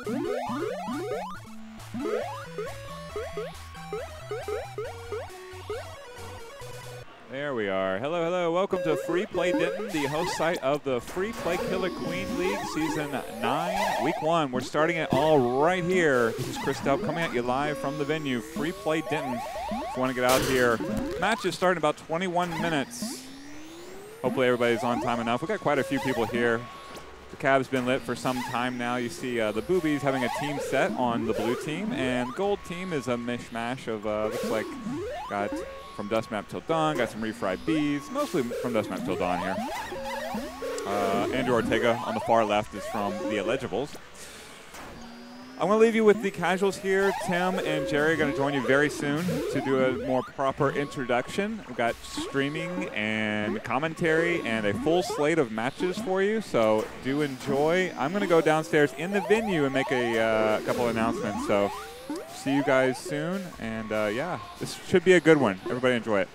There we are. Hello, hello. Welcome to Free Play Denton, the host site of the Free Play Killer Queen League Season 9, Week 1. We're starting it all right here. This is Chris Delp coming at you live from the venue, Free Play Denton. If you want to get out here, match is starting in about 21 minutes. Hopefully everybody's on time enough. We've got quite a few people here. The cab's been lit for some time now. You see the Boobies having a team set on the blue team, and gold team is a mishmash of, looks like, got from Dust Map Till Dawn, got some refried bees, mostly from Dust Map Till Dawn here. Andrew Ortega on the far left is from the Illegibles. I'm going to leave you with the casuals here. Tim and Jerry are going to join you very soon to do a more proper introduction. We've got streaming and commentary and a full slate of matches for you, so do enjoy. I'm going to go downstairs in the venue and make a couple announcements. So see you guys soon, and yeah, this should be a good one. Everybody enjoy it.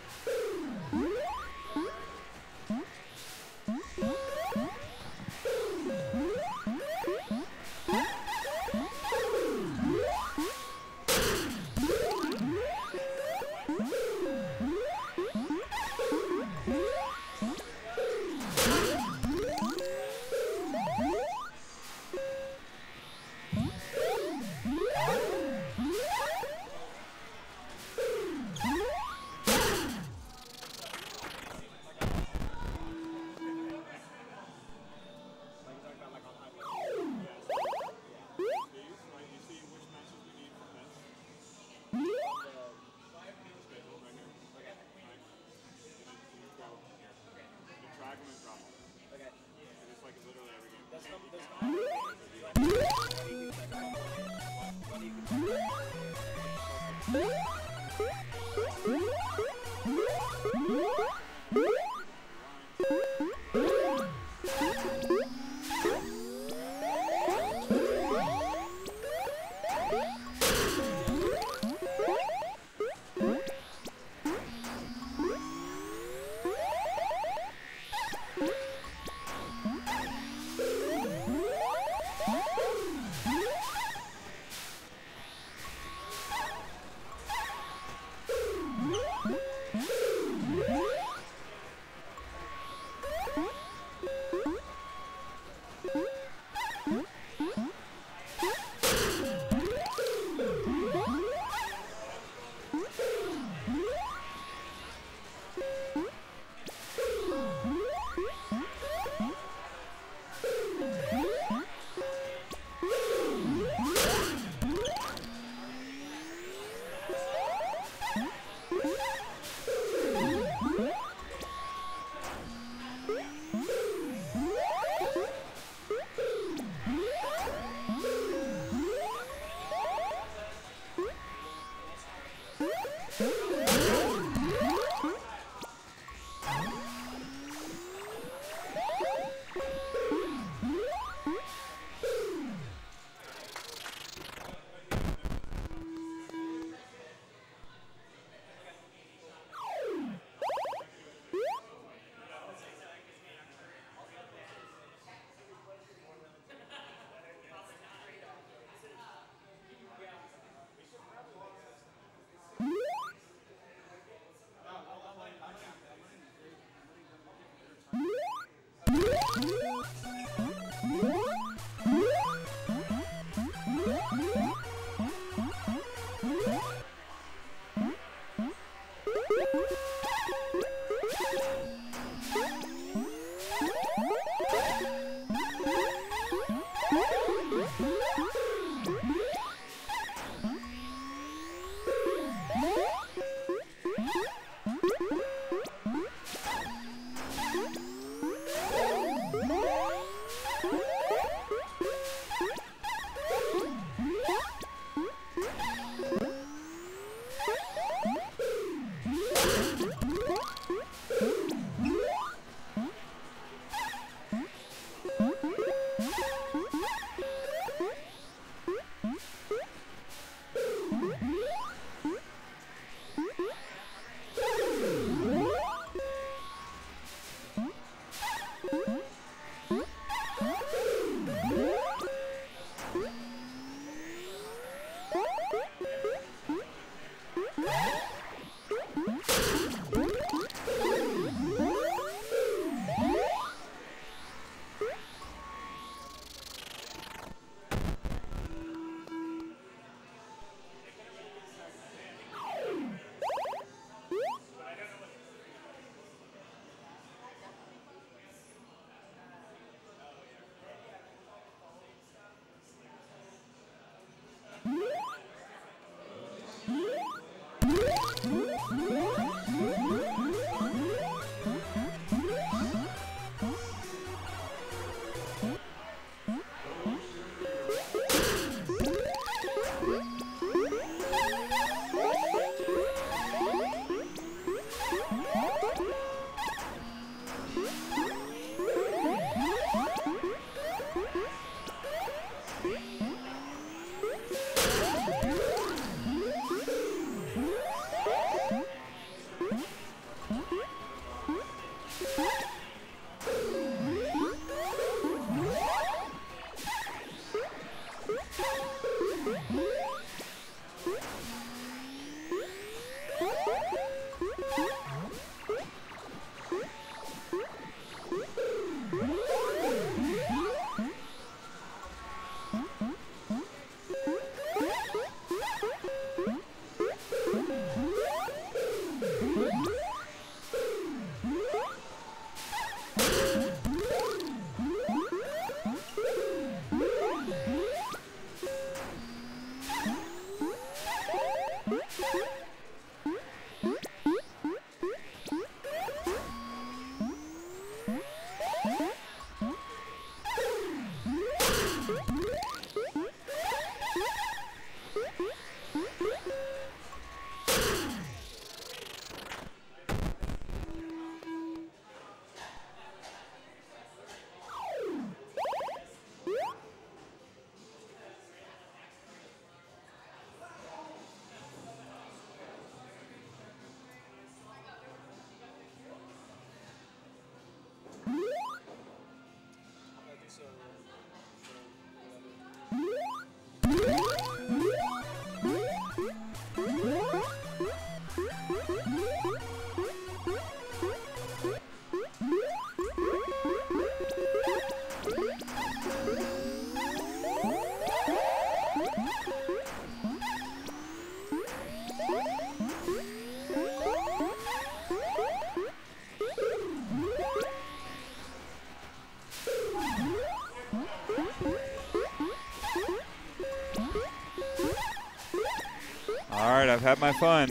All right, I've had my fun.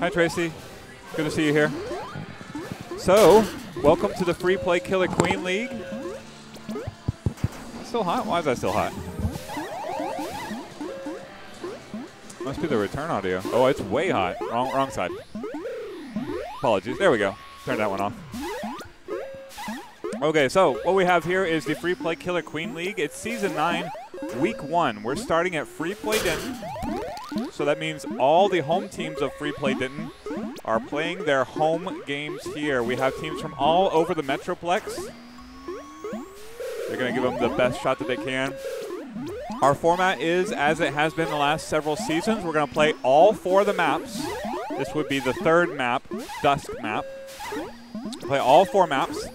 Hi, Tracy. Good to see you here. So, welcome to the Free Play Killer Queen League. Still hot? Why is that still hot? Must be the return audio. Oh, it's way hot. Wrong side. Apologies. There we go. Turn that one off. Okay, so what we have here is the Free Play Killer Queen League. It's Season 9, Week 1. We're starting at Free Play Denton. So that means all the home teams of Free Play Denton are playing their home games here. We have teams from all over the Metroplex. They're going to give them the best shot that they can. Our format is, as it has been the last several seasons, we're going to play all 4 of the maps. This would be the 3rd map, Dusk map. Play all 4 maps.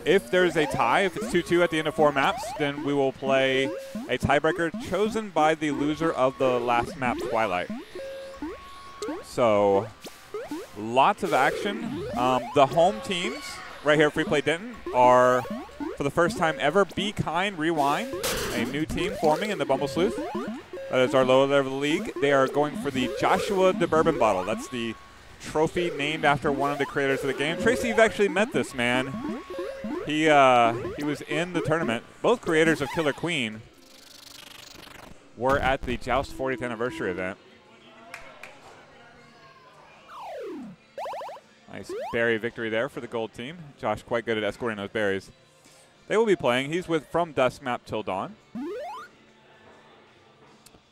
If there's a tie, if it's 2-2 at the end of 4 maps, then we will play a tiebreaker chosen by the loser of the last map, Twilight. So, lots of action. The home teams right here at Free Play Denton are, for the first time ever, Be Kind Rewind, a new team forming in the Bumble Sleuth. That is our lower level league. They are going for the Joshua the Bourbon Bottle. That's the trophy named after one of the creators of the game. Tracy, you've actually met this man. He was in the tournament. Both creators of Killer Queen were at the Joust 40th anniversary event. Nice berry victory there for the gold team. Josh quite good at escorting those berries. They will be playing. He's from Dusk Map Till Dawn.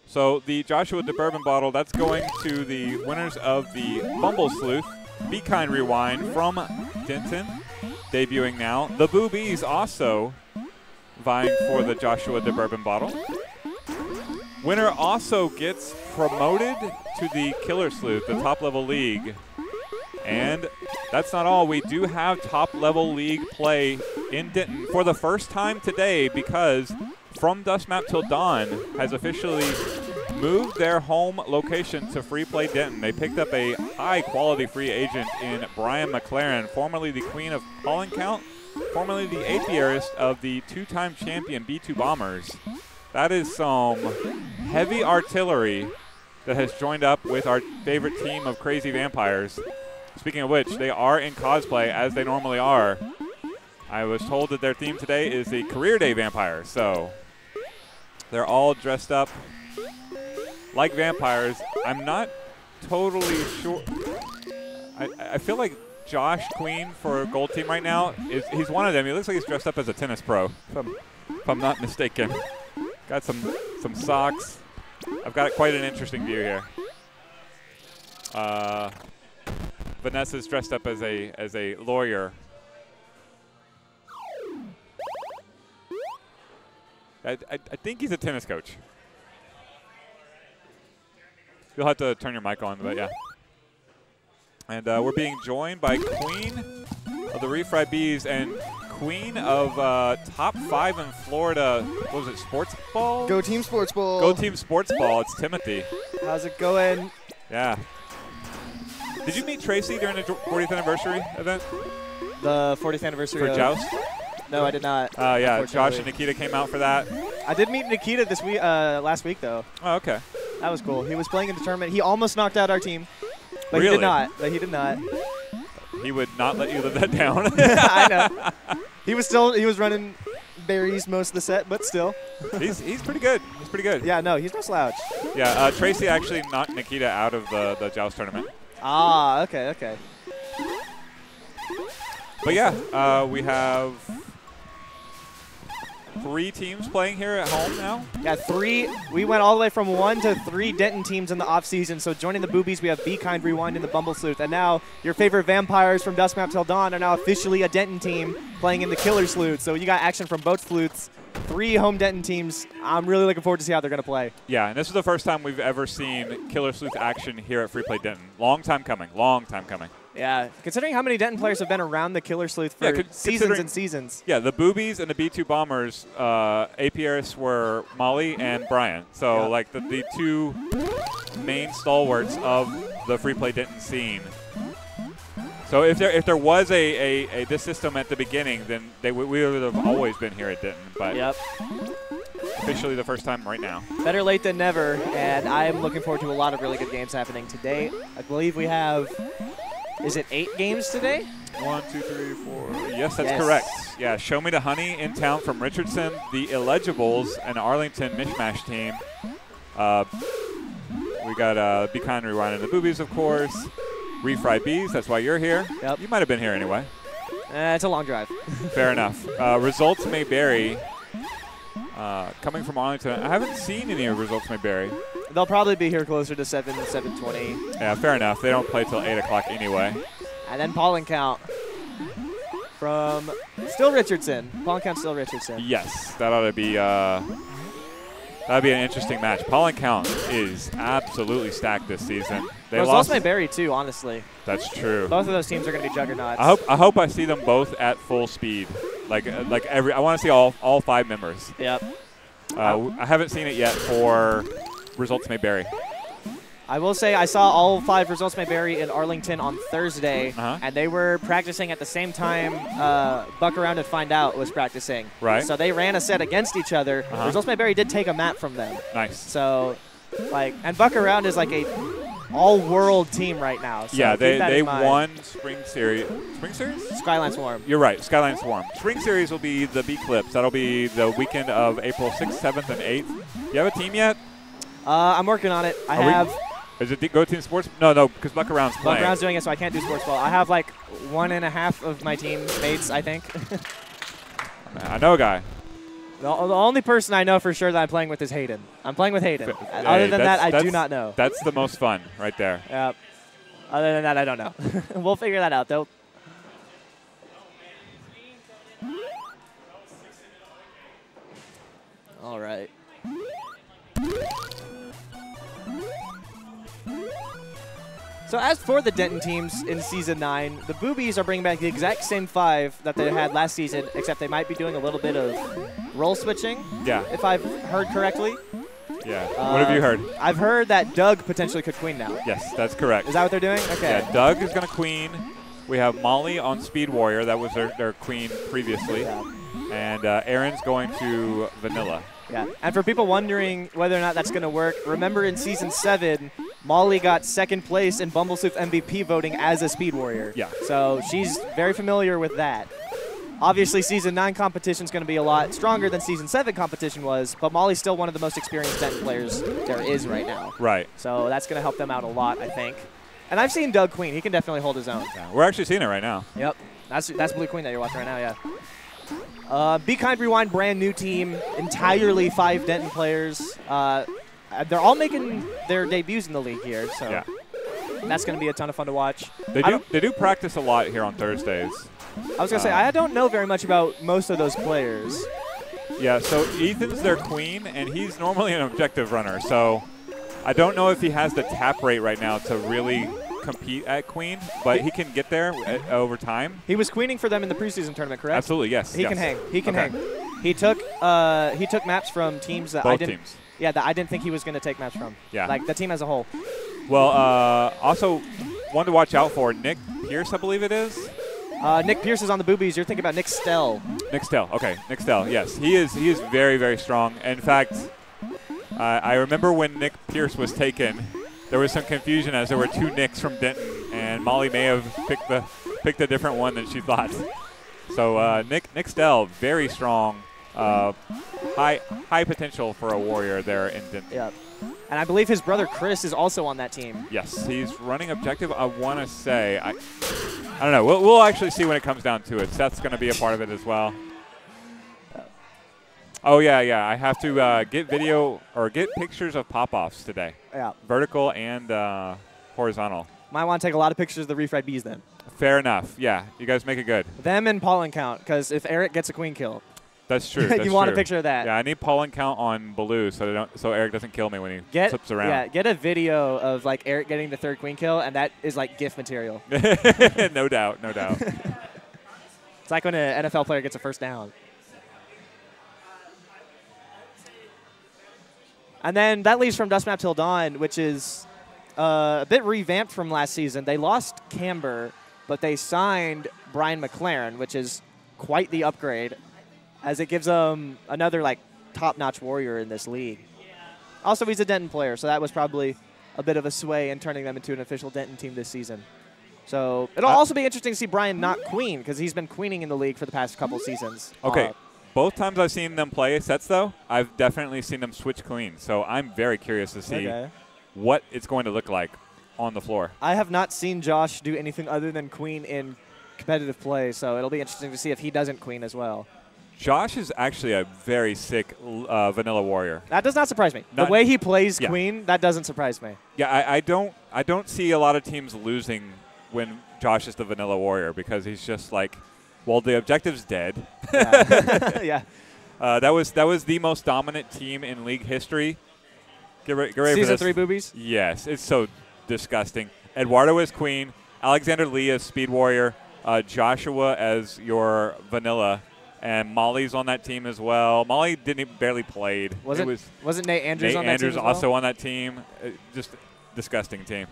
So the Joshua the Bourbon Bottle, that's going to the winners of the Bumble Sleuth, Be Kind Rewind from Denton, debuting now. The Boobies also vying for the Joshua the Bourbon Bottle. Winner also gets promoted to the Killer Sleuth, the top-level league. And that's not all. We do have top-level league play in Denton for the first time today because From Dusk Map Till Dawn has officially moved their home location to Free Play Denton. They picked up a high-quality free agent in Brian McLaren, formerly the Queen of Calling Count, formerly the apiarist of the 2-time champion B2 Bombers. That is some heavy artillery that has joined up with our favorite team of crazy vampires. Speaking of which, they are in cosplay, as they normally are. I was told that their theme today is the Career Day Vampires, so they're all dressed up like vampires. I'm not totally sure. I feel like Josh Queen for Gold Team right now, he's one of them. He looks like he's dressed up as a tennis pro, if I'm not mistaken. Got some socks. I've got quite an interesting view here. Vanessa's dressed up as a lawyer. I think he's a tennis coach. You'll have to turn your mic on, but yeah. And we're being joined by Queen of the Refried Bees and Queen of top 5 in Florida. What was it, Sports Ball? Go Team Sports Ball. Go Team Sports Ball. It's Timothy. How's it going? Yeah. Did you meet Tracy during the 40th anniversary event? The 40th anniversary for Joust? No, I did not. Yeah, Josh and Nikita came out for that. I did meet Nikita this week, last week, though. Oh, okay. That was cool. He was playing in the tournament. He almost knocked out our team, but really? He did not. But he did not. He would not let you live that down. I know. He was running berries most of the set, but still. He's pretty good. He's pretty good. Yeah, no, he's no slouch. Yeah, Tracy actually knocked Nikita out of the Joust tournament. Ah, okay. But yeah, we have 3 teams playing here at home now. Yeah, 3. We went all the way from 1 to 3 Denton teams in the off-season. So joining the Boobies, we have Be Kind Rewind in the Bumble Sleuth. And now your favorite vampires from Dusk Map Till Dawn are now officially a Denton team playing in the Killer Sleuth. So you got action from both sleuths. 3 home Denton teams. I'm really looking forward to see how they're going to play. Yeah, and this is the first time we've ever seen Killer Sleuth action here at Free Play Denton. Long time coming. Long time coming. Yeah, considering how many Denton players have been around the Killer Sleuth for seasons and seasons. Yeah, the Boobies and the B2 Bombers, apiarists were Molly and Brian. So, like, the 2 main stalwarts of the Free Play Denton scene. So if there was a this system at the beginning, then we would have always been here at Denton. But Yep. officially the first time right now. Better late than never, and I'm looking forward to a lot of really good games happening today. I believe we have, is it 8 games today? 1, 2, 3, 4. Yes, that's correct. Yeah, Show Me the Honey in town from Richardson. The Illegibles, an Arlington mishmash team. We got Be Kind Rewind and the Boobies, of course. Refried Bees, that's why you're here. Yep. You might have been here anyway. It's a long drive. Fair enough. Results May Vary. Coming from Arlington. I haven't seen any of Results May Vary. They'll probably be here closer to 7:20. Yeah, fair enough. They don't play till 8 o'clock anyway. And then Paul and Count from still Richardson. Paul and Count still Richardson. Yes, that ought to be that'd be an interesting match. Paul and Count is absolutely stacked this season. They Results may vary too, honestly. That's true. Both of those teams are going to be juggernauts. I hope I see them both at full speed. I want to see all 5 members. Yep. I haven't seen it yet for Results May Vary. I will say I saw all 5 Results May Vary in Arlington on Thursday, and they were practicing at the same time Buck Around and Find Out was practicing. Right. So they ran a set against each other. Results May Vary did take a map from them. Nice. So, and Buck Around is like a all-world team right now. So yeah, they won won Spring Series. Spring Series? Skyline Swarm. You're right, Skyline Swarm. Spring Series will be the B-Clips. That'll be the weekend of April 6th, 7th, and 8th. You have a team yet? I'm working on it. I have. Is it Go Team Sports? No, because Buck Around's playing. Buck Around's doing it, so I can't do sports ball. I have like 1.5 of my teammates, I think. I know a guy. The only person I know for sure that I'm playing with is Hayden. I'm playing with Hayden. Other than that, I do not know. That's the most fun right there. Yep. Other than that, I don't know. We'll figure that out, though. All right. So as for the Denton teams in Season 9, the Boobies are bringing back the exact same 5 that they had last season, except they might be doing a little bit of role switching, if I've heard correctly. Yeah. What have you heard? I've heard that Doug potentially could queen now. Yes, that's correct. Is that what they're doing? Okay. Yeah, Doug is going to queen. We have Molly on Speed Warrior. That was their queen previously. Yeah. And Aaron's going to Vanilla. Yeah. And for people wondering whether or not that's going to work, remember in Season 7, Molly got 2nd place in Bumblesleuth MVP voting as a Speed Warrior. Yeah. So she's very familiar with that. Obviously, Season 9 competition is going to be a lot stronger than Season 7 competition was, but Molly's still one of the most experienced Denton players there is right now. Right. So that's going to help them out a lot, I think. And I've seen Doug Queen. He can definitely hold his own. Yeah, we're actually seeing it right now. Yep. That's Blue Queen that you're watching right now, yeah. Be Kind Rewind, brand new team, entirely 5 Denton players. They're all making their debuts in the league here, so yeah. That's going to be a ton of fun to watch. They do practice a lot here on Thursdays. I was going to say, I don't know very much about most of those players. Yeah, so Ethan's their queen, and he's normally an objective runner, so I don't know if he has the tap rate right now to really compete at queen, but he can get there over time. He was queening for them in the preseason tournament, correct? Absolutely, yes. He can hang. He can hang. He took maps from teams that Both I didn't. Teams. Yeah, that I didn't think he was going to take maps from. Yeah. Like the team as a whole. Well, also one to watch out for, Nick Pierce, I believe it is. Nick Pierce is on the Boobies. You're thinking about Nick Stell. Nick Stell. Okay, Nick Stell. Yes, he is very, very strong. In fact, I remember when Nick Pierce was taken, there was some confusion as there were 2 Nicks from Denton, and Molly may have picked a different one than she thought. So Nick Stell, very strong, high potential for a warrior there in Denton. Yeah. And I believe his brother Chris is also on that team. Yes, he's running objective. I want to say, I don't know. We'll actually see when it comes down to it. Seth's going to be a part of it as well. Oh yeah. I have to get video or get pictures of pop-offs today. Yeah. Vertical and horizontal. Might want to take a lot of pictures of the refried bees then. Fair enough. Yeah, you guys make it good. Them and Pollen count, because if Eric gets a queen kill, that's true. That's you want true. a picture of that. Yeah, I need pollen count on Baloo so Eric doesn't kill me when he flips around. Yeah, get a video of like Eric getting the 3rd queen kill, and that is like GIF material. No doubt, no doubt. It's like when an NFL player gets a 1st down. And then that leaves from Dusk Map Till Dawn, which is a bit revamped from last season. They lost Camber, but they signed Brian McLaren, which is quite the upgrade, as it gives them another like top-notch warrior in this league. Also, he's a Denton player, so that was probably a bit of a sway in turning them into an official Denton team this season. So it'll also be interesting to see Brian not queen, because he's been queening in the league for the past couple seasons. Okay. Both times I've seen them play sets, though, I've definitely seen them switch queen. So I'm very curious to see what it's going to look like on the floor. I have not seen Josh do anything other than queen in competitive play, so it'll be interesting to see if he doesn't queen as well. Josh is actually a very sick vanilla warrior. That does not surprise me. The way he plays queen, that doesn't surprise me. Yeah, I don't see a lot of teams losing when Josh is the vanilla warrior, because he's just like, well, the objective's dead. Yeah. That was the most dominant team in league history. Get ready for this. Season 3 boobies? Yes, it's so disgusting. Eduardo is queen, Alexander Lee as speed warrior, Joshua as your vanilla, and Molly's on that team as well. Molly barely played. Wasn't Nate Andrews on that team? Nate Andrews also on that team. Just disgusting team.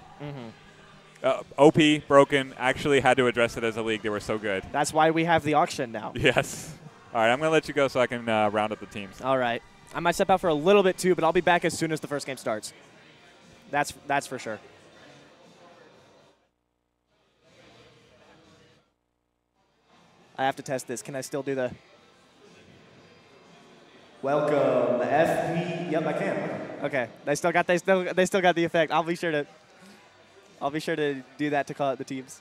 OP, broken, actually had to address it as a league. They were so good. That's why we have the auction now. Yes. All right, I'm going to let you go so I can round up the teams. All right. I might step out for a little bit too, but I'll be back as soon as the first game starts. That's for sure. I have to test this. Can I still do the welcome FP? Yep, I can. Okay. They still got the effect. I'll be sure to do that to call out the teams.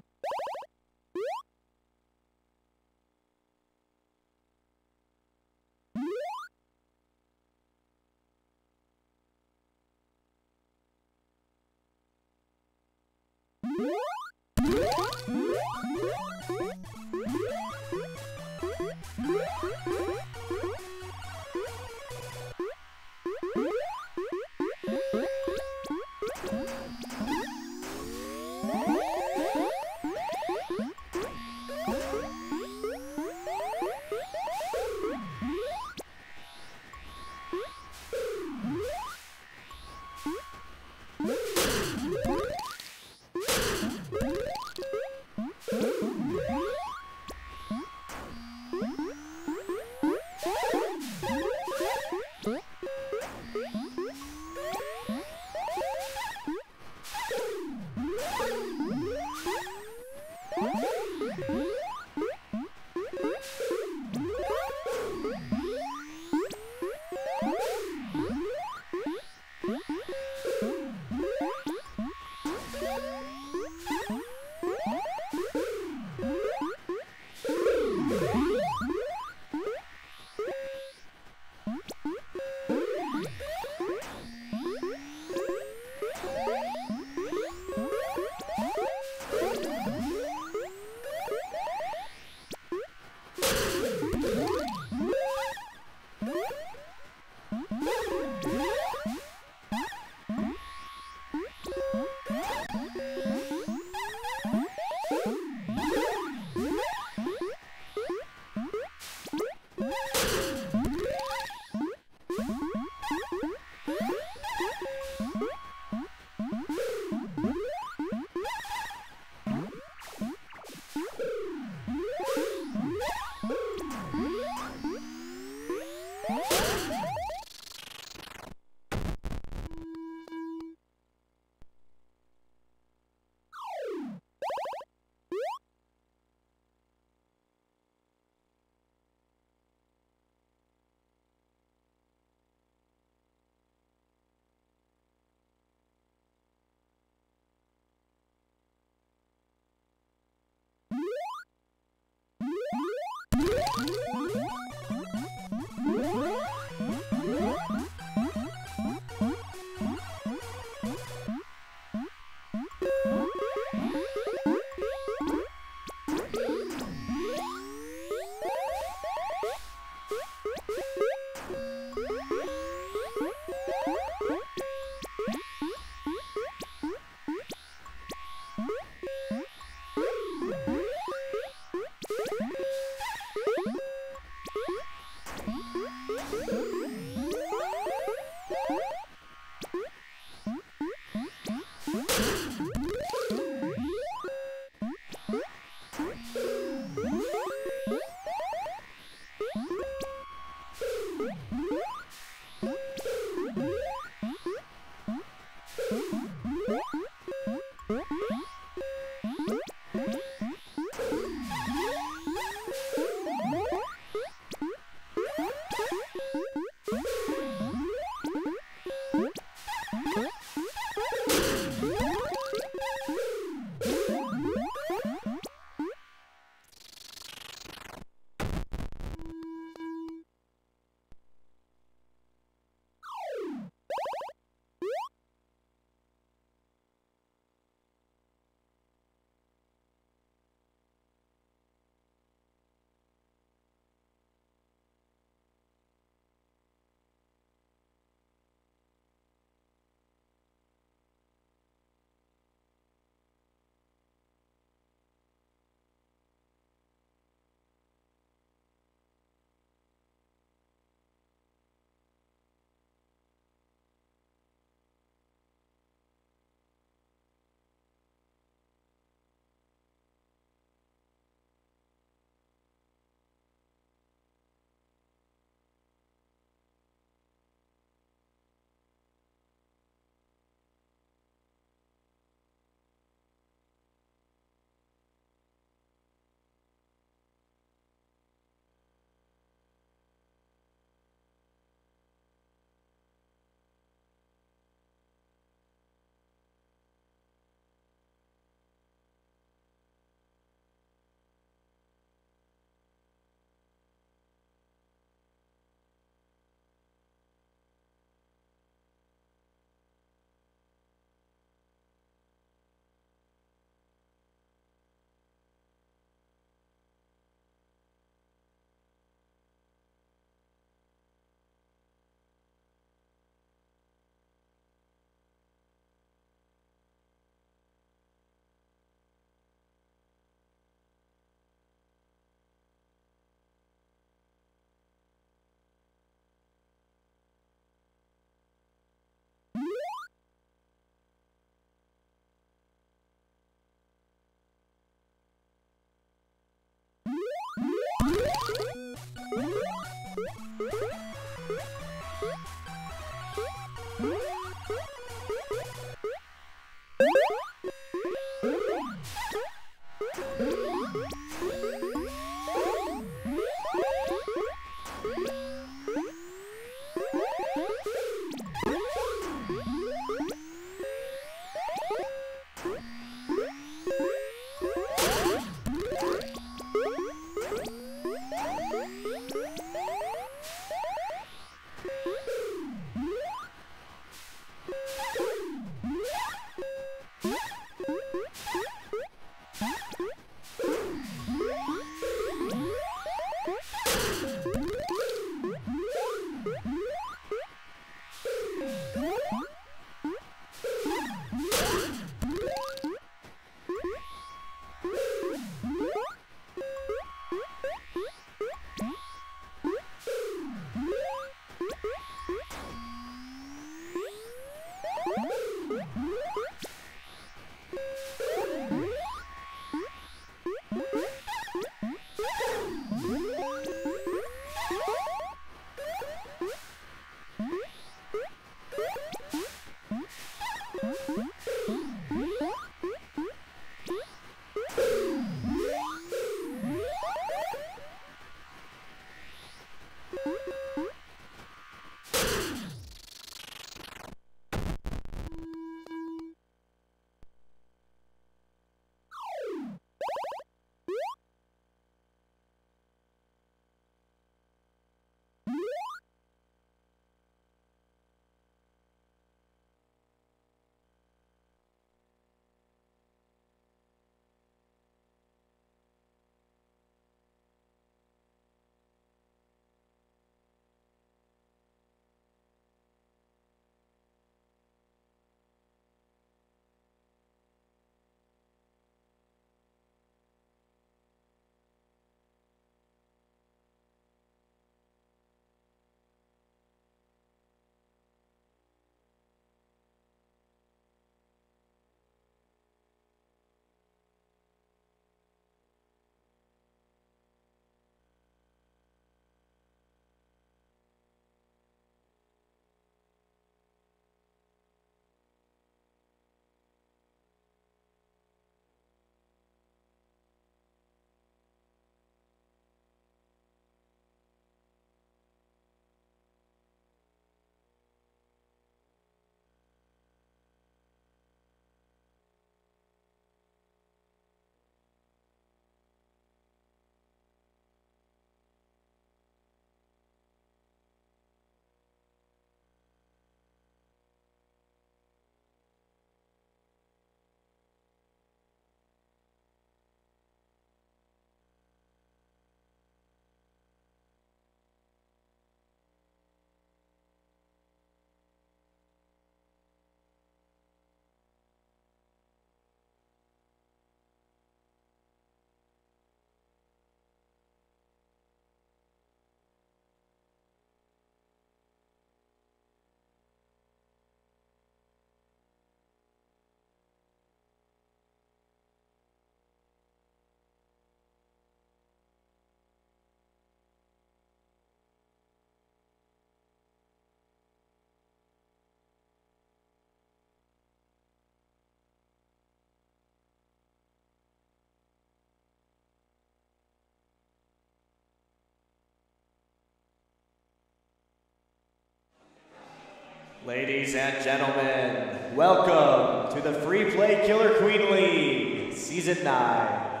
Ladies and gentlemen, welcome to the Free Play Killer Queen League, Season 9.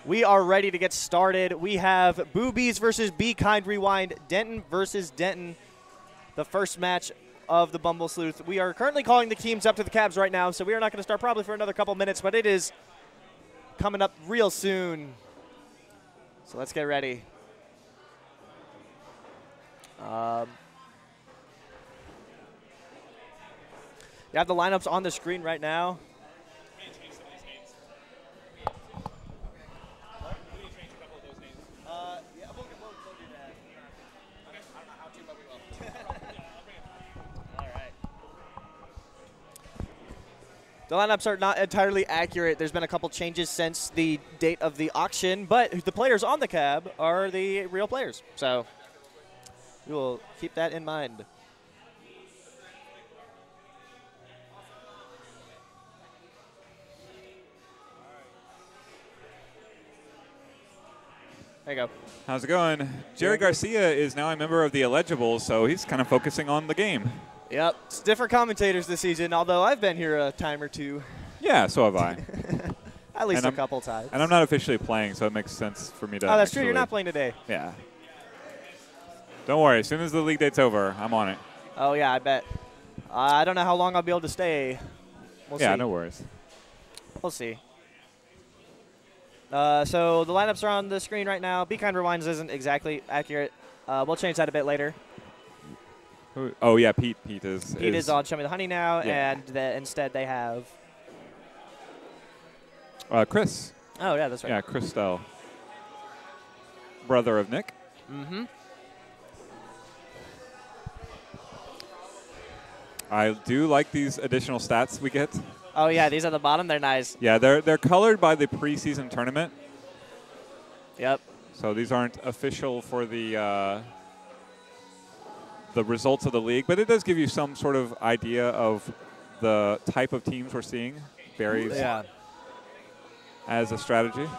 We are ready to get started. We have Boobies versus Be Kind Rewind, Denton versus Denton, the first match of the Bumble Sleuth. We are currently calling the teams up to the cabs right now, so we are not going to start probably for another couple minutes, but it is coming up real soon. So let's get ready. You have the lineups on the screen right now. Yeah, we'll do that. I don't know how to, but we will. All right. The lineups are not entirely accurate. There's been a couple changes since the date of the auction, but the players on the cab are the real players. So we will keep that in mind. There you go. How's it going? Jerry Garcia is now a member of the Illegibles, so he's kind of focusing on the game. Yep. It's different commentators this season, although I've been here a time or two. Yeah, so have I. At least a couple times. And I'm not officially playing, so it makes sense for me to Oh, that's true. You're not playing today. Yeah. Don't worry. As soon as the league date's over, I'm on it. Oh, yeah, I bet. I don't know how long I'll be able to stay. We'll see. No worries. We'll see. So the lineups are on the screen right now. Be Kind Rewinds isn't exactly accurate. We'll change that a bit later. Oh, yeah, Pete is. Pete is on Show Me the Honey now, yeah. and instead they have Chris. Oh, yeah, that's right. Yeah, Chris Stell. Brother of Nick. Mm-hmm. I do like these additional stats we get. Oh, yeah, these at the bottom, they're nice. Yeah, they're colored by the preseason tournament. Yep. So these aren't official for the results of the league, but it does give you some sort of idea of the type of teams we're seeing. Berries as a strategy.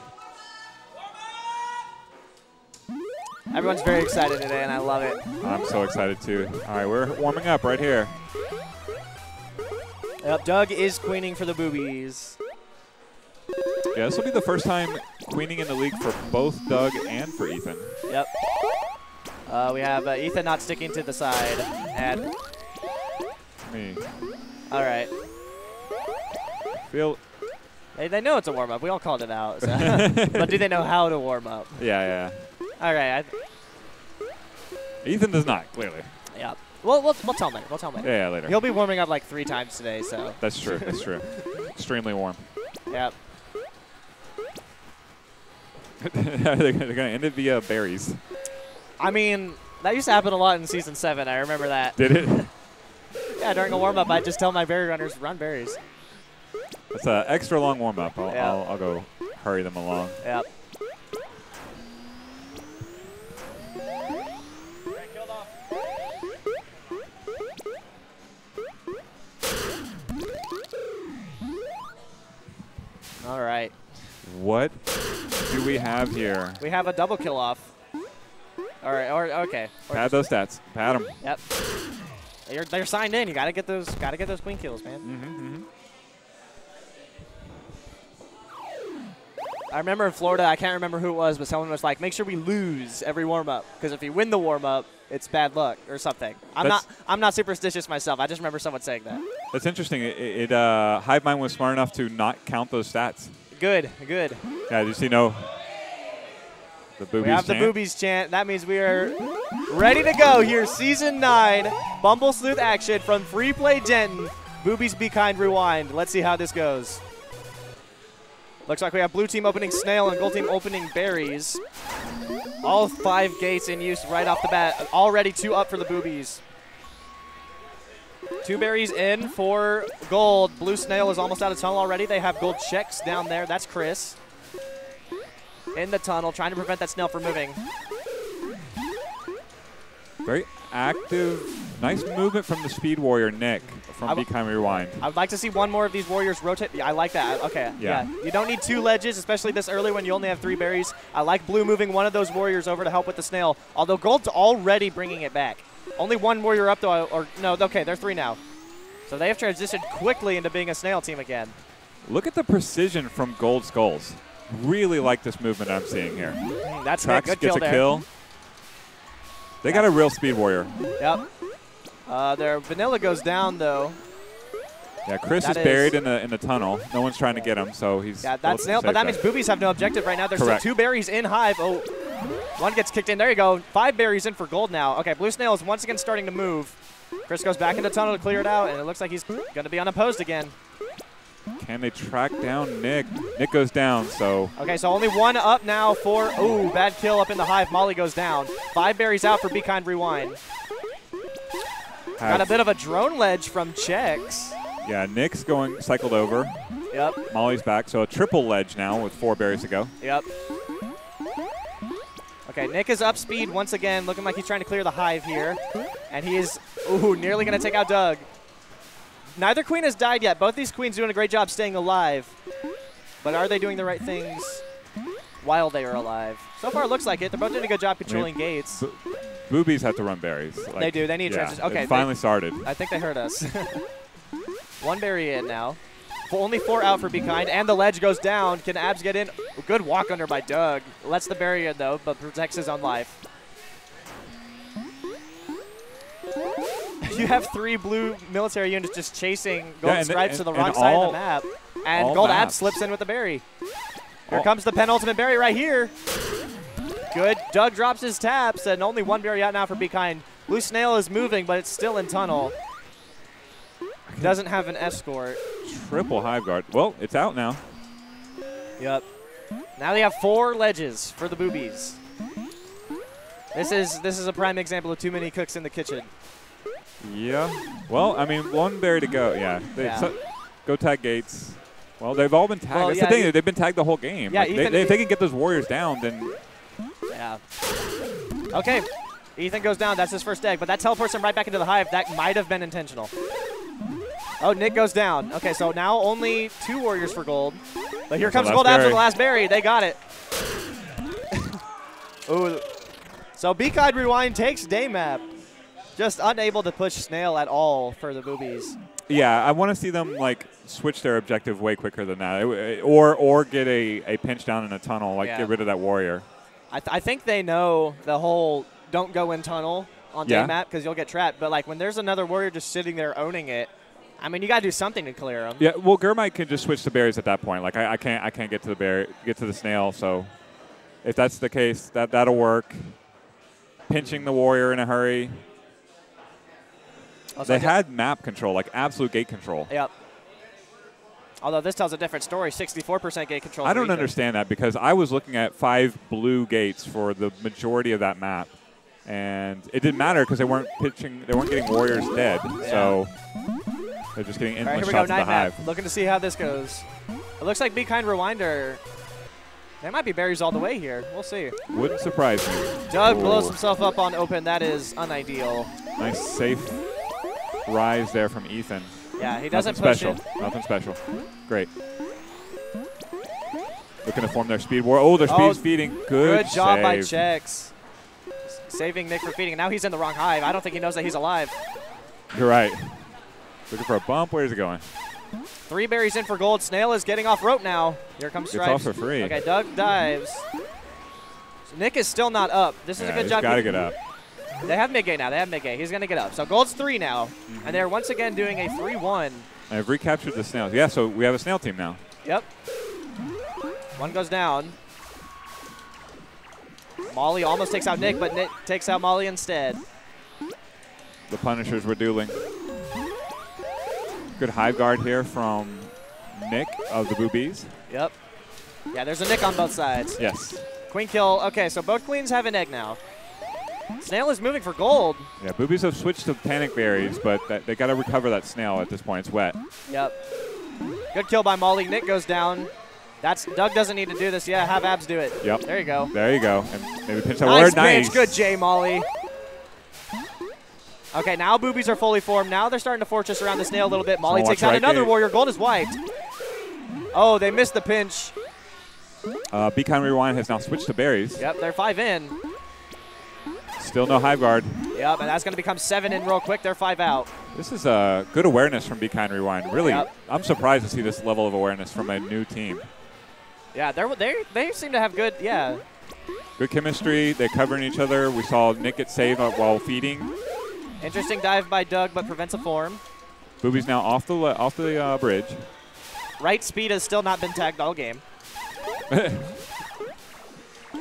Everyone's very excited today, and I love it. I'm so excited, too. All right, we're warming up right here. Yep, Doug is queening for the Boobies. Yeah, this will be the first time queening in the league for both Doug and for Ethan. Yep. We have Ethan not sticking to the side. And Me. all right. Feel. They know it's a warm-up. We all called it out. So. But do they know how to warm up? Yeah. All right. Ethan does not, clearly. Yeah. We'll tell him later. Yeah, later. He'll be warming up like 3 times today, so. That's true. Extremely warm. Yep. They're going to end it via berries. I mean, that used to happen a lot in Season 7. I remember that. Did it? Yeah, during a warm-up, I'd just tell my berry runners, run berries. That's an extra long warm-up. I'll go hurry them along. Yep. All right. What do we have here? We have a double kill off. All right. Okay. Pad those stats. Pad them. Yep. They're signed in. You gotta get those queen kills, man. Mm-hmm. I remember in Florida, I can't remember who it was, but someone was like, make sure we lose every warm-up, because if you win the warm-up, it's bad luck or something. I'm not superstitious myself. I just remember someone saying that. That's interesting. Hive Mind was smart enough to not count those stats. Good. Yeah, did you see the Boobies We have chant? the Boobies chant. That means we are ready to go here. Season 9, Bumble Sleuth action from Free Play Denton. Boobies Be Kind Rewind. Let's see how this goes. Looks like we have blue team opening Snail and gold team opening Berries. All 5 gates in use right off the bat. Already 2 up for the Boobies. 2 berries in for gold. Blue Snail is almost out of tunnel already. They have gold checks down there. That's Chris. In the tunnel, trying to prevent that snail from moving. Very active. Nice movement from the Speed Warrior, Nick, from Be Kind Rewind. I would like to see one more of these warriors rotate. Yeah, I like that. Okay, yeah. You don't need 2 ledges, especially this early when you only have 3 berries. I like blue moving one of those warriors over to help with the snail, although gold's already bringing it back. Only one warrior up, though. Or no, okay, they're 3 now. So they have transitioned quickly into being a snail team again. Look at the precision from Gold Skulls. Really like this movement I'm seeing here. That's Trax good gets kill a there. kill. They got a real speed warrior. Yep. Their vanilla goes down, though. Yeah, Chris is buried in the tunnel. No one's trying to get him, so he's. Yeah, that's nailed. But that means boobies have no objective right now. There's Correct. still 2 berries in hive. Oh, one gets kicked in. There you go. 5 berries in for gold now. Okay, blue snail is once again starting to move. Chris goes back into tunnel to clear it out, and it looks like he's going to be unopposed again. Can they track down Nick? Nick goes down, so. Okay, so only 1 up now for, ooh, bad kill up in the hive. Molly goes down. 5 berries out for Be Kind Rewind. Got a bit of a drone ledge from Chex. Yeah, Nick's cycled over. Yep. Molly's back, so a triple ledge now with 4 berries to go. Yep. Okay, Nick is up speed once again, looking like he's trying to clear the hive here. And he is, ooh, nearly going to take out Doug. Neither queen has died yet. Both these queens doing a great job staying alive. But are they doing the right things while they are alive? So far, it looks like it. They're both doing a good job controlling gates. Boobies have to run berries. Like, they do. They need transition. Okay, it finally started. I think they heard us. 1 berry in now. Only 4 out for Be Kind, and the ledge goes down. Can Abs get in? Good walk under by Doug. Lets the berry in, though, but protects his own life. You have 3 blue military units just chasing gold stripes to the wrong side of the map. And gold Abs slips in with the berry. Here comes the penultimate berry right here. Good. Doug drops his taps, and only 1 berry out now for Be Kind. Blue snail is moving, but it's still in tunnel. Doesn't have an escort. Triple hive guard. Well, it's out now. Yep. Now they have 4 ledges for the boobies. This is a prime example of too many cooks in the kitchen. Yeah. Well, I mean, 1 berry to go. Yeah. Go tag gates. Well, they've all been tagged. Well, That's the thing. They've been tagged the whole game. Yeah, like, Ethan, if they can get those warriors down, then. Yeah. Okay. Ethan goes down. That's his first egg, but that teleports him right back into the hive. That might have been intentional. Oh, Nick goes down. Okay, so now only 2 warriors for gold. But here comes gold after the last berry. They got it. Ooh. So Be Kind Rewind takes day map. Just unable to push snail at all for the boobies. Yeah, I want to see them like switch their objective way quicker than that, or get a pinch down in a tunnel, like get rid of that warrior. I think they know the whole don't go in tunnel on day map because you'll get trapped. But like when there's another warrior just sitting there owning it, I mean you got to do something to clear them. Yeah, well, Gurmite can just switch to berries at that point. Like I can't get to the snail. So if that's the case, that'll work. Pinching the warrior in a hurry. They had map control, like absolute gate control. Yep. Although this tells a different story, 64% gate control. I don't understand that because I was looking at 5 blue gates for the majority of that map, and it didn't matter because they weren't getting warriors dead. Yeah. So they're just getting endless shots of the hive. Looking to see how this goes. It looks like Be Kind Rewinder. There might be berries all the way here. We'll see. Wouldn't surprise me. Doug blows himself up on open. That is unideal. Nice safe rise there from Ethan. Yeah, he doesn't push it. Nothing special. Great. Looking to form their speed war. Oh, their speed's feeding. Good job by Chex. Saving Nick from feeding. And now he's in the wrong hive. I don't think he knows that he's alive. You're right. Looking for a bump. Where's it going? 3 berries in for gold. Snail is getting off rope now. Here comes Stripes. It's all for free. Okay, Doug dives. So Nick is still not up. This is a good job. He's got to get up. They have mid-gate now. He's going to get up. So gold's 3 now. And they're once again doing a 3-1. I've recaptured the snails. Yeah, so we have a snail team now. Yep. 1 goes down. Molly almost takes out Nick, but Nick takes out Molly instead. The Punishers were dueling. Good hive guard here from Nick of the Boobies. Yep. Yeah, there's a Nick on both sides. Yes. Queen kill. Okay, so both queens have an egg now. Snail is moving for gold. Yeah, Boobies have switched to panic berries, but they got to recover that snail at this point. It's wet. Yep. Good kill by Molly. Nick goes down. Doug doesn't need to do this. Yeah, have Abs do it. Yep. There you go. There you go. And maybe pinch that word. Nice. Good J, Molly. Okay, now Boobies are fully formed. Now they're starting to fortress around the snail a little bit. Molly takes out another warrior. Gold is wiped. Oh, they missed the pinch. Be Kind Rewind has now switched to berries. Yep, they're 5 in. Still no hive guard. Yep, and that's going to become 7 in real quick. They're 5 out. This is good awareness from Be Kind Rewind. Really, I'm surprised to see this level of awareness from a new team. Yeah, they seem to have good, good chemistry. They're covering each other. We saw Nick get saved while feeding. Interesting dive by Doug, but prevents a form. Booby's now off the bridge. Right speed has still not been tagged all game.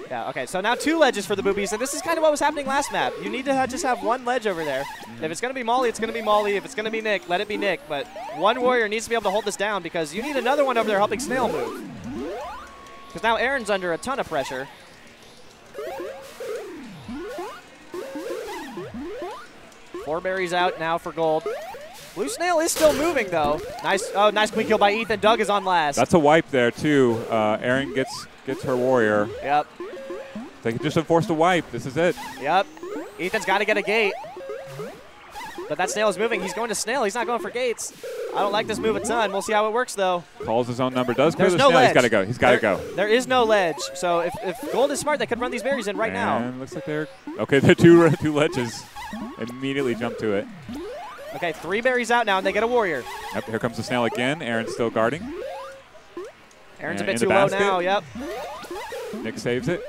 Yeah, okay, so now 2 ledges for the Boobies, and this is kind of what was happening last map. You need to just have 1 ledge over there. If it's going to be Molly, it's going to be Molly. If it's going to be Nick, let it be Nick. But one warrior needs to be able to hold this down because you need another one over there helping Snail move. Because now Aaron's under a ton of pressure. Four berries out now for gold. Blue Snail is still moving, though. Nice queen kill by Ethan. Doug is on last. That's a wipe there, too. Aaron gets her warrior. Yep. They can just enforce the wipe. This is it. Yep. Ethan's got to get a gate. But that Snail is moving. He's going to Snail. He's not going for gates. I don't like this move a ton. We'll see how it works, though. Calls his own number. Does clear There's the no Snail. ledge. He's got to go. He's got to go. There is no ledge. So if Gold is smart, they could run these berries in right now. Looks like they're okay. They're two ledges. Immediately jump to it. Okay, 3 berries out now, and they get a warrior. Yep, here comes the Snail again. Aaron's still guarding. Aaron's a bit too low now, yep. Nick saves it.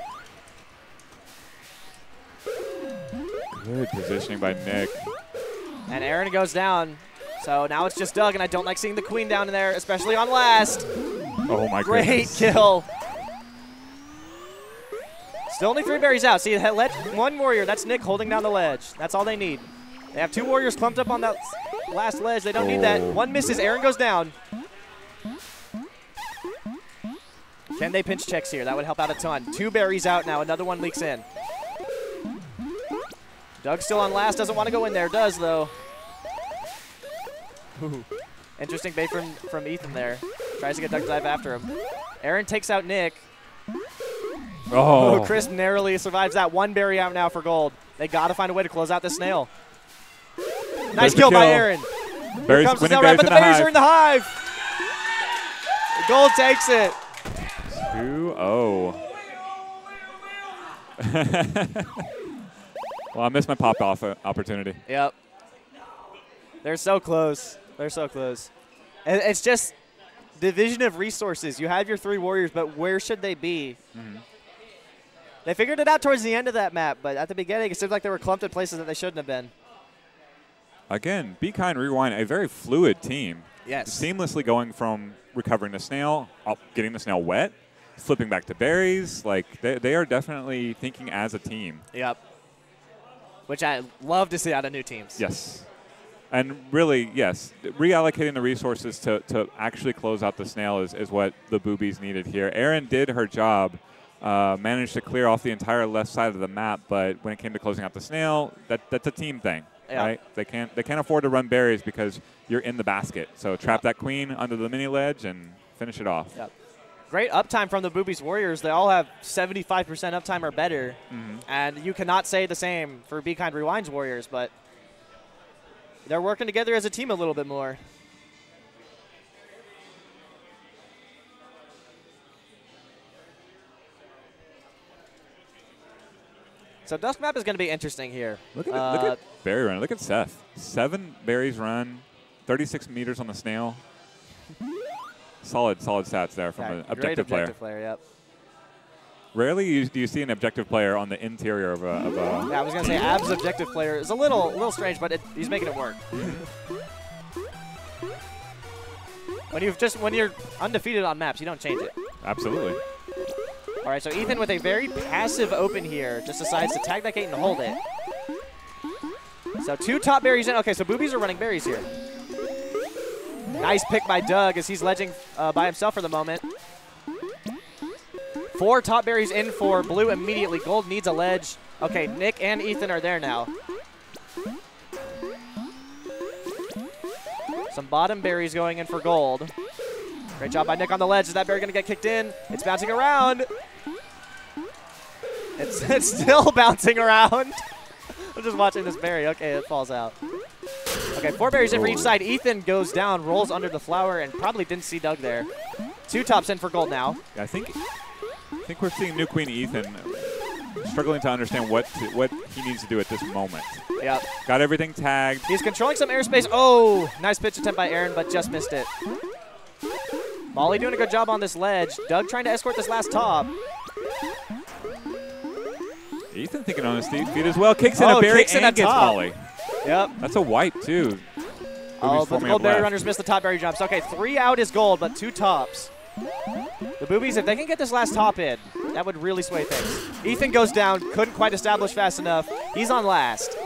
Good positioning by Nick. And Aaron goes down. So now it's just Doug, and I don't like seeing the queen down in there, especially on last. Oh, my Great goodness. kill. Still only 3 berries out. See, one warrior. That's Nick holding down the ledge. That's all they need. They have 2 warriors clumped up on that last ledge. They don't need that. One misses. Aaron goes down. Can they pinch checks here? That would help out a ton. 2 berries out now. Another one leaks in. Doug still on last. Doesn't want to go in there. Does, though. Ooh. Interesting bait from Ethan there. Tries to get Doug to dive after him. Aaron takes out Nick. Oh. Chris narrowly survives that. 1 berry out now for gold. They got to find a way to close out the Snail. Nice kill by Aaron. Berries, comes the Snail right, but the berries are in the hive. Gold takes it. 2-0. Well, I missed my pop-off opportunity. Yep. They're so close. They're so close. And it's just division of resources. You have your 3 warriors, but where should they be? Mm-hmm. They figured it out towards the end of that map, but at the beginning, it seemed like they were clumped in places that they shouldn't have been. Again, Be Kind Rewind, a very fluid team. Yes. Seamlessly going from recovering the Snail, getting the Snail wet, flipping back to berries. Like, they are definitely thinking as a team. Yep. Which I love to see out of new teams. Yes. And really, yes, reallocating the resources to actually close out the Snail is what the Boobies needed here. Erin did her job, managed to clear off the entire left side of the map, but when it came to closing out the Snail, that's a team thing, right? They can't afford to run berries because you're in the basket. So trap that queen under the mini ledge and finish it off. Yep. Great uptime from the Boobies Warriors. They all have 75% uptime or better. Mm-hmm. And you cannot say the same for Be Kind Rewind's Warriors, but they're working together as a team a little bit more. So Dusk Map is going to be interesting here. Look at berry run. Look at Seth. 7 berries run, 36 meters on the Snail. Solid stats there from an objective player. Yep. Rarely do you see an objective player on the interior of a yeah, I was going to say Ab's objective player is a little strange, but he's making it work. When you're undefeated on maps, you don't change it. Absolutely. All right, so Ethan with a very passive open here just decides to tag that gate and hold it. So 2 top berries in. Okay, so Boobies are running berries here. Nice pick by Doug as he's ledging by himself for the moment. 4 top berries in for Blue immediately. Gold needs a ledge. Okay, Nick and Ethan are there now. Some bottom berries going in for Gold. Great job by Nick on the ledge. Is that berry going to get kicked in? It's bouncing around. It's still bouncing around. I'm just watching this berry. Okay, it falls out. Okay, 4 berries in for each side. Ethan goes down, rolls under the flower, and probably didn't see Doug there. 2 tops in for Gold now. Yeah, I think we're seeing new Queen Ethan struggling to understand what he needs to do at this moment. Yep. Got everything tagged. He's controlling some airspace. Oh, nice pitch attempt by Aaron, but just missed it. Molly doing a good job on this ledge. Doug trying to escort this last top. Ethan thinking on his feet as well. Kicks in a berry kicks in and a gets top. Molly. Yep. That's a wipe, too. Oh, but the gold berry runners missed the top berry jumps. Okay, 3 out is gold, but 2 tops. The boobies, if they can get this last top in, that would really sway things. Ethan goes down, couldn't quite establish fast enough. He's on last.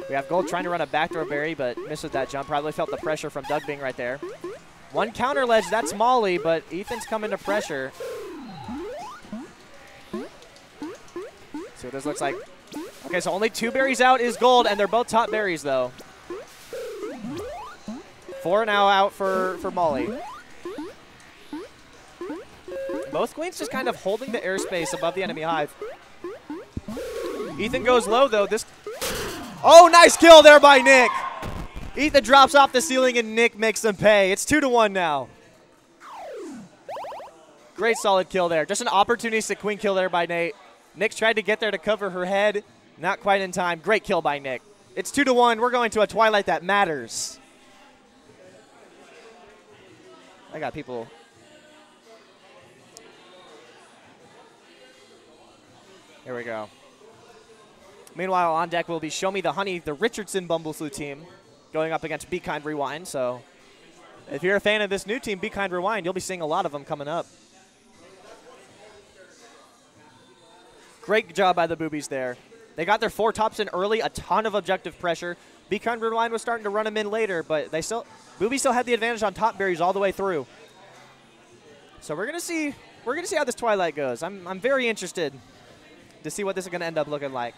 We have gold trying to run a backdoor berry, but misses that jump. Probably felt the pressure from Doug being right there. 1 counter ledge, that's Molly, but Ethan's coming to pressure. See what this looks like. Okay, so only 2 berries out is gold, and they're both top berries, though. 4 now out for Molly. Both queens just kind of holding the airspace above the enemy hive. Ethan goes low, though. Oh, nice kill there by Nick. Ethan drops off the ceiling, and Nick makes them pay. It's 2-1 now. Great solid kill there. Just an opportunistic queen kill there by Nate. Nick tried to get there to cover her head. Not quite in time. Great kill by Nick. It's 2-1. We're going to a twilight that matters. I got people. Here we go. Meanwhile, on deck will be Show Me the Honey, the Richardson Bumbleslew team, going up against Be Kind Rewind. So if you're a fan of this new team, Be Kind Rewind, you'll be seeing a lot of them coming up. Great job by the boobies there. They got their 4 tops in early, a ton of objective pressure. Be Kind Rewind was starting to run them in later, but boobies still had the advantage on top berries all the way through. So we're gonna see how this twilight goes. I'm very interested to see what this is gonna end up looking like,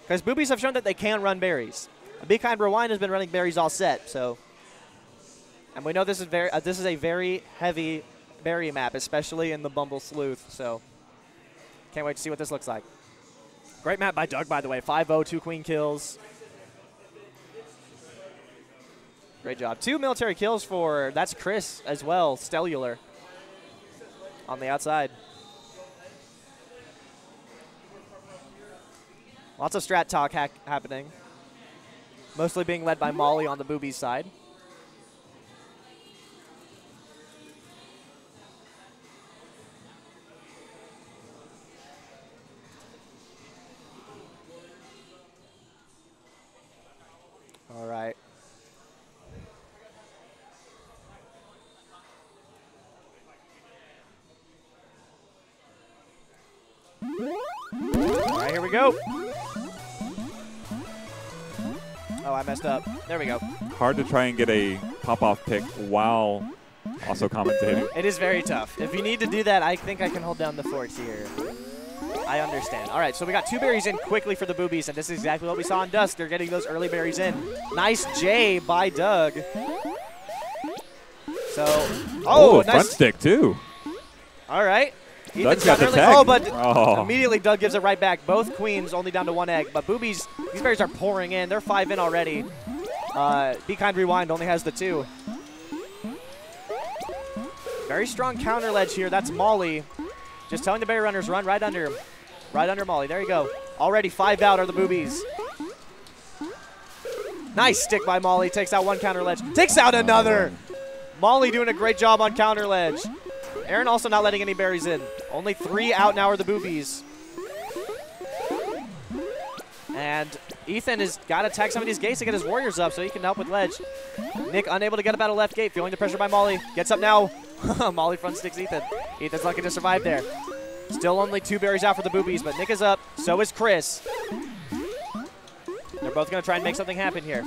because boobies have shown that they can run berries. Be Kind Rewind has been running berries all set, so, and we know this is a very heavy berry map, especially in the Bumble Sleuth. So can't wait to see what this looks like. Great map by Doug, by the way. 5-0, 2 queen kills. Great job. 2 military kills for, that's Chris as well, Stellular, on the outside. Lots of strat talk happening. Mostly being led by Molly on the boobies side. All right. All right, here we go. Oh, I messed up. There we go. Hard to try and get a pop-off pick while also commentating. It is very tough. If you need to do that, I think I can hold down the fort here. I understand. All right, so we got 2 berries in quickly for the boobies, and this is exactly what we saw in Dusk. They're getting those early berries in. Nice J by Doug. So, oh, nice front stick too. All right. Doug's got the tag. Oh, but immediately Doug gives it right back. Both queens only down to 1 egg, but boobies, these berries are pouring in. They're 5 in already. Be Kind Rewind only has the 2. Very strong counter ledge here. That's Molly. Just telling the berry runners, run right under him. Right under Molly. There you go. Already 5 out are the boobies. Nice stick by Molly. Takes out 1 counter ledge. Takes out another. Molly doing a great job on counter ledge. Aaron also not letting any berries in. Only 3 out now are the boobies. And Ethan has got to tag some of these gates to get his warriors up so he can help with ledge. Nick unable to get up out of left gate, feeling the pressure by Molly. Gets up now. Molly front sticks Ethan. Ethan's lucky to survive there. Still only 2 berries out for the boobies, but Nick is up. So is Chris. They're both going to try and make something happen here.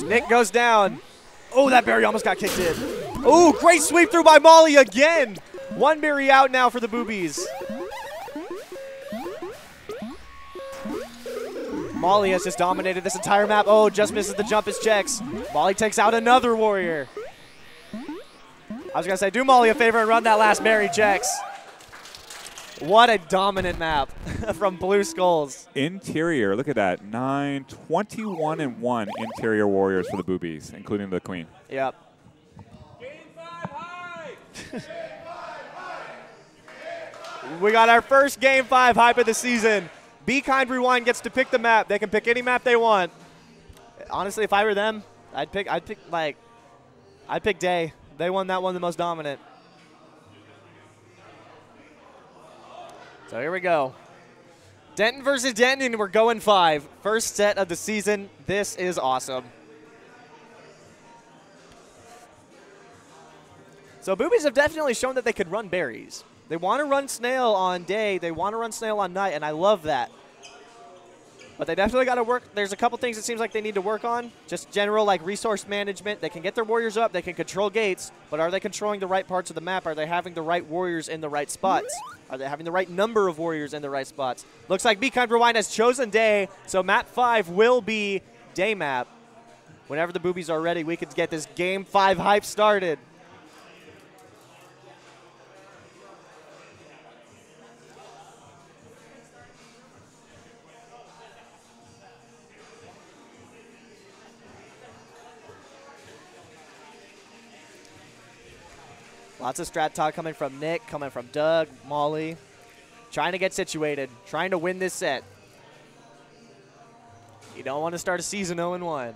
Nick goes down. Oh, that berry almost got kicked in. Oh, great sweep through by Molly again. 1 berry out now for the boobies. Molly has just dominated this entire map. Oh, just misses the jump as checks. Molly takes out another warrior. I was going to say, do Molly a favor and run that last berry, checks. What a dominant map from Blue Skulls. Interior, look at that. 9, 21 and 1 interior warriors for the boobies, including the queen. Yep. Game 5 high. We got our first Game 5 hype of the season. Be Kind Rewind gets to pick the map. They can pick any map they want. Honestly, if I were them, I'd pick Day. They won that one the most dominant. So here we go. Denton versus Denton, and we're going 5. First set of the season. This is awesome. So Boobies have definitely shown that they could run berries. They want to run Snail on day. They want to run Snail on night, and I love that. But they definitely got to work. There's a couple things it seems like they need to work on. Just general like resource management. They can get their warriors up. They can control gates. But are they controlling the right parts of the map? Are they having the right warriors in the right spots? Are they having the right number of warriors in the right spots? Looks like Be Kind Rewind has chosen day. So map 5 will be day map. Whenever the Boobies are ready, we could get this Game 5 hype started. Lots of strat talk coming from Nick, coming from Doug, Molly. Trying to get situated, trying to win this set. You don't want to start a season 0-1.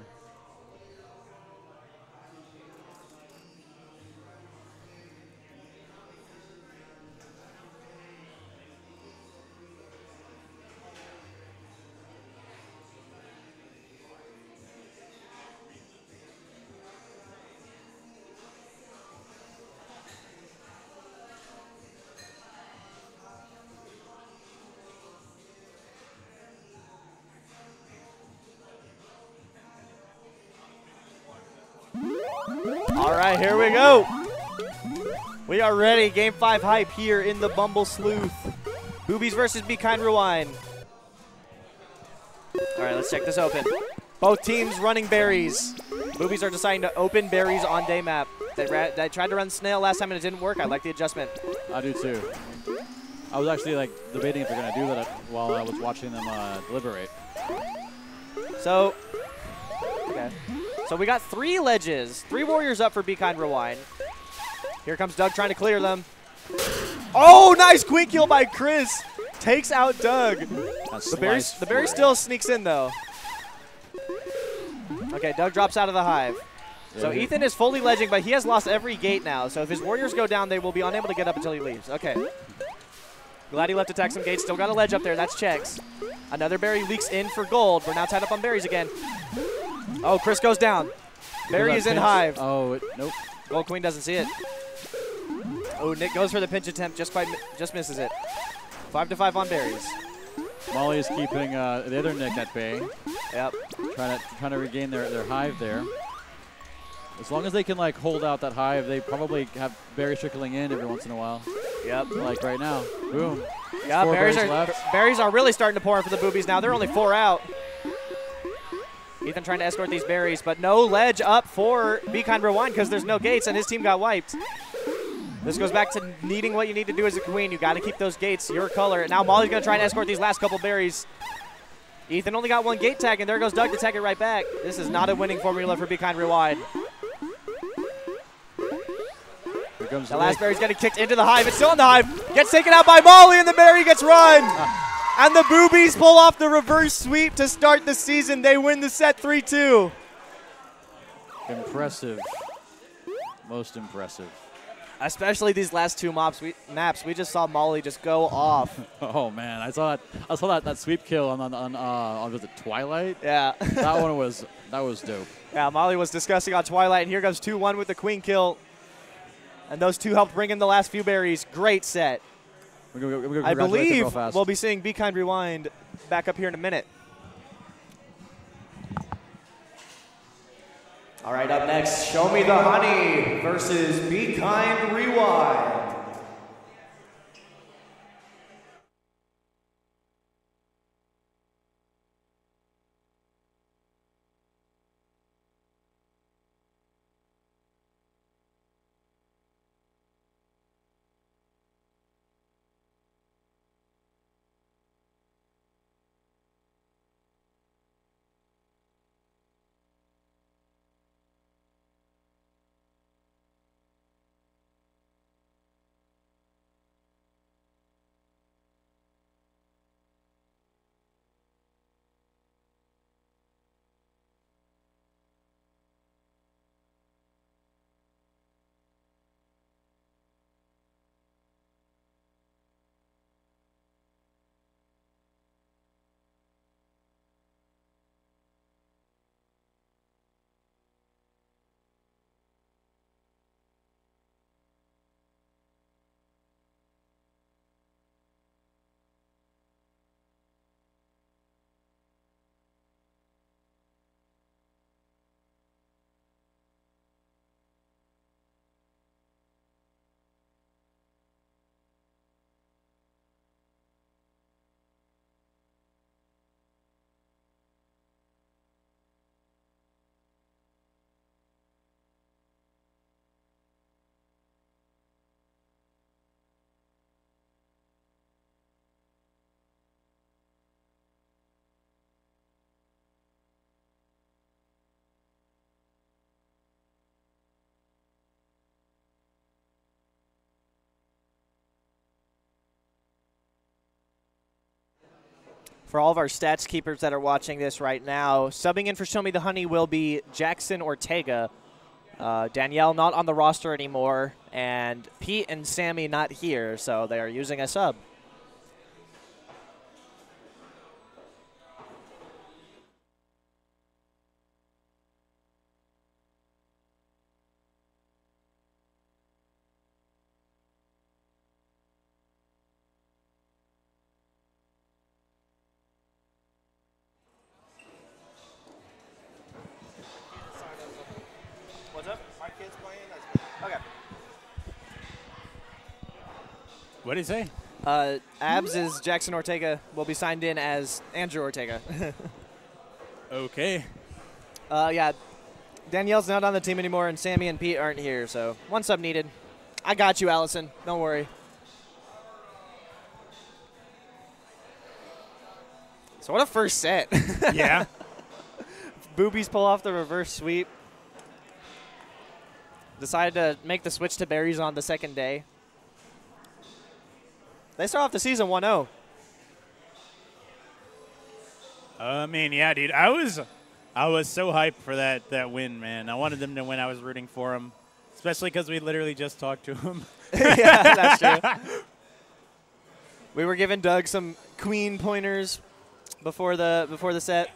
All right, here we go. We are ready. Game 5 hype here in the Bumble Sleuth. Boobies versus Be Kind Rewind. All right, let's check this open. Both teams running berries. Boobies are deciding to open berries on day map. They tried to run Snail last time and it didn't work. I like the adjustment. I do too. I was actually like debating if they're going to do that while I was watching them deliberate. So, okay. So we got 3 ledges, 3 warriors up for Be Kind Rewind. Here comes Doug trying to clear them. Oh, nice quick kill by Chris. Takes out Doug. The berry still sneaks in though. Okay, Doug drops out of the hive. So Ethan is fully ledging, but he has lost every gate now. So if his warriors go down, they will be unable to get up until he leaves. Okay. Glad he left to attack some gates. Still got a ledge up there. That's checks. Another berry leaks in for gold. We're now tied up on berries again. Oh, Chris goes down. Berry is in hive. Oh, nope. Gold Queen doesn't see it. Oh, Nick goes for the pinch attempt. Just misses it. 5-5 on berries. Molly is keeping the other Nick at bay. Yep. Trying to regain their hive there. As long as they can like hold out that hive, they probably have berries trickling in every once in a while. Yep. Like right now. Boom. Yeah, berries are really starting to pour in for the Boobies now. They're only 4 out. Ethan trying to escort these berries, but no ledge up for Be Kind Rewind because there's no gates and his team got wiped. This goes back to needing what you need to do as a queen. You got to keep those gates your color. And now Molly's going to try and escort these last couple berries. Ethan only got 1 gate tag, and there goes Doug to tag it right back. This is not a winning formula for Be Kind Rewind. Here comes the last berry's getting kicked into the hive. It's still in the hive. Gets taken out by Molly, and the berry gets run. And the Boobies pull off the reverse sweep to start the season. They win the set 3-2. Impressive. Most impressive. Especially these last 2 maps. We just saw Molly just go off. Oh man, I saw that sweep kill on was it Twilight? Yeah. that was dope. Yeah, Molly was discussing on Twilight, and here goes 2-1 with the queen kill. And those 2 helped bring in the last few berries. Great set. I believe we'll be seeing Be Kind Rewind back up here in a minute. All right, up next, Show Me the Honey versus Be Kind Rewind. For all of our stats keepers that are watching this right now, subbing in for Show Me the Honey will be Jackson Ortega. Danielle not on the roster anymore, and Pete and Sammy not here, so they are using a sub. What's up? My kids playing? Okay. What did he say? Abs is Jackson Ortega will be signed in as Andrew Ortega. Okay. Yeah, Danielle's not on the team anymore, and Sammy and Pete aren't here, so one sub needed. I got you, Allison. Don't worry. So what a first set. Yeah. Boobies pull off the reverse sweep. Decided to make the switch to berries on the second day. They start off the season 1-0. I mean, yeah, dude. I was so hyped for that win, man. I wanted them to win. I was rooting for them, especially because we literally just talked to them. Yeah, that's true. We were giving Doug some queen pointers before the set.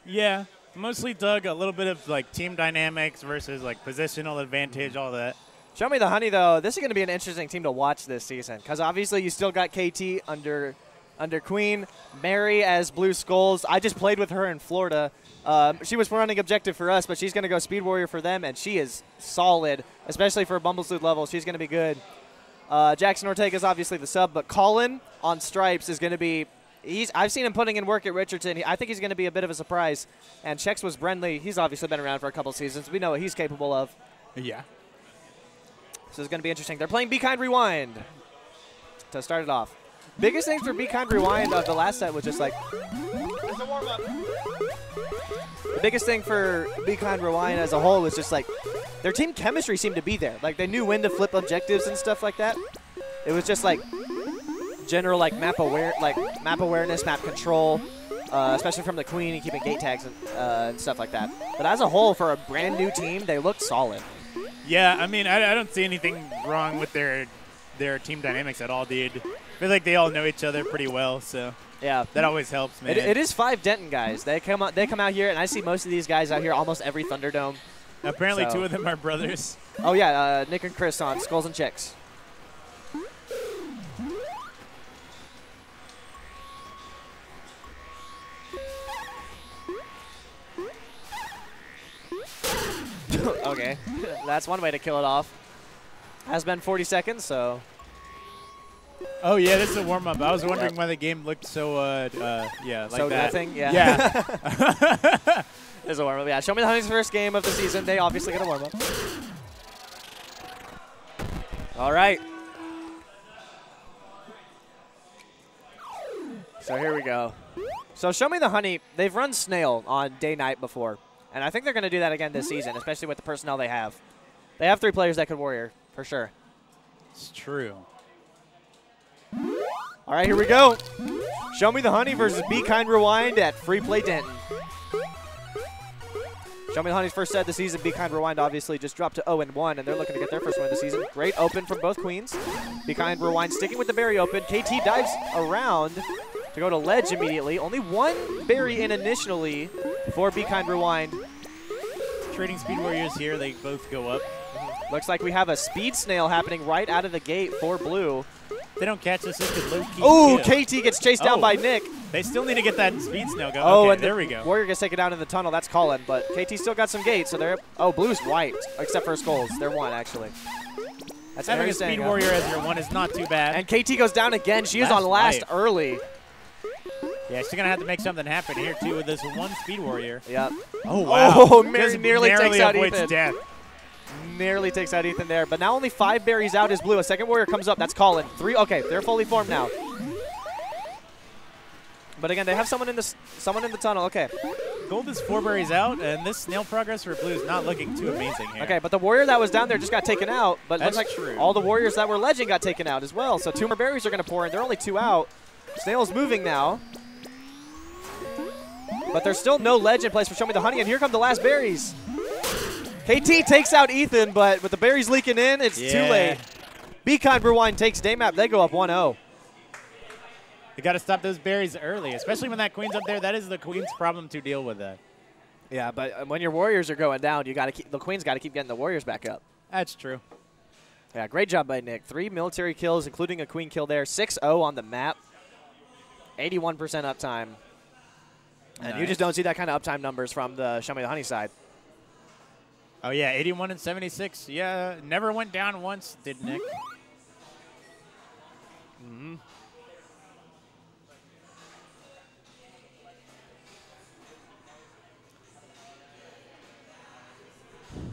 Yeah, mostly Doug. A little bit of like team dynamics versus like positional advantage, all that. Show Me the Honey, though. This is going to be an interesting team to watch this season because obviously you still got KT under Queen, Mary as Blue Skulls. I just played with her in Florida. She was running objective for us, but she's going to go Speed Warrior for them, and she is solid, especially for a Bumblesuit level. She's going to be good. Jackson Ortega is obviously the sub, but Colin on Stripes is going to be I've seen him putting in work at Richardson. I think he's going to be a bit of a surprise. And Chex was Brenly. He's obviously been around for a couple seasons. We know what he's capable of. Yeah. So it's going to be interesting. They're playing Be Kind Rewind to start it off. Biggest things for Be Kind Rewind of the last set was just like, it's a warm-up. The biggest thing for Be Kind Rewind as a whole was just like, their team chemistry seemed to be there. Like they knew when to flip objectives and stuff like that. It was just like general like map awareness, map control, especially from the Queen and keeping gate tags and stuff like that. But as a whole, for a brand new team, they looked solid. Yeah, I mean, I don't see anything wrong with their team dynamics at all, dude. I feel like they all know each other pretty well, so yeah, that always helps, man. It is 5 Denton guys. They come out here, and I see most of these guys out here almost every Thunderdome. Apparently, 2 of them are brothers. Oh yeah, Nick and Chris on Skulls and Checks. Okay, that's one way to kill it off. Has been 40 seconds, so. Oh yeah, this is a warm up. I was wondering why the game looked so like so that. Nothing, yeah. Yeah. There's a warm up. Yeah, Show Me the Honey's first game of the season. They obviously get a warm up. All right. So here we go. So Show Me the Honey, they've run Snail on day night before. And I think they're going to do that again this season, especially with the personnel they have. They have 3 players that could Warrior, for sure. It's true. All right, here we go. Show Me the Honey versus Be Kind Rewind at Free Play Denton. Show Me the Honey's first set of the season. Be Kind Rewind obviously just dropped to 0-1, and they're looking to get their first win of the season. Great open from both queens. Be Kind Rewind sticking with the berry open. KT dives around to go to ledge immediately. Only 1 berry in initially for Be Kind Rewind. Trading Speed Warriors here. They both go up. Looks like we have a Speed Snail happening right out of the gate for Blue. If they don't catch this, this could low-key Oh, kill. KT gets chased down by Nick. They still need to get that Speed Snail going. Oh, okay, and there we go. Warrior gets taken down in the tunnel. That's Colin, but KT still got some gates, so they're. Oh, Blue's wiped, except for Skulls. They're 1 actually. That's Having a Speed Warrior as your 1 is not too bad. And KT goes down again. She is on last early. Yeah, she's gonna have to make something happen here too with this 1 Speed Warrior. Yep. Oh wow! Oh, Just nearly takes out avoids Ethan. death. Nearly takes out Ethan there, but now only 5 berries out is Blue. A second Warrior comes up. That's Colin. 3. Okay, they're fully formed now. But again, they have someone in the tunnel. Okay. Gold is 4 berries out, and this snail progress for Blue is not looking too amazing here. Okay, but the Warrior that was down there just got taken out. But That's looks like true. all the Warriors that were Legend got taken out as well. So 2 more berries are going to pour in. They're only 2 out. Snail's moving now. But there's still no ledge in place for Show Me the Honey, and here come the last berries. KT takes out Ethan, but with the berries leaking in, it's too late. Be Kind Rewind takes Daymap. They go up 1-0. You got to stop those berries early, especially when that queen's up there. That is the queen's problem to deal with that. Yeah, but when your warriors are going down, the queen's got to keep getting the warriors back up. That's true. Yeah, great job by Nick. 3 military kills, including a queen kill there. 6-0 on the map. 81% uptime. And you just don't see that kind of uptime numbers from the Show Me the Honey side. Oh, yeah, 81 and 76. Yeah, never went down once, did Nick. Mm-hmm.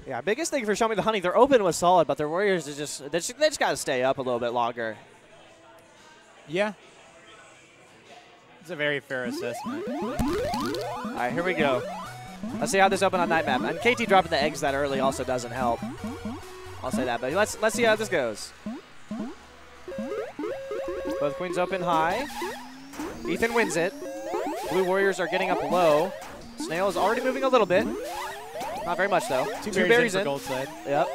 Yeah, biggest thing for Show Me the Honey, their open was solid, but their warriors are they just got to stay up a little bit longer. Yeah. It's a very fair assessment. All right, here we go. Let's see how this open on night map. And KT dropping the eggs that early also doesn't help. I'll say that, but let's see how this goes. Both queens open high. Ethan wins it. Blue warriors are getting up low. Snail is already moving a little bit. Not very much, though. Two berries in. Gold side. Yep.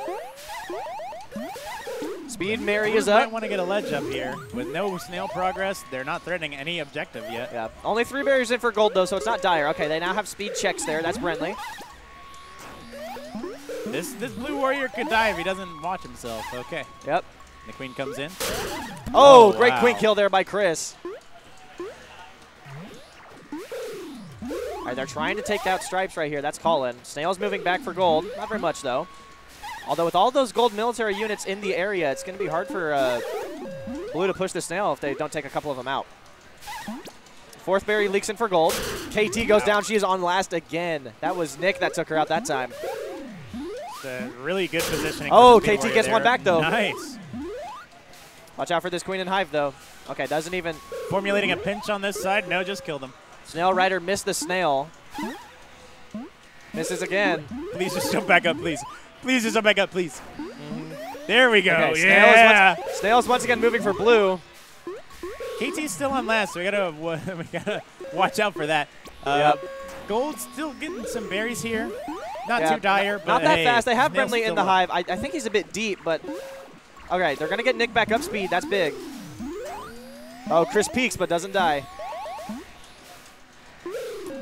Speed Mary is Might up. want to get a ledge up here. With no snail progress, they're not threatening any objective yet. Yeah. Only 3 berries in for gold, though, so it's not dire. Okay, they now have speed checks there. That's Brentley. This blue warrior could die if he doesn't watch himself. Okay. Yep. The queen comes in. Oh, great wow. queen kill there by Chris. All right, they're trying to take out stripes right here. That's Colin. Snail's moving back for gold. Not very much, though. Although with all those gold military units in the area, it's going to be hard for Blue to push the Snail if they don't take a couple of them out. 4th berry leaks in for gold. KT goes down. She is on last again. That was Nick that took her out that time. Really good positioning. Oh, KT gets one back, though. Nice. Watch out for this queen and hive, though. Okay, doesn't even... Formulating a pinch on this side. No, just killed him. Snail Rider missed the snail. Misses again. Please just jump back up, please. Please just jump back up, please. There we go. Okay, yeah. Snail's once again moving for blue. KT's still on last, so we gotta watch out for that. Yep. Gold's still getting some berries here. Not Yeah, too dire, but not that hey, fast. They have Snail's Brentley in still the up. hive. I think he's a bit deep, but okay, they're gonna get Nick back up speed. That's big. Oh, Chris peeks but doesn't die.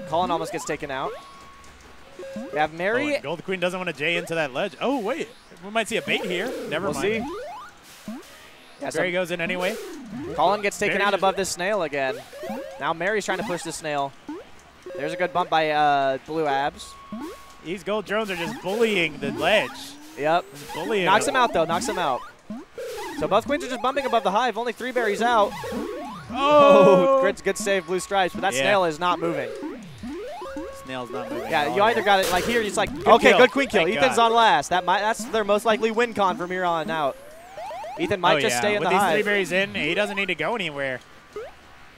Colin almost gets taken out. We have Mary. Oh, Gold Queen doesn't want to J into that ledge. Oh wait, we might see a bait here. Never mind. See. Yeah, Barry goes in anyway. Colin gets taken Barry out just- above this snail again. Now Mary's trying to push the snail. There's a good bump by Blue Abs. These gold drones are just bullying the ledge. Yep. Bullying Knocks him out, though. Knocks him out. So both queens are just bumping above the hive. Only 3 berries out. Oh! Good save, Blue Stripes. But that Yeah. snail is not moving. Snail's not moving. Yeah, at all you either here. got it like here. It's like okay, kill. good queen kill. Thank Ethan's God. on last. That's their most likely win con from here on out. Ethan might just stay in with the these 3 hive. berries in, he doesn't need to go anywhere.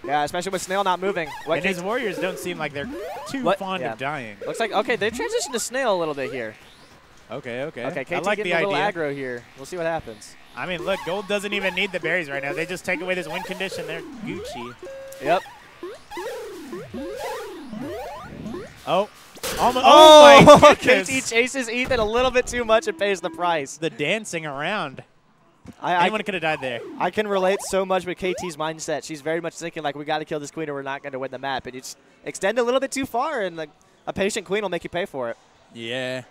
Yeah, especially with snail not moving. And his warriors don't seem like they're too What? fond Yeah. of dying. Looks like okay. They transitioned to snail a little bit here. Okay, okay. Okay, KT I like getting the a little idea. aggro here. We'll see what happens. I mean, look, gold doesn't even need the berries right now. They just take away this win condition. They're Gucci. Yep. Oh. Almost, Oh, oh my KT goodness. chases Ethan a little bit too much and pays the price. The dancing around. I Anyone could have died there. can relate so much with KT's mindset. She's very much thinking like we got to kill this queen or we're not going to win the map. And you just extend a little bit too far, and like a patient queen will make you pay for it. Yeah.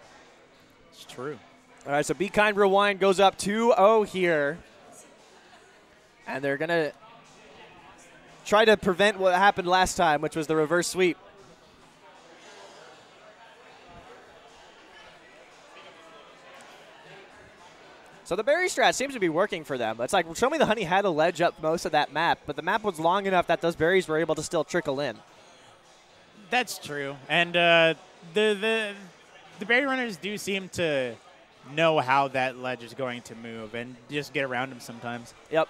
It's true. All right, so Be Kind Rewind goes up 2-0 here. And they're going to try to prevent what happened last time, which was the reverse sweep. So the berry strat seems to be working for them. It's like Show Me the Honey had a ledge up most of that map, but the map was long enough that those berries were able to still trickle in. That's true. And the berry runners do seem to know how that ledge is going to move and just get around them sometimes. Yep.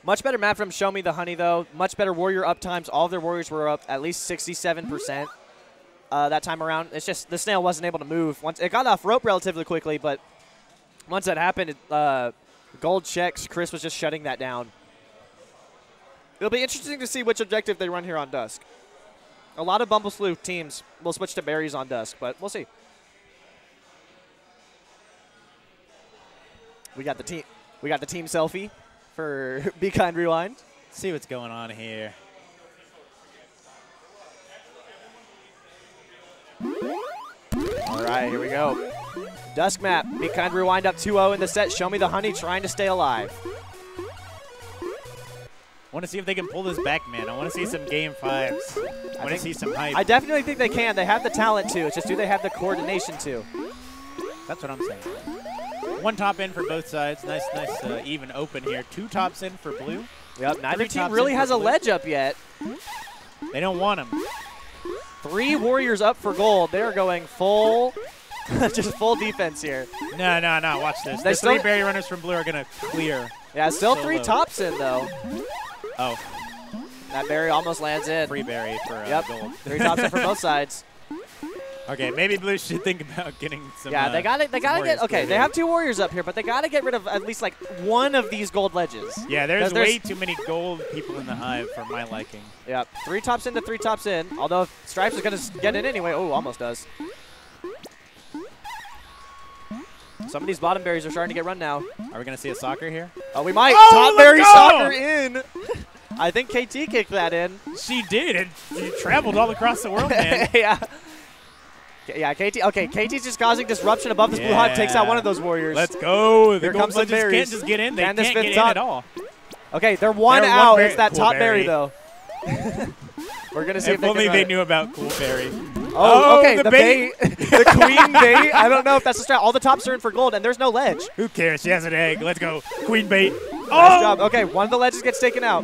Much better map from Show Me the Honey, though. Much better warrior up times. All of their warriors were up at least 67% that time around. It's just the snail wasn't able to move. Once it got off rope relatively quickly, but once that happened, gold checks. Chris was just shutting that down. It'll be interesting to see which objective they run here on Dusk. A lot of Bumble Sleuth teams will switch to berries on Dusk, but we'll see. We got the team selfie for Be Kind Rewind. Let's see what's going on here. All right, here we go. Dusk map. Be Kind Rewind up 2-0 in the set. Show Me the Honey trying to stay alive. I want to see if they can pull this back, man. I want to see some game 5s. I want to see some hype. I definitely think they can. They have the talent to. It's just, do they have the coordination to? That's what I'm saying. One top in for both sides. Nice, even open here. 2 tops in for blue. Yep, neither 3 team tops really in has for a blue. ledge up yet. They don't want him. 3 warriors up for gold. They're going full, just full defense here. No. Watch this. They The still- 3 berry runners from blue are going to clear. Yeah, still 3 low. tops in, though. Oh, That berry almost lands in. free berry for Yep, gold. 3 tops in for both sides. Okay, maybe blue should think about getting some. Yeah, they got it. They got to get. Okay, they have 2 warriors up here, but they got to get rid of at least like one of these gold ledges. Yeah, there's 'Cause there's- way too many gold people in the hive for my liking. Yep, 3 tops in to 3 tops in. Although Stripes is going to get in anyway. Oh, almost does. Some of these bottom berries are starting to get run now. Are we going to see a soccer here? Oh, we might. Oh, Top let's berry go! soccer in. I think KT kicked that in. She did. And she traveled all across the world, man. Yeah. Yeah, KT. Okay, KT's just causing disruption above this blue hive. Takes out one of those warriors. Let's go. The Here gold comes some legends berries. can't just get in. They Candace can't get fifth in top. at all. Okay, they're one They're one out. berry- It's that cool top berry, berry. though. We're going to see if If they only can they run it. knew about cool berry. Oh, okay. the The bait. bait. The queen bait. I don't know if that's the strat. All the tops are in for gold, and there's no ledge. Who cares? She has an egg. Let's go. Queen bait. Nice Oh! job. Okay, one of the ledges gets taken out.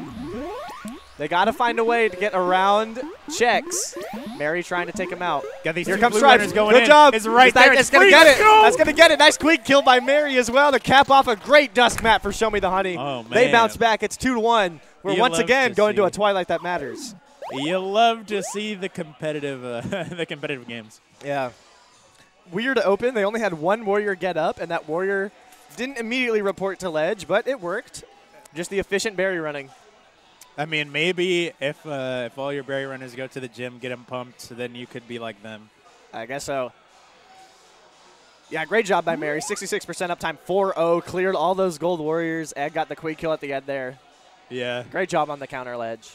They got to find a way to get around checks. Mary trying to take him out. Got these Here two comes blue Stripes. runners going Good in. job. It's right there. That's It's going to free. get it. Let's go. That's going to get it. Nice quick kill by Mary as well to cap off a great Dusk map for Show Me the Honey. Oh, They man. bounce back. It's 2-1. We're You once love again to going to a see. Twilight That Matters. You love to see the competitive, the competitive games. Yeah. Weird open. They only had 1 warrior get up, and that warrior didn't immediately report to ledge, but it worked. Just the efficient berry running. I mean, maybe if all your berry runners go to the gym, get them pumped, then you could be like them. I guess so. Yeah, great job by Mary. 66% uptime, 4-0. Cleared all those gold warriors. Ed got the quick kill at the end there. Yeah. Great job on the counter ledge.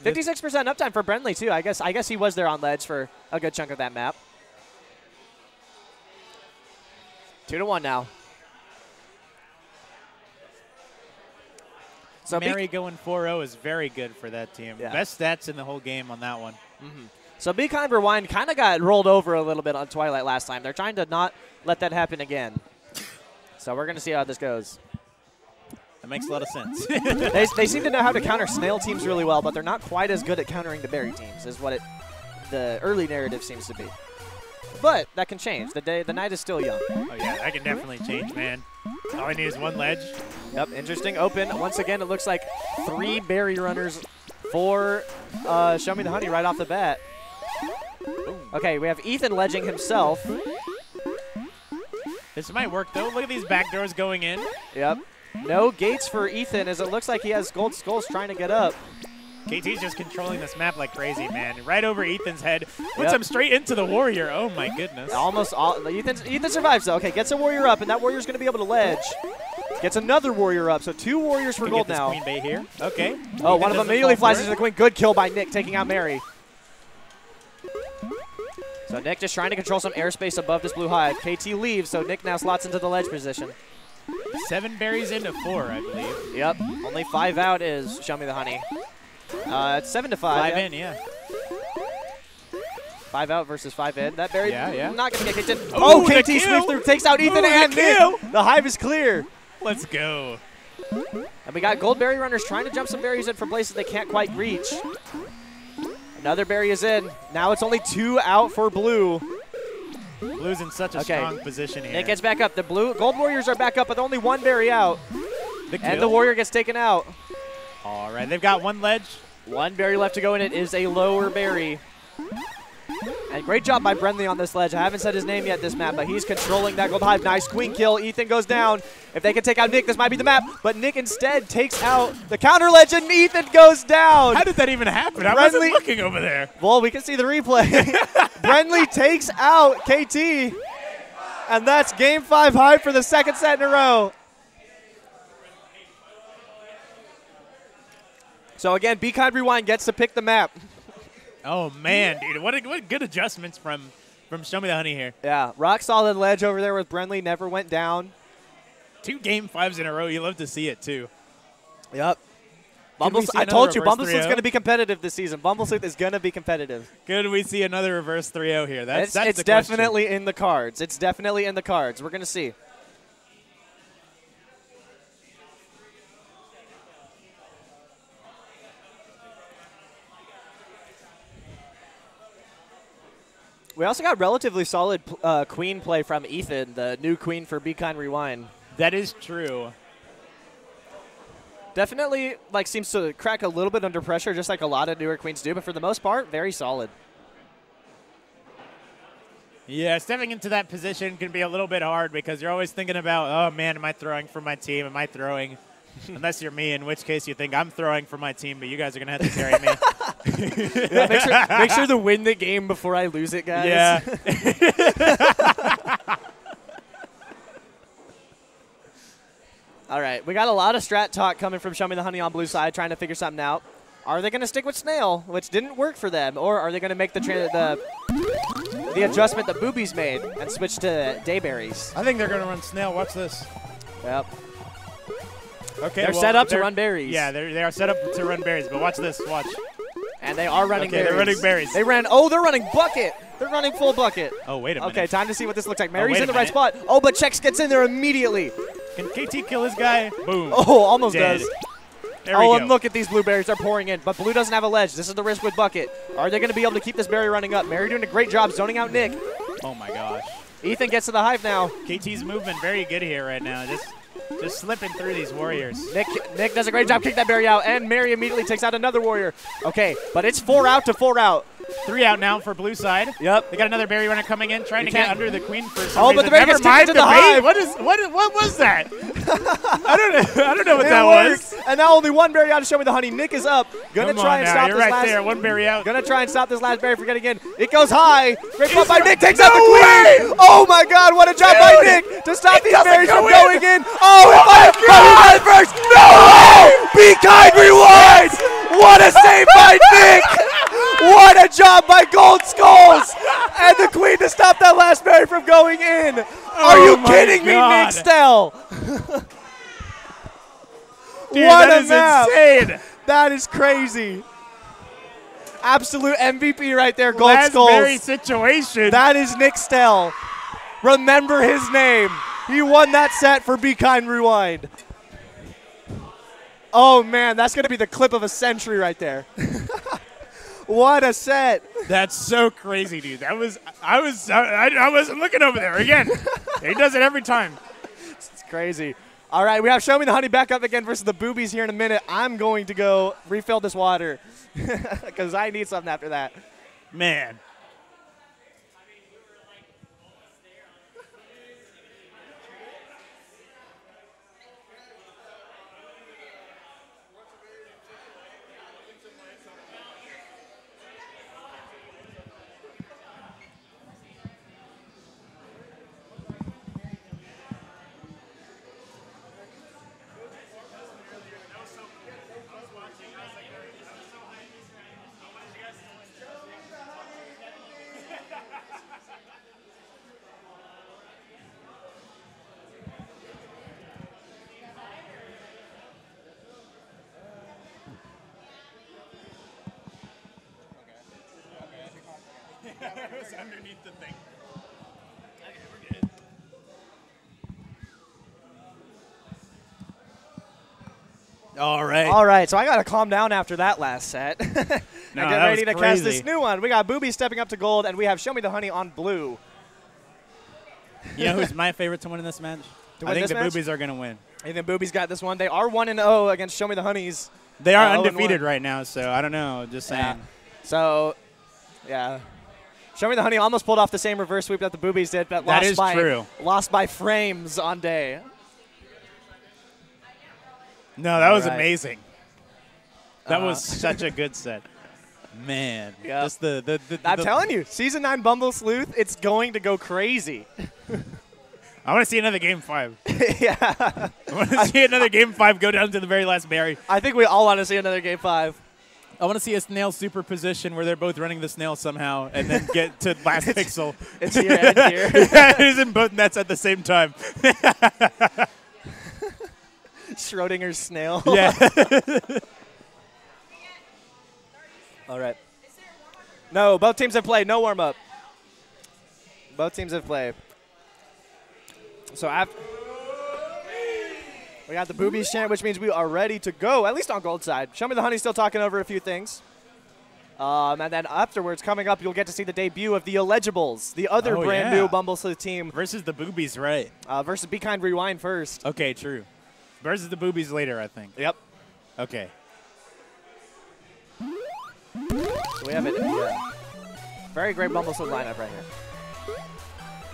56% uptime for Brenly, too. I guess he was there on ledge for a good chunk of that map. 2-1 now. So Mary going 4-0 is very good for that team. Yeah. Best stats in the whole game on that one. So Be Kind Rewind kind of got rolled over a little bit on Twilight last time. They're trying to not let that happen again. So we're going to see how this goes. That makes a lot of sense. They seem to know how to counter snail teams really well, but they're not quite as good at countering the berry teams, is what the early narrative seems to be. But that can change. The night is still young. Oh, yeah, that can definitely change, man. All I need is one ledge. Yep, interesting. Open. Once again, it looks like 3 berry runners for Show Me the Honey right off the bat. Okay, we have Ethan ledging himself. This might work, though. Look at these back doors going in. Yep. No gates for Ethan, as it looks like he has gold skulls trying to get up. KT's just controlling this map like crazy, man. Right over Ethan's head. Puts Yep. him straight into the warrior. Oh, my goodness. Almost all. Ethan survives, though. Okay, gets a warrior up, and that warrior's going to be able to ledge. Gets another warrior up, so 2 warriors for Can gold get this now. queen bait here. Okay. Oh, Ethan one of them doesn't immediately fall flies for into it. the queen. Good kill by Nick, taking out Mary. So Nick just trying to control some airspace above this blue hive. KT leaves, so Nick now slots into the ledge position. 7 berries into 4, I believe. Yep, only 5 out is Show Me the Honey. It's 7-5. 5 yeah. in, yeah. 5 out versus 5 in. That berry Yeah. not going to get kicked in. Ooh, Oh, the KT kill. sweeps through, takes out Ethan Ooh, the and Nick. kill. The hive is clear. Let's go. And we got gold berry runners trying to jump some berries in from places they can't quite reach. Another berry is in. Now it's only 2 out for blue. Blue's in such a Okay. strong position here. Nick gets back up. The gold warriors are back up with only 1 berry out. the kill. And the warrior gets taken out. All right, they've got 1 ledge. 1 berry left to go, and it is a lower berry. And great job by Brenly on this ledge. I haven't said his name yet this map, but he's controlling that gold hive. Nice queen kill. Ethan goes down. If they can take out Nick, this might be the map. But Nick instead takes out the counter ledge, and Ethan goes down. How did that even happen? I wasn't looking over there. Well, we can see the replay. Brenly takes out KT. And that's game 5 hive for the second set in a row. So again, Be Kind Rewind gets to pick the map. Oh man, dude, what good adjustments from Show Me the Honey here. Yeah, rock solid ledge over there with Brenly, never went down. 2 game 5s in a row. You love to see it too. Yep. I told you, Bumblesleuth's going to be competitive this season. Bumblesleuth is going to be competitive. Could we see another reverse 3-0 here? That's it's definitely in the cards. It's definitely in the cards. We're going to see. We also got relatively solid queen play from Ethan, the new queen for Be Kind Rewind. That is true. Definitely seems to crack a little bit under pressure, just like a lot of newer queens do, but for the most part, very solid. Yeah, stepping into that position can be a little bit hard because you're always thinking about, oh man, am I throwing for my team? Am I throwing? Unless you're me, in which case you think I'm throwing for my team, but you guys are going to have to carry me. Yeah, make sure to win the game before I lose it, guys. Yeah. All right, we got a lot of strat talk coming from Show Me the Honey on blue side, trying to figure something out. Are they going to stick with Snail, which didn't work for them, or are they going to make the adjustment that Boobies made and switch to Dayberries? I think they're going to run Snail. Watch this. Yep. Okay, they're set up to run berries. Yeah, they are set up to run berries, but watch this. Watch. And they are running berries. They're running berries. They're running bucket. They're running full bucket. Oh, wait a minute. Okay, time to see what this looks like. Mary's in the right spot. Oh, but Chex gets in there immediately. Can KT kill his guy? Boom. Oh, almost Dead. does. There we go. And look at these blueberries. They're pouring in. But Blue doesn't have a ledge. This is the risk with bucket. Are they going to be able to keep this berry running up? Mary doing a great job zoning out Nick. Oh, my gosh. Ethan gets to the hive now. KT's movement very good here right now. Just slipping through these warriors. Nick does a great job kicking that berry out, and Mary immediately takes out another warrior. Okay, but it's 4 out to 4 out. 3 out now for blue side. Yep. They got another berry runner coming in, trying to get under the queen for some reason. But the berry gets kicked into the hive. What was that? I don't know what that was. And now only 1 berry out to Show Me the Honey. Nick is up. Gonna try and stop You're this right last. there. 1 berry out. Gonna try and stop this last berry from getting in. It goes high. Great pump by Nick. Takes out the queen. Oh my God! What a job by Nick to stop these berries from going in. Oh my God! First. No! Be Kind Rewind. What a save by Nick. What a job by Gold Skulls! And the queen to stop that last berry from going in. Are you kidding me, Nick Stell? Dude, what that a is map. insane. That is crazy. Absolute MVP right there, Gold Last Skulls. berry situation. That is Nick Stell. Remember his name. He won that set for Be Kind Rewind. Oh man, that's going to be the clip of a century right there. What a set. That's so crazy, dude. I wasn't looking over there again. He does it every time. It's crazy. All right, we have Show Me the Honey back up again versus the Boobies here in a minute. I'm going to go refill this water because I need something after that. Man. It was underneath the thing. Okay, we're good. All right, so I got to calm down after that last set. No, get that ready was to cast crazy. this new one. We got Boobies stepping up to gold, and we have Show Me the Honey on blue. You know who's my favorite to win in this match? I think the Boobies are going to win. And then Boobies got this one. They are 1-0 against Show Me the Honeys. They are undefeated right now, so I don't know. Just saying. Yeah. So, yeah. Show Me the Honey almost pulled off the same reverse sweep that the Boobies did, but That is true. Lost by frames on day. No, that was right. amazing. That was such a good set. Man. Yeah. Just the I'm telling you, Season 9 Bumble Sleuth, it's going to go crazy. I want to see another Game 5. Yeah. I want to see another Game 5 go down to the very last berry. I think we all want to see another Game 5. I want to see a snail superposition where they're both running the snail somehow and then get to last pixel. It's here and here. Yeah, it is in both nets at the same time. Schrodinger's snail. Yeah. All right. No, both teams have played. No warm-up. Both teams have played. So after we got the Boobies chant, which means we are ready to go, at least on gold side. Show Me the Honey still talking over a few things. And then afterwards, coming up, you'll get to see the debut of the Illegibles, the other brand new Bumble Sleuth team. Versus the Boobies, right. Versus Be Kind Rewind first. Okay, true. Versus the Boobies later, I think. Yep. Okay. So we have it. Very great Bumble Sleuth lineup right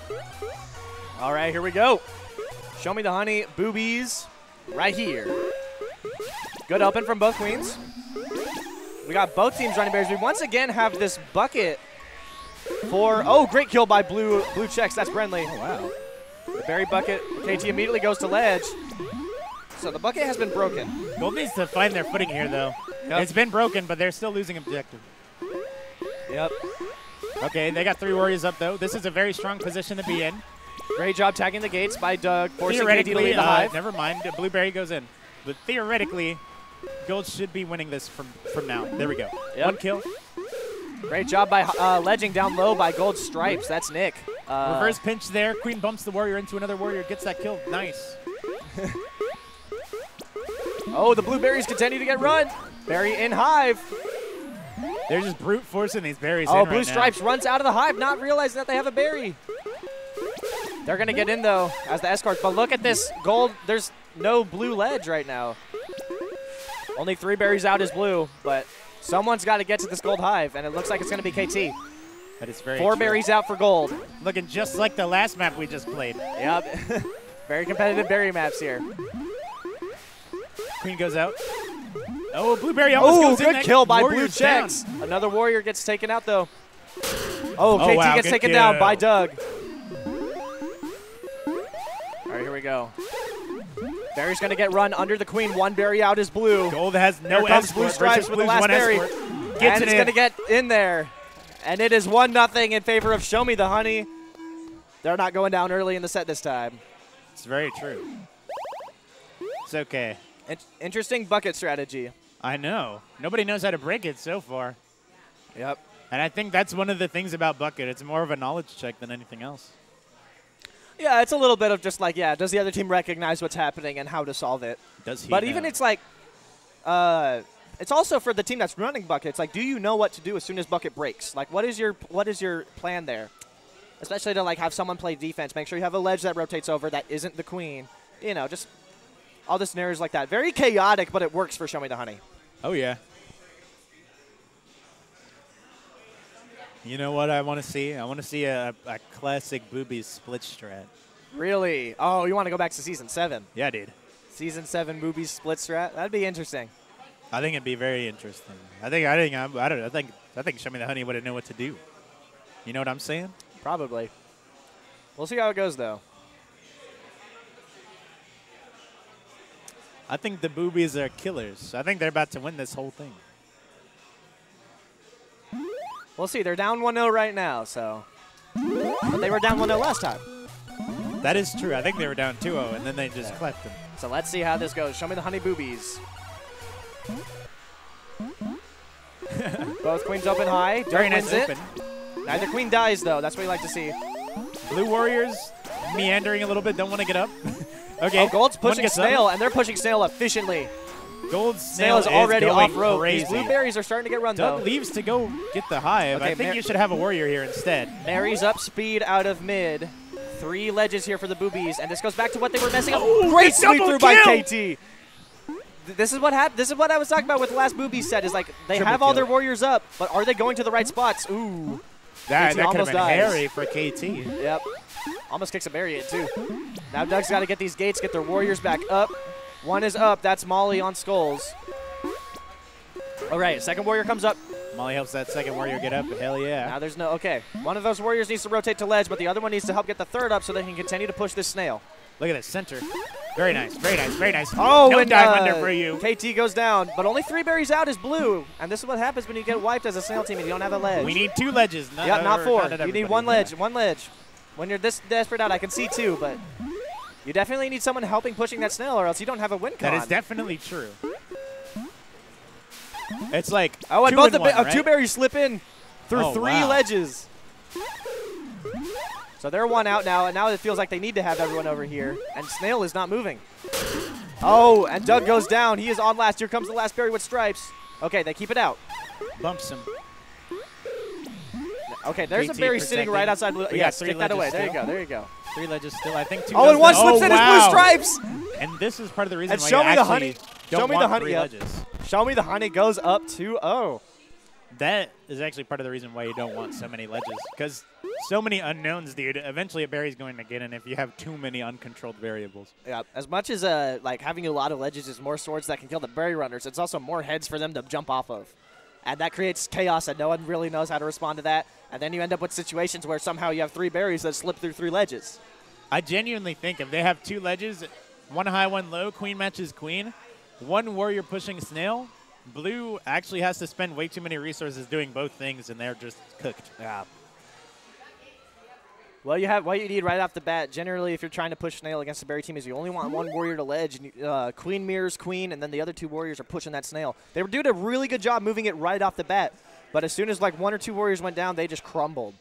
here. All right, here we go. Show Me the Honey, Boobies, right here. Good open from both queens. We got both teams running berries. We once again have this bucket for, great kill by blue checks. That's Brenly. Oh, wow. The berry bucket, KT immediately goes to ledge. So the bucket has been broken. Gold needs to find their footing here, though. Yep. It's been broken, but they're still losing objective. Yep. Okay, they got 3 warriors up, though. This is a very strong position to be in. Great job tagging the gates by Doug, forcing KT to Theoretically, lead the hive. never mind. Blueberry goes in. But theoretically, Gold should be winning this from now. There we go. Yep. 1 kill. Great job by ledging down low by Gold Stripes. That's Nick. Reverse pinch there. Queen bumps the warrior into another warrior. Gets that kill. Nice. The Blueberries continue to get run. Berry in hive. They're just brute forcing these berries in right Blue Stripes runs out of the hive, not realizing that they have a berry. They're going to get in, though, as the escorts. But look at this. Gold, there's no blue ledge right now. Only 3 berries out is blue, but someone's got to get to this gold hive, and it looks like it's going to be KT. That is very 4 true. berries out for gold. Looking just like the last map we just played. Yep. Very competitive berry maps here. Queen goes out. Blueberry almost goes in. Good kill by Blue Warrior's Checks. down. Another warrior gets taken out, though. KT wow, gets good taken down kill. by Doug. All right, here we go. Berry's going to get run under the queen. 1 berry out is blue. Gold has no Here comes escort. Blue Stripes versus with the Blue's last 1 berry. escort. And Gets it's it going to in. get in there. And it is 1-0 in favor of Show Me the Honey. They're not going down early in the set this time. It's very true. It's okay. Interesting bucket strategy. I know. Nobody knows how to break it so far. Yep. And I think that's one of the things about bucket. It's more of a knowledge check than anything else. Yeah, it's a little bit of just like, does the other team recognize what's happening and how to solve it? Does he But know? even it's like, it's also for the team that's running bucket. It's like, do you know what to do as soon as bucket breaks? Like, what is your plan there? Especially to like have someone play defense. Make sure you have a ledge that rotates over that isn't the queen. You know, just all the scenarios like that. Very chaotic, but it works for Show Me the Honey. Oh, yeah. You know what I want to see? I want to see a classic Boobies split strat. Really? Oh, you want to go back to Season 7? Yeah, dude. Season 7 Boobies split strat? That'd be interesting. I think it'd be very interesting. I think Show Me the Honey wouldn't know what to do. You know what I'm saying? Probably. We'll see how it goes, though. I think the Boobies are killers. I think they're about to win this whole thing. We'll see. They're down 1-0 right now, so. But they were down 1-0 last time. That is true. I think they were down 2-0, and then they just clapped them. So let's see how this goes. Show Me the Honey Boobies. Both queens open high. Very Dirk nice wins open. it. Neither queen dies, though. That's what you like to see. Blue Warriors meandering a little bit, don't want to get up. Okay. Gold's one pushing gets Snail, up. and they're pushing Snail efficiently. Gold's Snail is already going off-rope. crazy. These blueberries are starting to get run, Doug though. leaves to go get the hive. Okay, I think you should have a warrior here instead. Mary's up speed out of mid. 3 ledges here for the Boobies, and this goes back to what they were messing up. Great sweep through by KT. This is what happened. This is what I was talking about with the last Boobies set. Is like they Triple have all kill. their warriors up, but are they going to the right spots? Ooh. That could have almost been dies. hairy for KT. Yep. Almost kicks a berry in, too. Now Doug's got to get these gates, get their warriors back up. One is up. That's Molly on Skulls. All right, second warrior comes up. Molly helps that second warrior get up. Hell yeah. Now there's no, okay. One of those warriors needs to rotate to ledge, but the other one needs to help get the third up so they can continue to push this snail. Look at this center. Very nice, very nice, very nice. Oh, no and dive under for you. KT goes down, but only 3 berries out is blue. And this is what happens when you get wiped as a snail team and you don't have a ledge. We need 2 ledges. Yep, not 4. Not You need one ledge, one ledge. When you're this desperate out, I can see 2, but you definitely need someone helping pushing that snail or else you don't have a win con. That is definitely true. It's like Oh, and 2 both in one, right? 2 berries slip in through Oh, 3 wow. ledges. So they're 1 out now, and now it feels like they need to have everyone over here. And Snail is not moving. Oh, and Doug goes down. He is on last. Here comes the last berry with stripes. Okay, they keep it out. Bumps him. Okay, there's a KT berry sitting protecting. right outside blue. We Yeah, got 3 stick that ledges away. There you still. go, there you go. 3 ledges still. I think 2 Oh, goes and one down. slips in his blue wow. stripes. And this is part of the reason And why show you me the actually honey. don't Show me the want honey, 3 yep. ledges. Show me the honey goes up 2-0. That is actually part of the reason why you don't want so many ledges. Because so many unknowns, dude. Eventually a berry's going to get in if you have too many uncontrolled variables. Yeah, as much as like having a lot of ledges is more swords that can kill the berry runners, it's also more heads for them to jump off of. And that creates chaos and no one really knows how to respond to that. And then you end up with situations where somehow you have 3 berries that slip through 3 ledges. I genuinely think if they have 2 ledges, 1 high, 1 low, queen matches queen, 1 warrior pushing snail, blue actually has to spend way too many resources doing both things, and they're just cooked. Yeah. Well, you have what you need right off the bat. Generally, if you're trying to push snail against the berry team, is you only want 1 warrior to ledge. And queen mirrors queen, and then the other 2 warriors are pushing that snail. They were doing a really good job moving it right off the bat, but as soon as like 1 or 2 warriors went down, they just crumbled.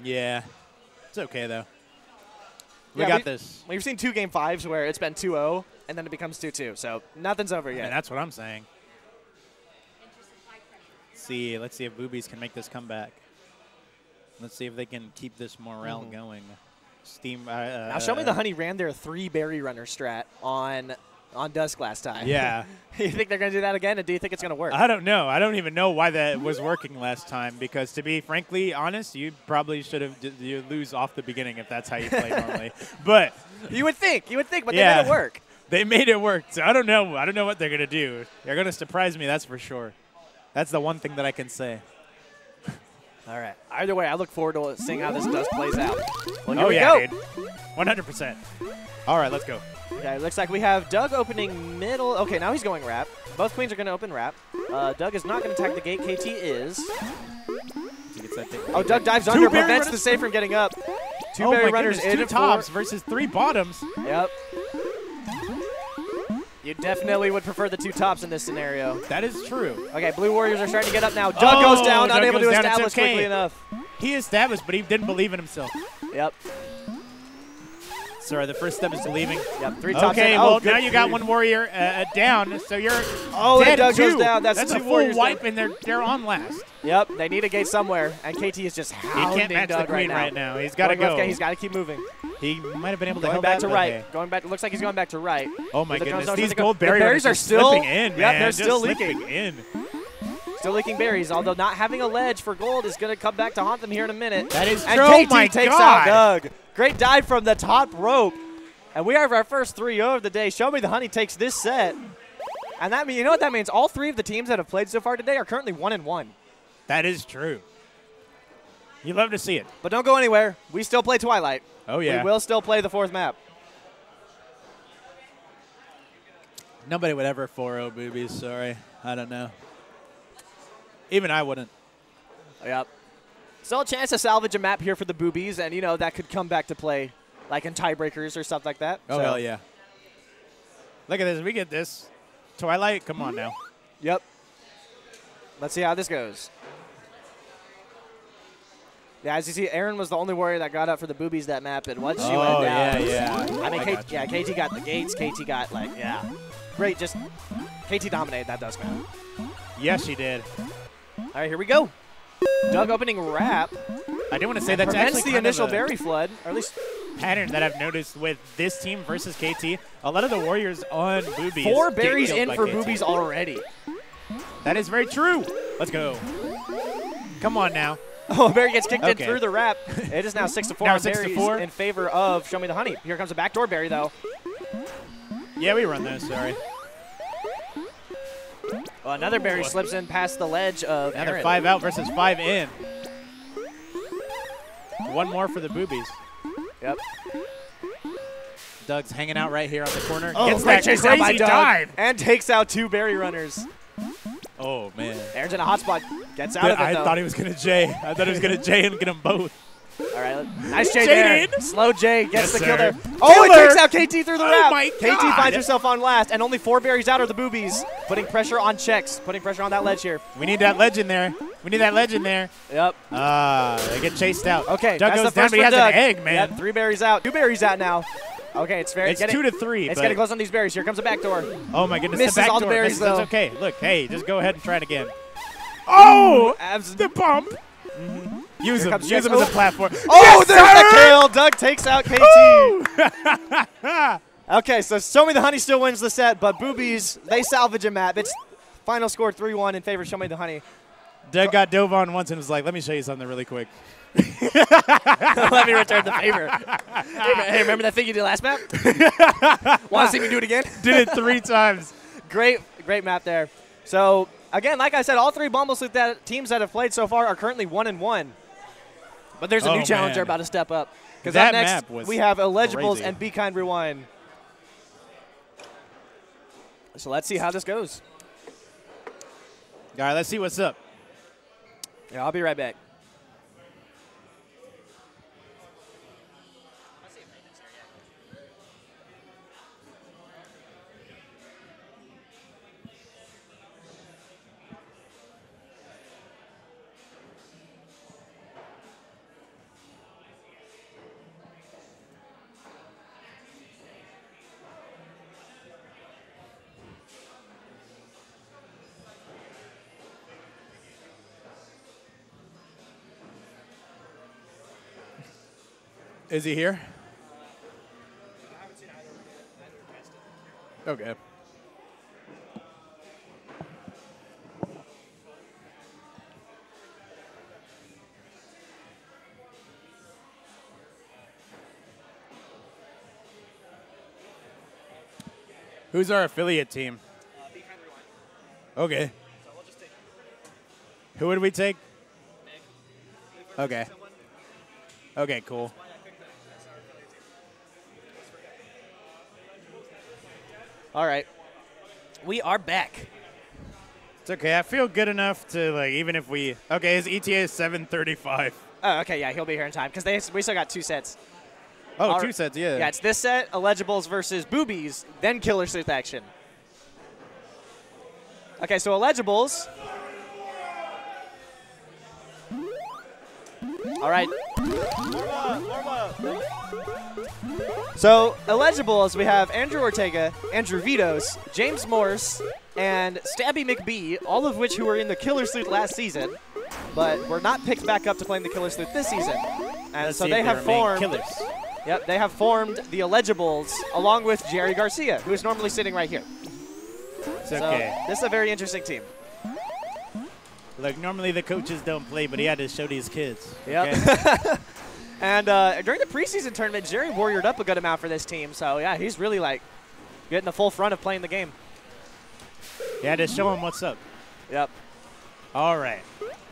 Yeah. It's okay, though. We Yeah, got this. We've seen 2 game 5s where it's been 2-0, and then it becomes 2-2. So nothing's over yet. And that's what I'm saying. Let's see if Boobies can make this comeback. Let's see if they can keep this morale going. Steam. Now show me the honey ran their 3 berry runner strat on Dusk last time. Yeah. You think they're going to do that again, and do you think it's going to work? I don't know. I don't even know why that was working last time because, to be frankly honest, you probably should have you lose off the beginning if that's how you play normally. But You would think, but Yeah. they made it work. they made it work. So I don't know. I don't know what they're going to do. They're going to surprise me, that's for sure. That's the one thing that I can say. All right. Either way, I look forward to seeing how this Dusk plays out. Well, here Oh, we yeah, go. dude. 100%. All right, let's go. Okay, looks like we have Doug opening middle. Okay, now he's going wrap. Both queens are going to open wrap. Doug is not going to attack the gate. KT is. He gets that thing. Oh, Doug dives 2 under, berry prevents runners. the save from getting up. 2 Oh berry my runners goodness, in 2 and tops for. versus 3 bottoms. Yep. You definitely would prefer the 2 tops in this scenario. That is true. Okay, blue warriors are starting to get up now. Doug goes down, Doug unable goes to down. It's establish okay. quickly enough. He established, but he didn't believe in himself. Yep. Sorry, the first step is to leaving. Yep. 3 tops. Okay, in. well, Oh, good now you got grief. 1 warrior down, so you're Oh, and dead Doug goes too. down. That's a 2 full warriors wipe, down. and they're on last. Yep, they need a gate somewhere, and KT is just He hounding can't match Doug the queen right now. He's got to Going left, go. he's got to keep moving. He might have been able to Going hold back that, to but right. hey. Going back. Looks like he's going back to right. Oh my With the goodness, Jones these Jones gold the berry berries runners are still slipping in, Yep, man. they're Just still slipping leaking. in. Still leaking berries, although not having a ledge for gold is going to come back to haunt them here in a minute. That is and true. Oh KT my takes God. out Doug. Great dive from the top rope. And we have our first 3-0 of the day. Show Me the Honey takes this set. And that means, you know what that means? All 3 of the teams that have played so far today are currently 1-1. That is true. You love to see it. But don't go anywhere. We still play Twilight. Oh, yeah. We will still play the 4th map. Nobody would ever 4-0 Boobies, sorry. I don't know. Even I wouldn't. Yep. Still a chance to salvage a map here for the Boobies, and, you know, that could come back to play, like in tiebreakers or stuff like that. Oh, hell yeah. Look at this. We get this. Twilight, come on now. Yep. Let's see how this goes. Yeah, as you see, Aaron was the only warrior that got up for the Boobies that map, and once she went down. yeah. I mean, got you. KT got the gates. KT got, like, yeah. Great, just KT dominated that Dusk map. Yes, she did. All right, here we go. Doug opening wrap. I do want to say that's Prevents actually the kind of initial a berry flood, or at least pattern that I've noticed with this team versus KT. A lot of the warriors on Boobies 4 get berries killed in by for KT. Boobies already. That is very true. Let's go. Come on now. Oh, Barry gets kicked in Okay. through the wrap. It is now 6-4. Now and 6-4. Barry's in favor of Show Me the Honey. Here comes a backdoor Barry, though. Yeah, we run those. Sorry. Well, another Barry slips in past the ledge of Another Aaron. 5 out versus 5 in. One more for the boobies. Yep. Doug's hanging out right here on the corner. Oh, Gets great that chase down by crazy Doug. dive. And takes out 2 Barry runners. Oh, man. Aaron's in a hot spot. Gets out of it, I though. thought he was going to J. I thought he was going to J and get them both. All right, nice J Jaded. there. Slow J gets Yes, the kill sir. there. Oh, he Killer. takes out KT through the Oh wrap. my KT God. finds herself on last, and only 4 berries out are the boobies. Putting pressure on checks, putting pressure on that ledge here. We need that ledge in there. We need that ledge in there. Yep. They get chased out. Okay, Doug that's goes the down, first but he for has Doug. an egg, man. Yep, 3 berries out. 2 berries out now. Okay, it's very. It's 2 to 3. It's but- getting close on these berries. Here comes a backdoor. Oh, my goodness. Misses the back all the door. berries, Misses. though. It's okay. Look, hey, just go ahead and try it again. Oh! Abs. The bump. Use Here him. comes Use him Checks. as a platform. Oh, Yes, there's sir! the kill. Doug takes out KT. Okay, so Show Me the Honey still wins the set, but Boobies, they salvage a map. It's final score 3-1 in favor of Show Me the Honey. Doug got dove on once and was like, let me show you something really quick. Let me return the favor. Hey, remember that thing you did last map? Want to see me do it again? Did it 3 times. Great map there. So, again, like I said, all 3 Bumble Sleuth teams that have played so far are currently 1-1. But there's a Oh, new challenger man. about to step up. Because That up next, map was we have Illegibles crazy. and Be Kind Rewind. So let's see how this goes. All right, let's see what's up. Yeah, I'll be right back. Is he here? Okay. Who's our affiliate team? Okay. Who would we take? Okay. Okay, cool. All right. We are back. It's okay. I feel good enough to, like, even if we... Okay, his ETA is 7:35. Oh, okay, yeah, he'll be here in time because we still got 2 sets. Oh, All 2 right. sets, yeah. Yeah, it's this set, Illegibles versus Boobies, then Killer Sleuth action. Okay, so Illegibles. All right. So, Illegibles, we have Andrew Ortega, Andrew Vitos, James Morse, and Stabby McBee, all of which who were in the Killer Sleuth last season, but were not picked back up to play in the Killer Sleuth this season. And Let's so see they if have remain formed. killers. Yep, they have formed the Illegibles along with Jerry Garcia, who is normally sitting right here. It's So okay. this is a very interesting team. Look, normally the coaches don't play, but he had to show these kids. Yep. Okay? And during the preseason tournament, Jerry warriored up a good amount for this team. So, yeah, he's really, like, getting the full front of playing the game. He had to show him what's up. Yep. All right.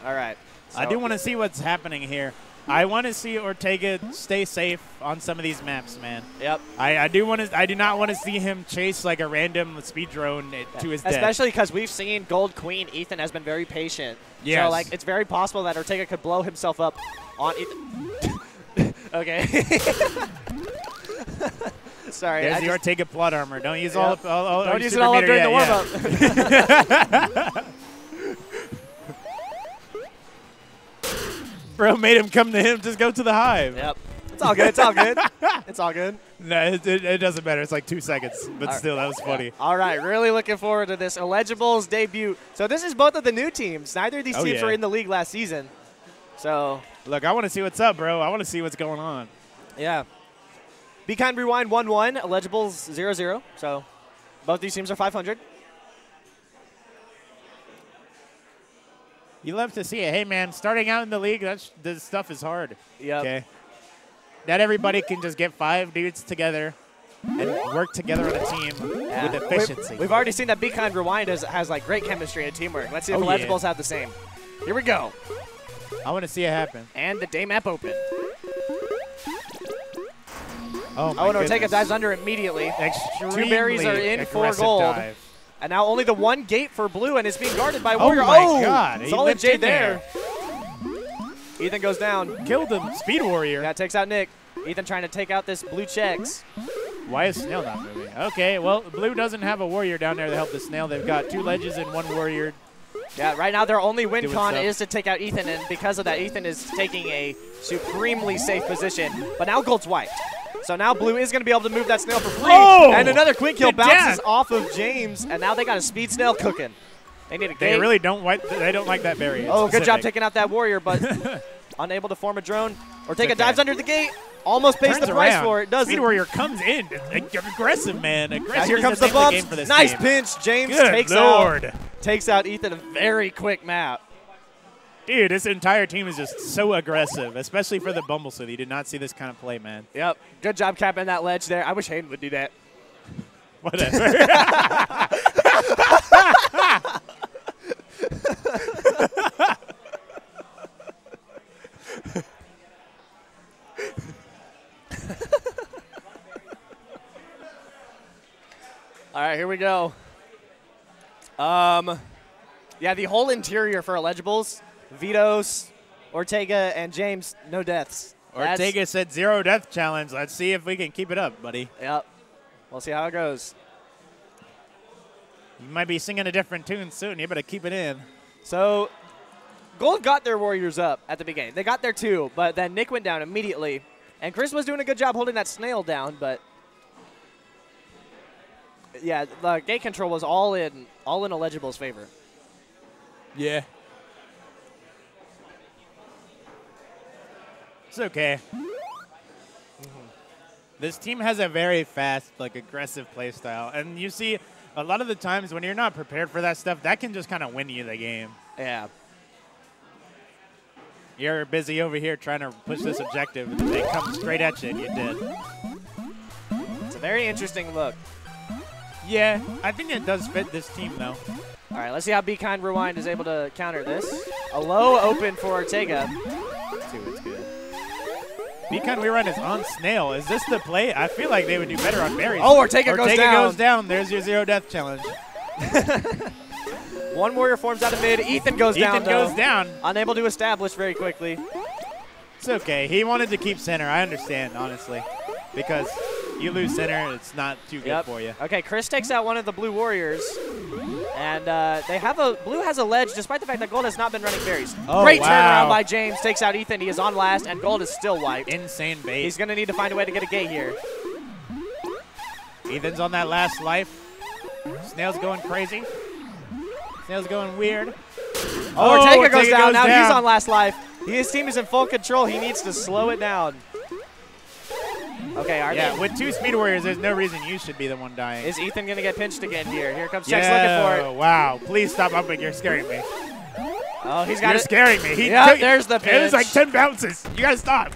All right. I do want to see what's happening here. I want to see Ortega stay safe on some of these maps, man. Yep. I do not want to see him chase like a random speed drone to his death. Especially because we've seen Gold Queen. Ethan has been very patient. Yes. So, like, it's very possible that Ortega could blow himself up on Ethan. Okay. Sorry. There's the Ortega plot armor. Don't use all Don't your use it all up super during the meter warm-up. Bro made him come to him. Just go to the hive. Yep. It's all good. It's all good. It's all good. No, it doesn't matter. It's like 2 seconds. But still, that was funny. All right, really looking forward to this Illegibles debut. So this is both of the new teams. Neither of these teams yeah. were in the league last season. So, Look, I want to see what's up, bro. I want to see what's going on. yeah. Be Kind Rewind 1-1, Illegibles 0-0. So both these teams are 500. You love to see it. Hey, man, starting out in the league, this stuff is hard. Yep. Okay. Not everybody can just get 5 dudes together and work together on a team with efficiency. We've already seen that Be Kind Rewind has like great chemistry and teamwork. Let's see if yeah. Illegibles have the same. Here we go. I want to see it happen. And the day map open. Oh, my and Ortega goodness. dives under immediately. Extremely 2 berries are in for aggressive gold. dive. And now only the 1 gate for blue, and it's being guarded by Oh, Warrior. my God. He Solid limped J in there. Ethan goes down. Killed him. Speed Warrior. That takes out Nick. Ethan trying to take out this blue checks. Why is Snail not moving? Okay, well, blue doesn't have a warrior down there to help the Snail. They've got 2 ledges and 1 warrior. Yeah, right now their only win Doing con stuff. is to take out Ethan, and because of that, Ethan is taking a supremely safe position. But now gold's wiped. So now blue is going to be able to move that snail for free. Oh! And another quick kill Good bounces death. off of James, and now they got a speed snail cooking. They need a They gate. really don't like that berry. It's Oh, good job specific. taking out that warrior, but unable to form a drone. Ortega okay. dives under the gate. Almost pays Turns the price around. for it. Doesn't. Speed Warrior comes in. Aggressive, man. Aggressive. Now here is comes the the name of bumps. game for this Nice game. pinch. James Good takes Lord. out Ethan. A very quick map. Dude, this entire team is just so aggressive, especially for the Bumble City. You did not see this kind of play, man. Yep. Good job capping that ledge there. I wish Hayden would do that. Whatever. All right, here we go. Yeah, the whole interior for Illegibles, Vitos, Ortega, and James, no deaths. That's- Ortega said 0 death challenge. Let's see if we can keep it up, buddy. Yep. We'll see how it goes. You might be singing a different tune soon. You better keep it in. So, Gold got their warriors up at the beginning. They got their 2, but then Nick went down immediately. And Chris was doing a good job holding that snail down, but yeah, the gate control was all in Illegible's favor. Yeah. It's okay. This team has a very fast, aggressive play style. And you see, a lot of the times when you're not prepared for that stuff, that can just kind of win you the game. Yeah. You're busy over here trying to push this objective, and they come straight at you, and you did. It's a very interesting look. Yeah, I think it does fit this team, though. All right, let's see how Be Kind Rewind is able to counter this. A low open for Ortega. It's good. Beacon Rerun is on Snail. Is this the play? I feel like they would do better on berries. Oh, Ortega goes down. goes down. There's your 0 death challenge. 1 warrior forms out of mid. Ethan goes down, Ethan goes down. Unable to establish very quickly. It's okay. He wanted to keep center. I understand, honestly. Because you lose center, it's not too good for you. Okay, Chris takes out one of the blue warriors. And they have blue has a ledge despite the fact that gold has not been running berries. Oh, Great wow. turnaround by James. Takes out Ethan. He is on last, and gold is still wiped. Insane bait. He's going to need to find a way to get a gate here. Ethan's on that last life. Snail's going crazy. Snail's going weird. Oh, Ortega goes down. goes Now down. he's on last life. His team is in full control. He needs to slow it down. Okay, Yeah, with 2 Speed Warriors, there's no reason you should be the one dying. Is Ethan going to get pinched again here? Here comes Chex looking for it. Wow. Please stop upping. You're scaring me. Oh, he's got You're it. scaring me. Yeah, there's the It was pinch. like 10 bounces. You got to stop.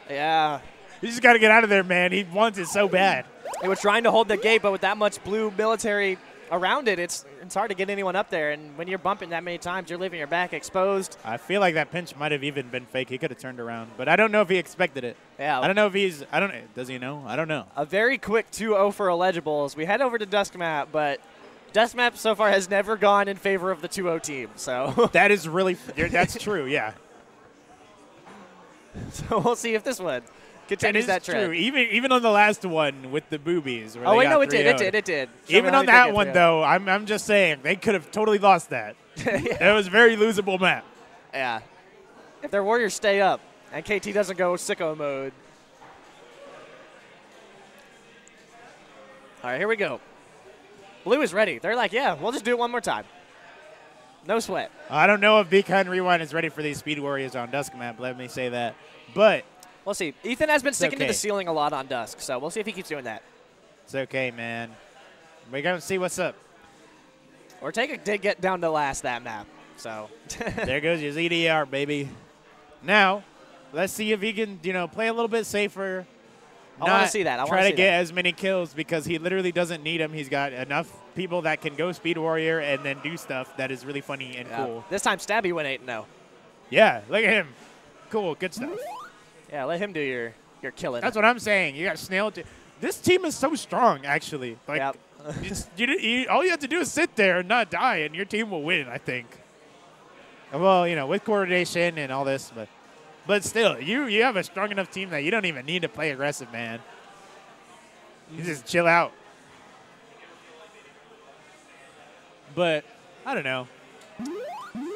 Yeah. You just got to get out of there, man. He wants it so bad. They were trying to hold the gate, but with that much blue military around it, it's hard to get anyone up there. And when you're bumping that many times, you're leaving your back exposed. I feel like that pinch might have even been fake. He could have turned around, but I don't know if he expected it. Yeah. I don't know if he's. I don't. Does he know? I don't know. A very quick 2-0 for Illegibles. We head over to Dusk Map, but Dusk Map so far has never gone in favor of the 2-0 team. So, That is really. That's true. Yeah. so we'll see if this one continues that true. trend. Even on the last one with the boobies. Where Oh, they wait, got no, it did. 3-0'd. It did. Show me Even how on you think that it one, 3-0'd. though, I'm just saying they could have totally lost that. It was a very losable map. Yeah. If their warriors stay up and KT doesn't go sicko mode. All right, here we go. Blue is ready. They're like, yeah, we'll just do it one more time. No sweat. I don't know if Beacon Rewind is ready for these Speed Warriors on Dusk map. Let me say that. But We'll see. Ethan has been sticking to okay. the ceiling a lot on Dusk, so we'll see if he keeps doing that. it's okay, man. We're going to see what's up. Ortega did get down to last that map. So there goes your ZDR, baby. Now, let's see if he can, play a little bit safer. I want to see that. Try to get as many kills because he literally doesn't need them. He's got enough people that can go Speed Warrior and then do stuff that is really funny and cool. This time, Stabby went 8-0. Yeah, look at him. Cool, good stuff. Yeah, let him do your killing. That's what I'm saying. You got Snail. This team is so strong, actually. Like, yep. all you have to do is sit there and not die, and your team will win, I think. Well, with coordination and all this, but still, you have a strong enough team that you don't even need to play aggressive, man. You just chill out. But I don't know.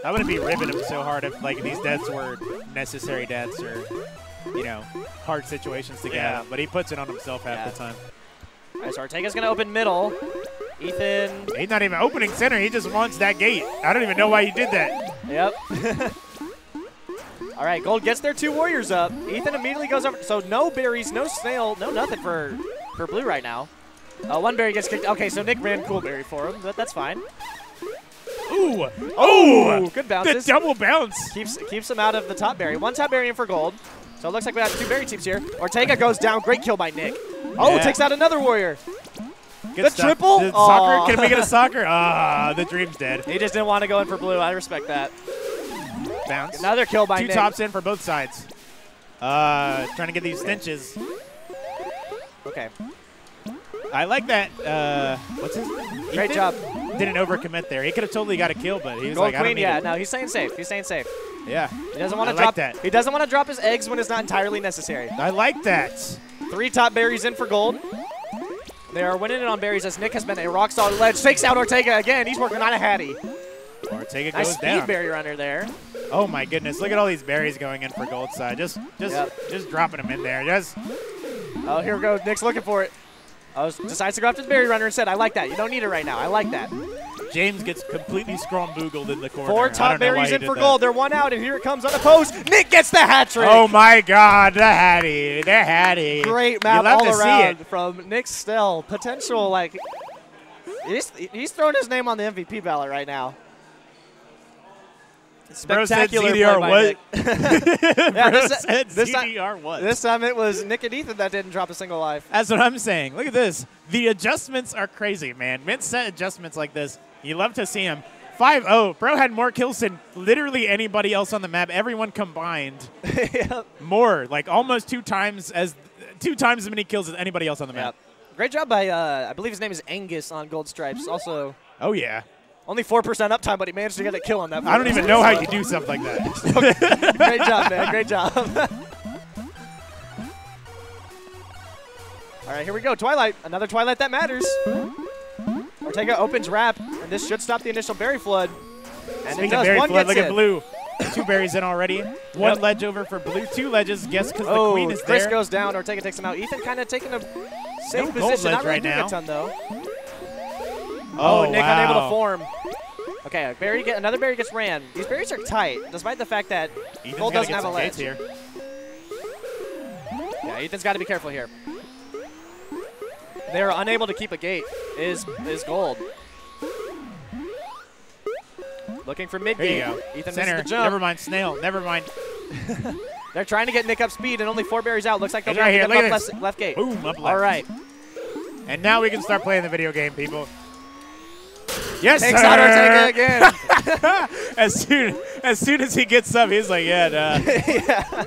I wouldn't be ribbing him so hard if these deaths were necessary deaths or hard situations to get out. But he puts it on himself half the time. All right, so Ortega's gonna open middle. Ethan. He's not even opening center. He just wants that gate. I don't even know why he did that. Yep. All right, Gold gets their 2 warriors up. Ethan immediately goes over. So no berries, no snail, no nothing for blue right now. 1 berry gets kicked. Okay, so Nick ran cool berry for him, but that's fine. Ooh! Oh! Good bounces. The double bounce. Keeps him out of the top berry. 1 top berry in for Gold. So it looks like we have 2 berry teams here. Ortega goes down. Great kill by Nick. Oh, takes out another warrior. Good stuff. Triple? Soccer? Can we get a soccer? The dream's dead. He just didn't want to go in for blue. I respect that. Bounce. Another kill by Nick. 2 tops in for both sides. Trying to get these stenches. Okay. I like that. What's his name? Great job. Didn't overcommit there. He could have totally got a kill, but he was Gold like, I don't Queen, need yeah. it. No, he's staying safe. He's staying safe. Yeah. He doesn't want to like drop that. He doesn't want to drop his eggs when it's not entirely necessary. I like that. 3 top berries in for Gold. They are winning it on berries as Nick has been a rock solid ledge. Takes out Ortega again. He's working on a Hattie. Ortega nice goes speed down. berry runner there. Oh my goodness! Look at all these berries going in for Gold side. Just dropping them in there. Oh, here we go. Nick's looking for it. Decides to go after the berry runner instead. I like that. You don't need it right now. I like that. James gets completely scrum-boogled in the corner. 4 top berries in for Gold. They're 1 out, and here it comes unopposed. Nick gets the hat trick. Oh my God, the Hattie, the Hattie. Great map all around from Nick Stell. Potential, he's throwing his name on the MVP ballot right now. Spectacular play by Nick. This time it was Nick and Ethan that didn't drop a single life. That's what I'm saying. Look at this. The adjustments are crazy, man. Mid-set adjustments like this, you love to see them. 5-0. Bro had more kills than literally anybody else on the map. Everyone combined. Yep. More, almost 2 times as many kills as anybody else on the map. Yep. Great job by, I believe his name is Angus on Gold Stripes. Also. Oh, yeah. Only 4% uptime, but he managed to get a kill on that. I don't even know how you do stuff like that. Great job, man. Great job. All right, here we go. Twilight. Another Twilight that matters. Ortega opens wrap, and this should stop the initial berry flood. And Speaking it does. of berry 1 flood, gets look at in. blue. 2 berries in already. 1 ledge over for blue. 2 ledges. Guess because the queen is Chris there. goes down. Ortega takes him out. Ethan kind of taking a safe No gold position. Not ledge really right doing now. a ton, though. Oh, Nick wow. unable to form. Okay, another berry gets ran. These berries are tight, despite the fact that Ethan's Gold gotta doesn't get have a some ledge. gates here. Yeah, Ethan's got to be careful here. They're unable to keep a gate. Is Gold. Looking for mid There you gate. go. Ethan Center. misses the jump. Never mind. Snail. Never mind. They're trying to get Nick up speed, and only 4 berries out. Looks like they'll He's right be here. able to Look get at him this. left gate. Boom. Up left. All right. And now we can start playing the video game, people. Yes, Takes sir. out Ortega again. as soon as he gets up, he's like, yeah. Yeah.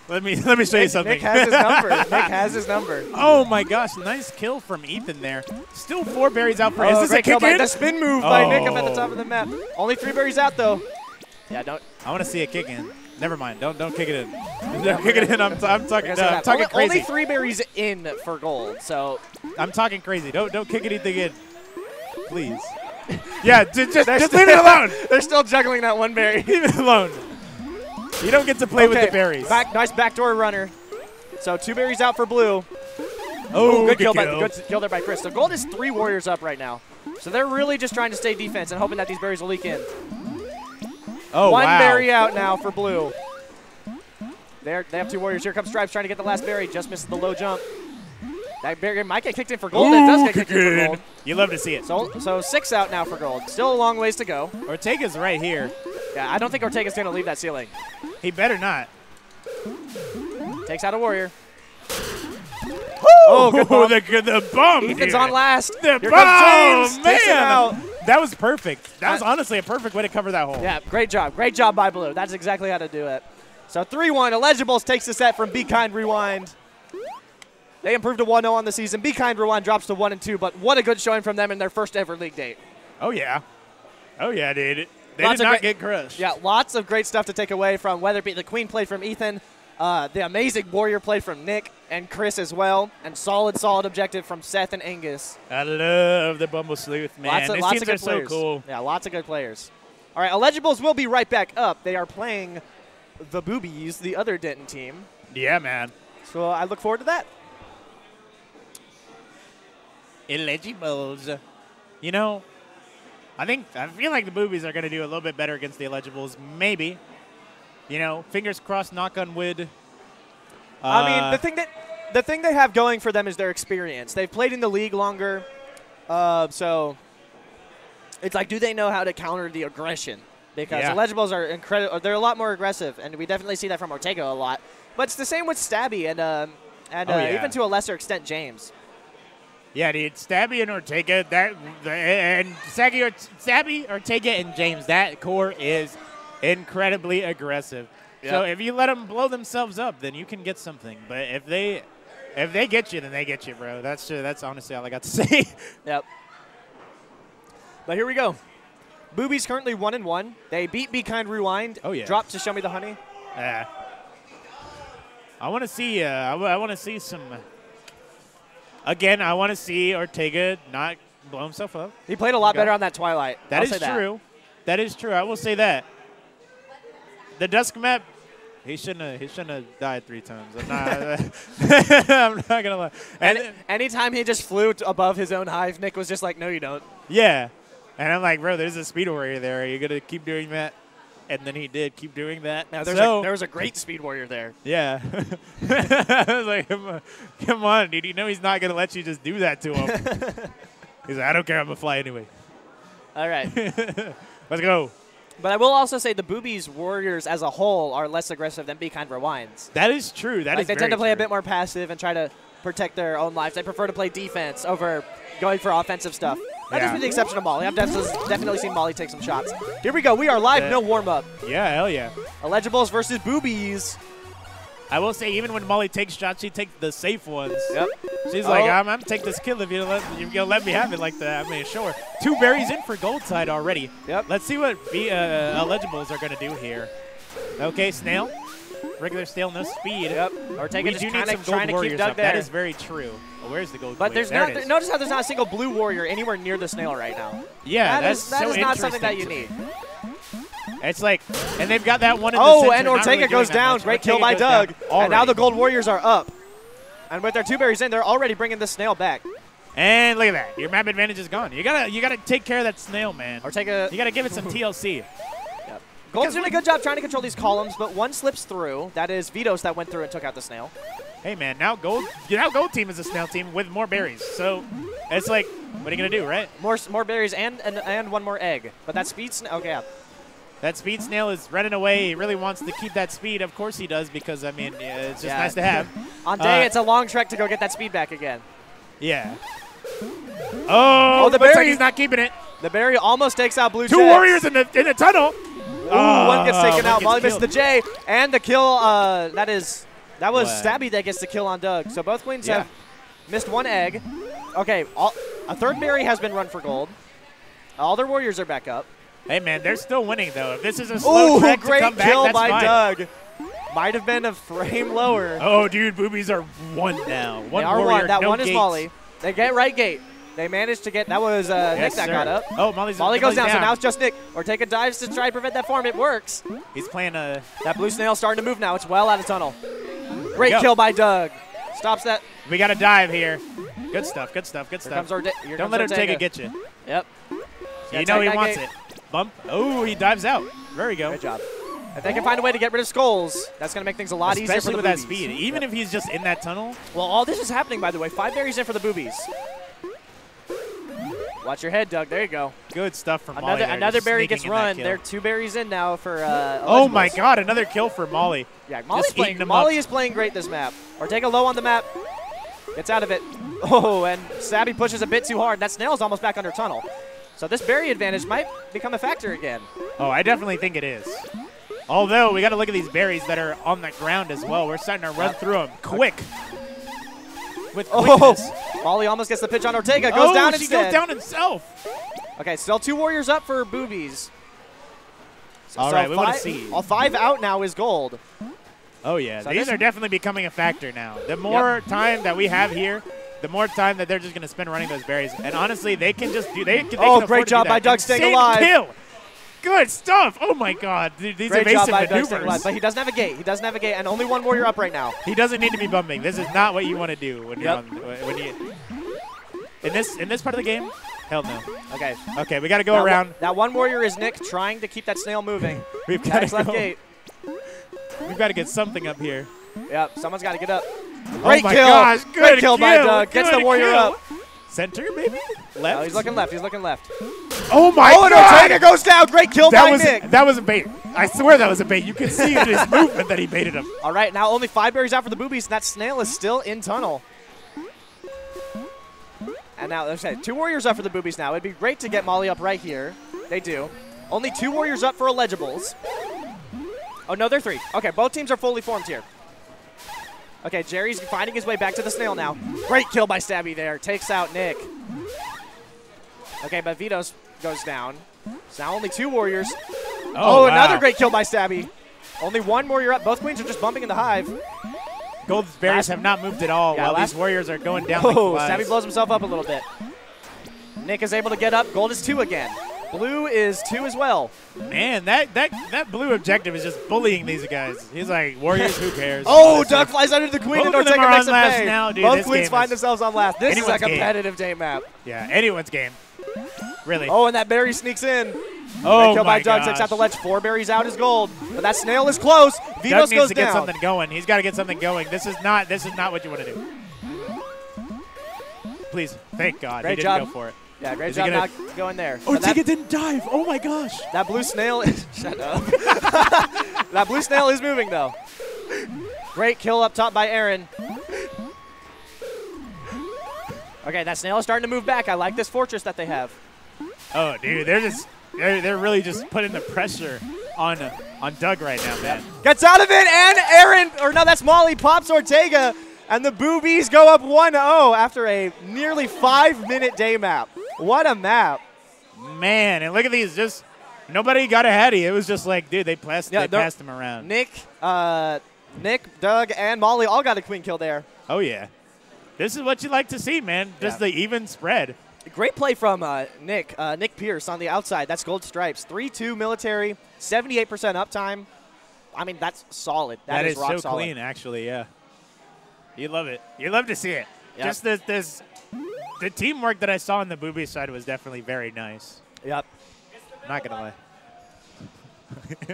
Let me show you something. Nick has his number. Nick has his number. Oh my gosh, nice kill from Ethan there. Still 4 berries out for. Is this a great kill kick by in? the spin move by Nick up at the top of the map. Only 3 berries out though. Yeah, don't. I want to see a kick in. Never mind. Don't kick it in. Don't kick it in. I'm talking Only crazy. 3 berries in for Gold. So I'm talking crazy. Don't kick anything in, please. Yeah, just leave it alone. They're still juggling that 1 berry. Leave it alone. You don't get to play with the berries. Nice backdoor runner. So 2 berries out for blue. Oh, good kill there by Chris. So Gold is 3 warriors up right now. So they're really just trying to stay defense and hoping that these berries will leak in. Oh, 1 wow. berry out now for blue. They have 2 warriors. Here comes Stripes trying to get the last berry. Just misses the low jump. That barrier might get kicked in for gold. It does get kicked in for gold. You love to see it. So 6 out now for gold. Still a long ways to go. Ortega's right here. Yeah, I don't think Ortega's going to leave that ceiling. He better not. Takes out a warrior. Oh, good bump. The bump. Ethan's dude. on last. The Here bump. comes James. Takes him out. Man. That was perfect. That was honestly a perfect way to cover that hole. Yeah, great job. Great job by Blue. That's exactly how to do it. So 3-1. Illegibles takes the set from Be Kind Rewind. They improved to 1-0 on the season. Be Kind Rewind drops to 1-2, but what a good showing from them in their first ever league date. Oh, yeah. Oh, yeah, dude. They Lots did of not get crushed. Yeah, lots of great stuff to take away from whether it be the Queen play from Ethan, the amazing Warrior play from Nick and Chris as well, and solid objective from Seth and Angus. I love the Bumble Sleuth, man. Lots These of teams good are players. so cool. Yeah, lots of good players. All right, Illegibles will be right back up. They are playing the Boobies, the other Denton team. Yeah, man. So I look forward to that. Illegibles. You know, I feel like the Boobies are going to do a little bit better against the Illegibles. Maybe. You know, fingers crossed, knock on wood. I mean, the thing they have going for them is their experience. They've played in the league longer, so it's like, do they know how to counter the aggression? Because Illegibles are incredible. They're a lot more aggressive, and we definitely see that from Ortega a lot. But it's the same with Stabby and even to a lesser extent James. Yeah, dude, Stabby and Ortega, Stabby, Ortega, and James, that core is incredibly aggressive. Yep. So if you let them blow themselves up, then you can get something. But if they get you, then they get you, bro. That's honestly all I got to say. Yep. But here we go. Boobies currently 1-1. They beat Be Kind Rewind. Oh yeah. Dropped to Show Me the Honey. Yeah. I want to see. I want to see some. Again, I want to see Ortega not blow himself up. He played a lot better on that Twilight. That is true. That is true. I will say that. The Dusk map, he shouldn't have died 3 times. I'm not gonna lie. And anytime he just flew above his own hive, Nick was just like, "No, you don't." Yeah, and I'm like, bro, there's a speed warrior there. Are you gonna keep doing that? And then he did keep doing that. Now, there was a great speed warrior there. Yeah. I was like, come on, dude. You know he's not going to let you just do that to him. He's like, I don't care. I'm going to fly anyway. All right. Let's go. But I will also say the Boobies Warriors as a whole are less aggressive than Be Kind Rewinds. That is true. They tend to play a bit more passive and try to protect their own lives. They prefer to play defense over going for offensive stuff. That is with the exception of Molly. I've definitely seen Molly take some shots. Here we go. We are live, no warm-up. Yeah, hell yeah. Illegibles versus Boobies. I will say, even when Molly takes shots, she takes the safe ones. Yep. She's like, I'm going to take this kill if you're going to let me have it like that. I mean, sure. 2 berries in for gold side already. Yep. Let's see what Illegibles are going to do here. Okay, Snail. Regular Snail, no speed. Yep. Ortega just kind of trying to keep Doug up. there. That is very true. Oh, where's the gold? But there's notice how there's not a single blue warrior anywhere near the Snail right now. Yeah, that is not something that you need. It's like, and they've got that one in the center. center. And Ortega goes down. Great kill by Doug. And now the gold warriors are up. And with their 2 berries in, they're already bringing the Snail back. And look at that. Your map advantage is gone. You gotta take care of that Snail, man. Ortega. You gotta give it some TLC. Yep. Gold's doing a good job trying to control these columns, but one slips through. That is Vitos that went through and took out the Snail. Hey, man, now Gold team is a Snail team with more berries. So it's like, what are you going to do, right? More berries and one more egg. But that speed Snail, okay, yeah. That speed Snail is running away. He really wants to keep that speed. Of course he does because, I mean, it's just nice to have. On day, it's a long trek to go get that speed back again. Yeah. Oh, the berry. Like he's not keeping it. The berry almost takes out Blue 2 warriors in the tunnel. Ooh, one gets taken out. Molly missed the J. And the kill, that was Stabby that gets the kill on Doug. So both queens have missed 1 egg. Okay, a 3rd berry has been run for gold. All their warriors are back up. Hey, man, they're still winning, though. If this is a slow trek to come back, great kill that's by fine. Doug. Might have been a frame lower. Oh, dude, Boobies are 1 now. They are warrior, 1. That no 1 gates. is Molly. They get right gate. They managed to get, that was Nick that got up. Oh, Molly goes down, so now it's just Nick. Ortega dives to try to prevent that farm. It works. He's playing a... That blue snail starting to move now. It's well out of tunnel. Great kill by Doug. Stops that. We got to dive here. Good stuff, good stuff, good stuff. Don't let Ortega get you. Yep. You know he wants it. Bump. Oh, he dives out. There we go. Good job. If they can find a way to get rid of Skulls, that's going to make things a lot easier for Especially the with that Boobies. speed. Even if he's just in that tunnel. Well, all this is happening, by the way. 5 berries in for the Boobies. Watch your head, Doug. There you go. Good stuff from Molly. Another berry sneaking gets in that run. kill. They're 2 berries in now for Oh my Eligibles. God, another kill for Molly. Yeah, Just eating them Molly up. is playing great this map. Ortega low on the map. Gets out of it. Oh, and Stabby pushes a bit too hard. That Snail's almost back under tunnel. So this berry advantage might become a factor again. Oh, I definitely think it is. Although, we got to look at these berries that are on the ground as well. We're starting to run through them quick. With quickness. Molly almost gets the pitch on Ortega. Goes down she instead. goes down himself. Okay, still 2 warriors up for Boobies. All right, we want to see. All 5 out now is gold. Oh, yeah. So These are definitely becoming a factor now. The more time that we have here, the more time that they're just going to spend running those berries. And honestly, they can just do they can Oh, afford great to job do by that. Doug staying Insane alive. Kill. Good stuff. Oh, my God. These Great job evasive by Doug staying alive. maneuvers. But he doesn't have a gate. He doesn't have a gate, and only 1 warrior up right now. He doesn't need to be bumping. This is not what you want to do when you're on, when you in this part of the game. Hell no. Okay. Okay, we got to go around. That 1 warrior is Nick trying to keep that snail moving. We've got Nice to left go. gate. We've got to get something up here. Yep, someone's got to get up. Oh Great my kill. gosh, Great good kill by kill, Doug. Gets the good warrior kill. up. Center, maybe? Left? No, he's looking left. He's looking left. Oh, my Oh, and God. Ortega goes down. Great kill by Nick. That was a bait. I swear that was a bait. You can see in his movement that he baited him. All right, now only 5 berries out for the Boobies, and that snail is still in tunnel. And now, let's say 2 warriors up for the Boobies now. It'd be great to get Molly up right here. They do. Only 2 warriors up for Eligibles. Oh, no, they're 3. Okay, both teams are fully formed here. Okay, Jerry's finding his way back to the snail now. Great kill by Stabby there. Takes out Nick. Okay, but Vito's goes down. So now only 2 warriors. Oh, wow. another great kill by Stabby. Only 1 warrior up. Both queens are just bumping in the hive. Gold's berries have not moved at all Yeah, while these warriors are going down like Oh, flies. Stabby blows himself up a little bit. Nick is able to get up. Gold is 2 again. Blue is 2 as well. Man, that blue objective is just bullying these guys. He's like, warriors, who cares? Oh, Doug flies under the queen Both and of them Ortega are makes on him last pay. now, dude. Both This queens game find is themselves on last. This is a anyone's game. competitive day map. Yeah, anyone's game. Really. Oh, and that berry sneaks in. Oh, Great kill by my Doug. gosh. Takes out the ledge. 4 berries out is gold. But that snail is close. Doug Vitos needs goes to get down. something going. He's got to get something going. This is not what you want to do. Please, thank God, Great he didn't job. go for it. Yeah, great Is he job gonna- not going there. Oh, But that, didn't dive. Oh my gosh. that blue snail is shut up. That blue snail is moving though. Great kill up top by Aaron. Okay, that snail is starting to move back. I like this fortress that they have. Oh, dude, they're really just putting the pressure on Doug right now, man. Gets out of it, and Aaron, or no, that's Molly, pops Ortega, and the Boobies go up 1-0 after a nearly 5-minute day map. What a map. Man, and look at these. Just nobody got ahead of you. It was just like, dude, they passed him around. Nick, Doug, and Molly all got a queen kill there. Oh, yeah. This is what you like to see, man. Just the even spread. Great play from Nick Pierce on the outside. That's gold stripes. 3-2 military, 78% uptime. I mean, that's solid. That is rock so solid. clean, actually, yeah. You love it. You love to see it. Yep. Just the teamwork that I saw on the Booby side was definitely very nice. Yep. Not going to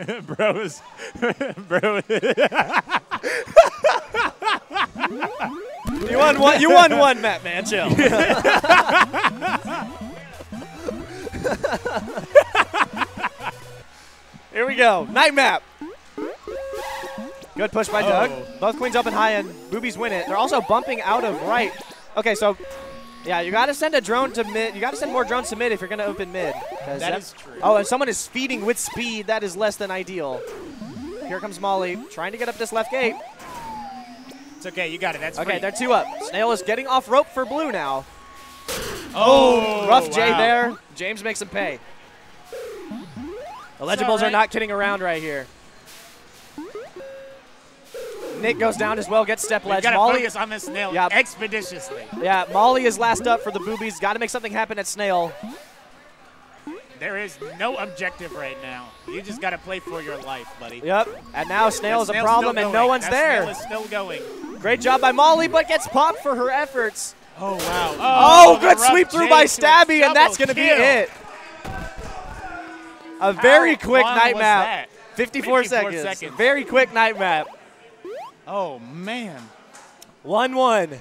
lie. Bros. You won one map, man. Chill. Here we go. Night map. Good push by Doug. Both queens up and high, and Boobies win it. They're also bumping out of right. Okay, so yeah, you got to send a drone to mid. You got to send more drones to mid if you're going to open mid. That is true. Oh, and someone is feeding with speed. That is less than ideal. Here comes Molly trying to get up this left gate. It's okay. You got it. That's Okay, free. they're 2 up. Snail is getting off rope for blue now. Oh, Rough J wow. there. James makes him pay. The Legibles are right. not kidding around right here. Nick goes down as well, gets step We've ledge. got to Molly, focus on this snail Yeah. expeditiously. yeah, Molly is last up for the Boobies. Got to make something happen at Snail. There is no objective right now. You just got to play for your life, buddy. Yep, and now Snail That is a snail's problem still and no going. one's That there. snail is still going. Great job by Molly, but gets popped for her efforts. Oh, wow. Oh, the good rough sweep through J by to a Stabby, and that's double going to be kill. it. A very How quick fun night was map. that? 54 seconds. Very quick night map. Oh, man. 1-1.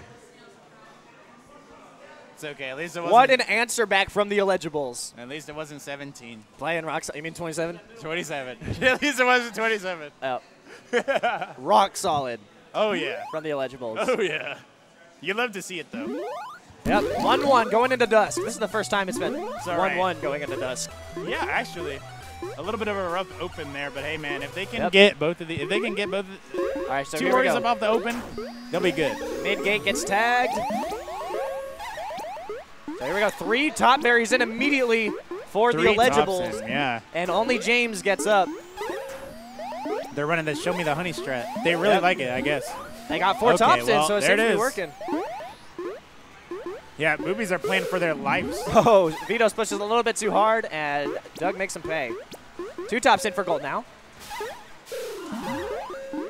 It's okay. At least it wasn't. What an answer back from the Illegibles. At least it wasn't 17. Playing rock solid. You mean 27? 27. At least it wasn't 27. Oh. Rock solid Oh, yeah. from the Illegibles. Oh, yeah. You love to see it, though. Yep. 1-1 going into dusk. This is the first time it's been 1-1 right. going into dusk. Yeah, actually. A little bit of a rough open there, but hey, man, if they can get both of the, All right, so two here we warriors go. above the open, they'll be good. Mid-gate gets tagged. So here we go. 3 top berries in immediately for the Illegibles. Thompson, yeah. And only James gets up. They're running the show me the honey strat. They really like it, I guess. They got 4 Okay, tops in, well, so it there seems it to be is. working. Yeah, boobies are playing for their lives. Oh, Vitos pushes a little bit too hard, and Doug makes him pay. 2 tops in for gold now.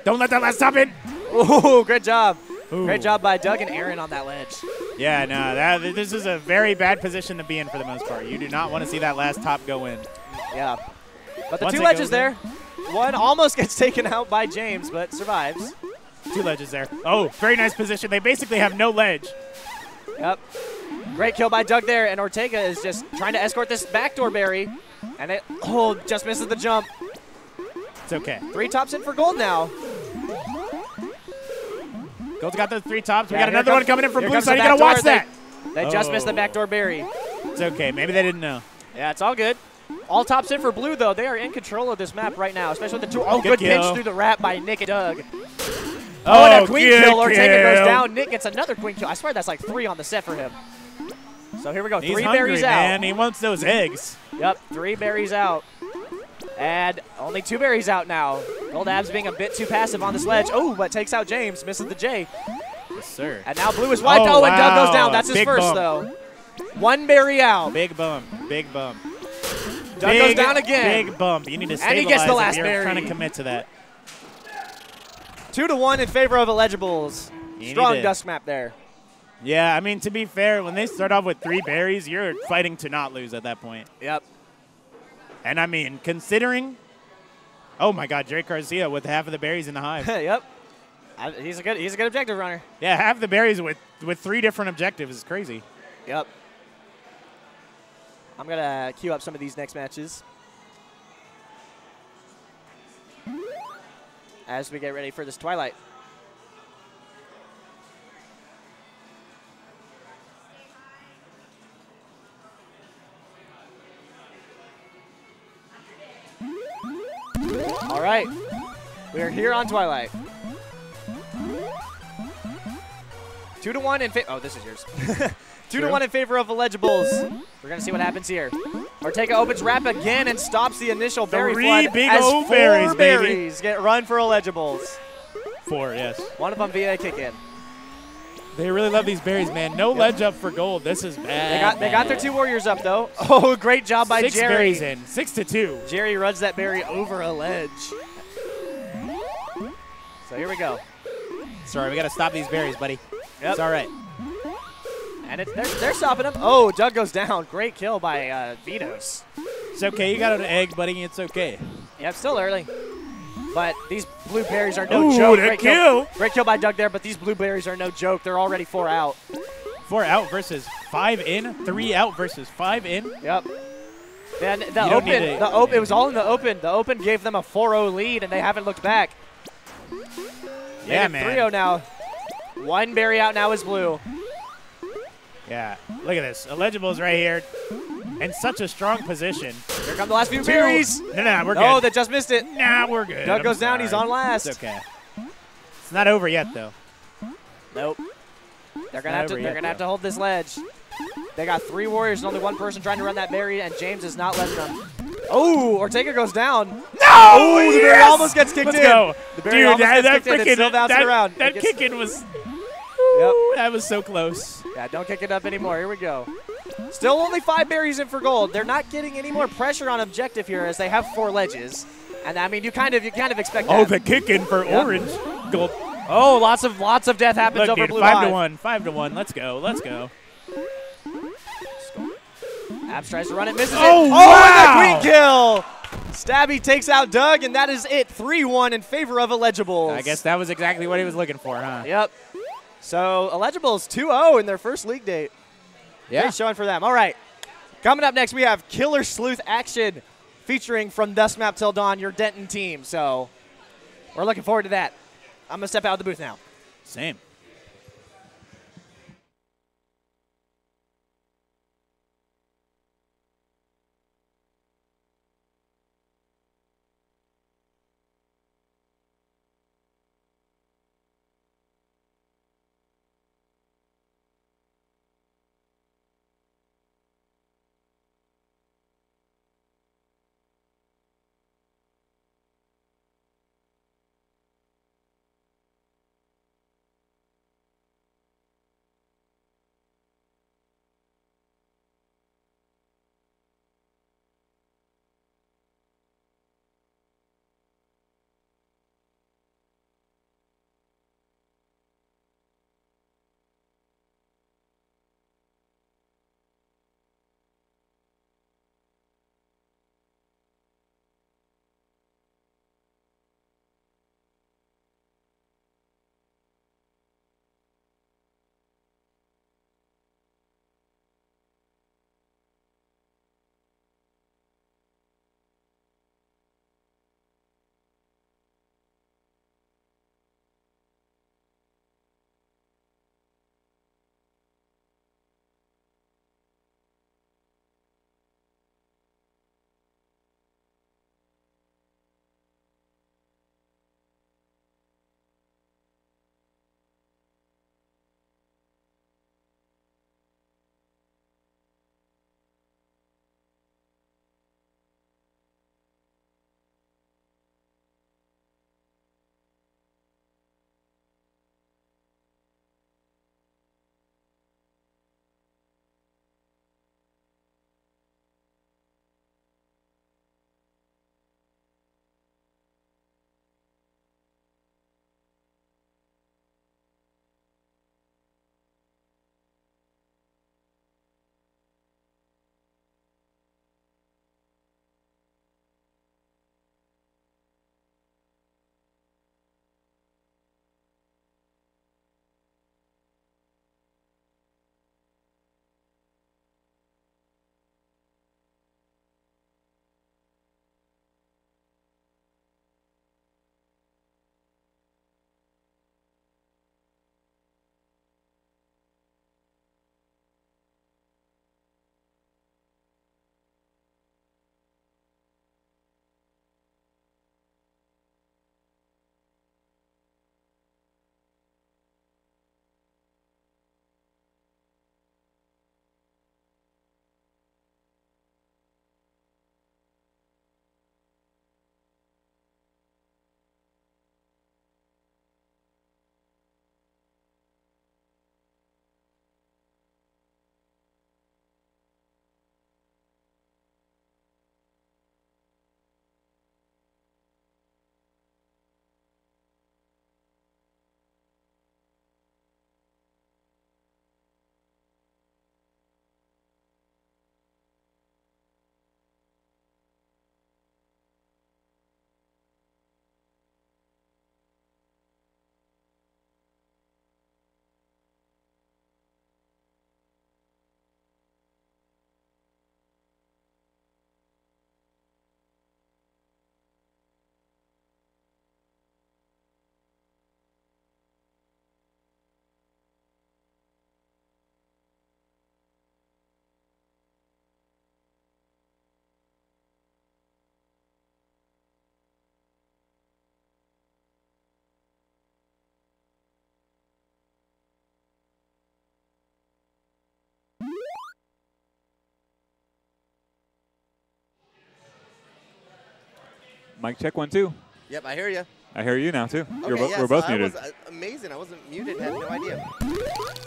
Don't let that last top in. Ooh, good job. Ooh. Great job by Doug and Aaron on that ledge. Yeah, no, this is a very bad position to be in for the most part. You do not want to see that last top go in. Yeah. But the Once 2 it ledges goes there. One almost gets taken out by James, but survives. 2 ledges there. Oh, very nice position. They basically have no ledge. Yep. Great kill by Doug there, and Ortega is just trying to escort this backdoor berry. And it, just misses the jump. It's okay. 3 tops in for gold now. Gold's got those 3 tops. We Yeah, got here another one coming in from here blue comes side. the You got to backdoor. watch that. They just missed the backdoor berry. It's okay. Maybe they didn't know. Yeah, it's all good. All tops in for blue, though. They are in control of this map right now, especially with the 2. Oh, Good good kill. pinch through the wrap by Nick and Doug. Oh, and a queen good kill. Ortega goes kill. down. Nick gets another queen kill. I swear that's like 3 on the set for him. So here we go. He's 3 hungry, berries man. out. He wants those eggs. Yep, 3 berries out. And only 2 berries out now. Gold Abs being a bit too passive on this ledge. Oh, but takes out James. Misses the J. Yes, sir. And now blue is wiped. Oh, Oh, and Doug goes wow. down. That's his Big first, bump. though. 1 berry out. Big bump. Big bump. Doug goes down again. Big bump. You need to And stabilize he gets the if last you're berry. trying to commit to that. 2-1 in favor of Illegibles. You Strong need to- dusk map there. Yeah, I mean, to be fair, when they start off with 3 berries, you're fighting to not lose at that point. Yep. And I mean, considering, oh my God, Drake Garcia with half of the berries in the hive. Yep. He's a good objective runner. Yeah, half the berries with 3 different objectives is crazy. Yep. I'm gonna queue up some of these next matches as we get ready for this Twilight. All right, we are here on Twilight. 2-1 in favor. Oh, this is yours. 2-1 in favor of Illegibles. We're gonna see what happens here. Ortega opens wrap again and stops the initial berry 3 flood big as old 4 berries, baby. berries get run for Illegibles. 4, yes. One of them via a kick in. They really love these berries, man. No ledge up for gold. This is bad. They got their 2 warriors up though. Oh, great job by 6 Jerry. berries in. 6-2. Jerry runs that berry over a ledge. So here we go. Sorry, we got to stop these berries, buddy. Yep. It's all right. And they're stopping him. Oh, Doug goes down. Great kill by Vitos. It's okay. You got an egg, buddy. It's okay. Yep, still early. But these blueberries are no Ooh, joke. that Great kill. Great kill by Doug there, but these blueberries are no joke. They're already 4 out. 4 out versus 5 in. 3 out versus 5 in. Yep. Then You don't need to- it was all in the open. The open gave them a 4-0 lead, and they haven't looked back. Yeah, Negative man. 3-0 now. 1 berry out now is blue. Yeah. Look at this. Illegibles right here. In such a strong position. Here come the last few berries. No, we're good. Oh, they just missed it. Nah, we're good. Doug I'm goes down. He's sorry. on last. It's okay. It's not over yet, though. Nope. They're gonna not have to. over They're yet, gonna have though. to hold this ledge. They got 3 warriors and only 1 person trying to run that berry, and James is not letting them. Oh, Ortega goes down. No! Oh, the berry almost gets kicked Let's in. go. The berry Dude, almost that gets kicked in. It's freaking still bouncing around. that It gets- kick-in was. Yep. That was so close. Yeah, don't kick it up anymore. Here we go. Still only 5 berries in for gold. They're not getting any more pressure on objective here as they have 4 ledges. And I mean, you kind of expect that. Oh, the kick-in for Yep. orange. Gold. Oh, lots of death happens Look, over dude, blue 5-1. 5-1. Let's go. Let's go. Abs tries to run it, misses Oh, it. wow! And the queen kill. Stabby takes out Doug, and that is it. 3-1 in favor of Illegibles. I guess that was exactly what he was looking for, huh? Yep. So Illegibles 2-0 in their first league date. Yeah. Great showing for them. All right. Coming up next, we have Killer Sleuth action featuring From Dusk Map Till Dawn, your Denton team. So we're looking forward to that. I'm going to step out of the booth now. Same. Mic check 1, 2. Yep, I hear you. I hear you now too. Okay, We're both muted. Was amazing. I wasn't muted. Had no idea.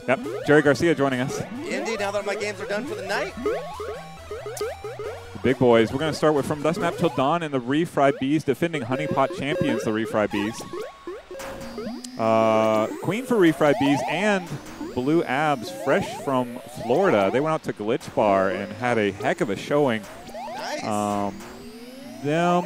Yep. Jerry Garcia joining us. Indeed. Now that my games are done for the night. The big boys. We're going to start with From Dusk Map Till Dawn and the Refried Bees, defending Honeypot champions, the Refried Bees. Queen for Refried Bees and Blue Abs, fresh from Florida. They went out to Glitch Bar and had a heck of a showing. Nice. them.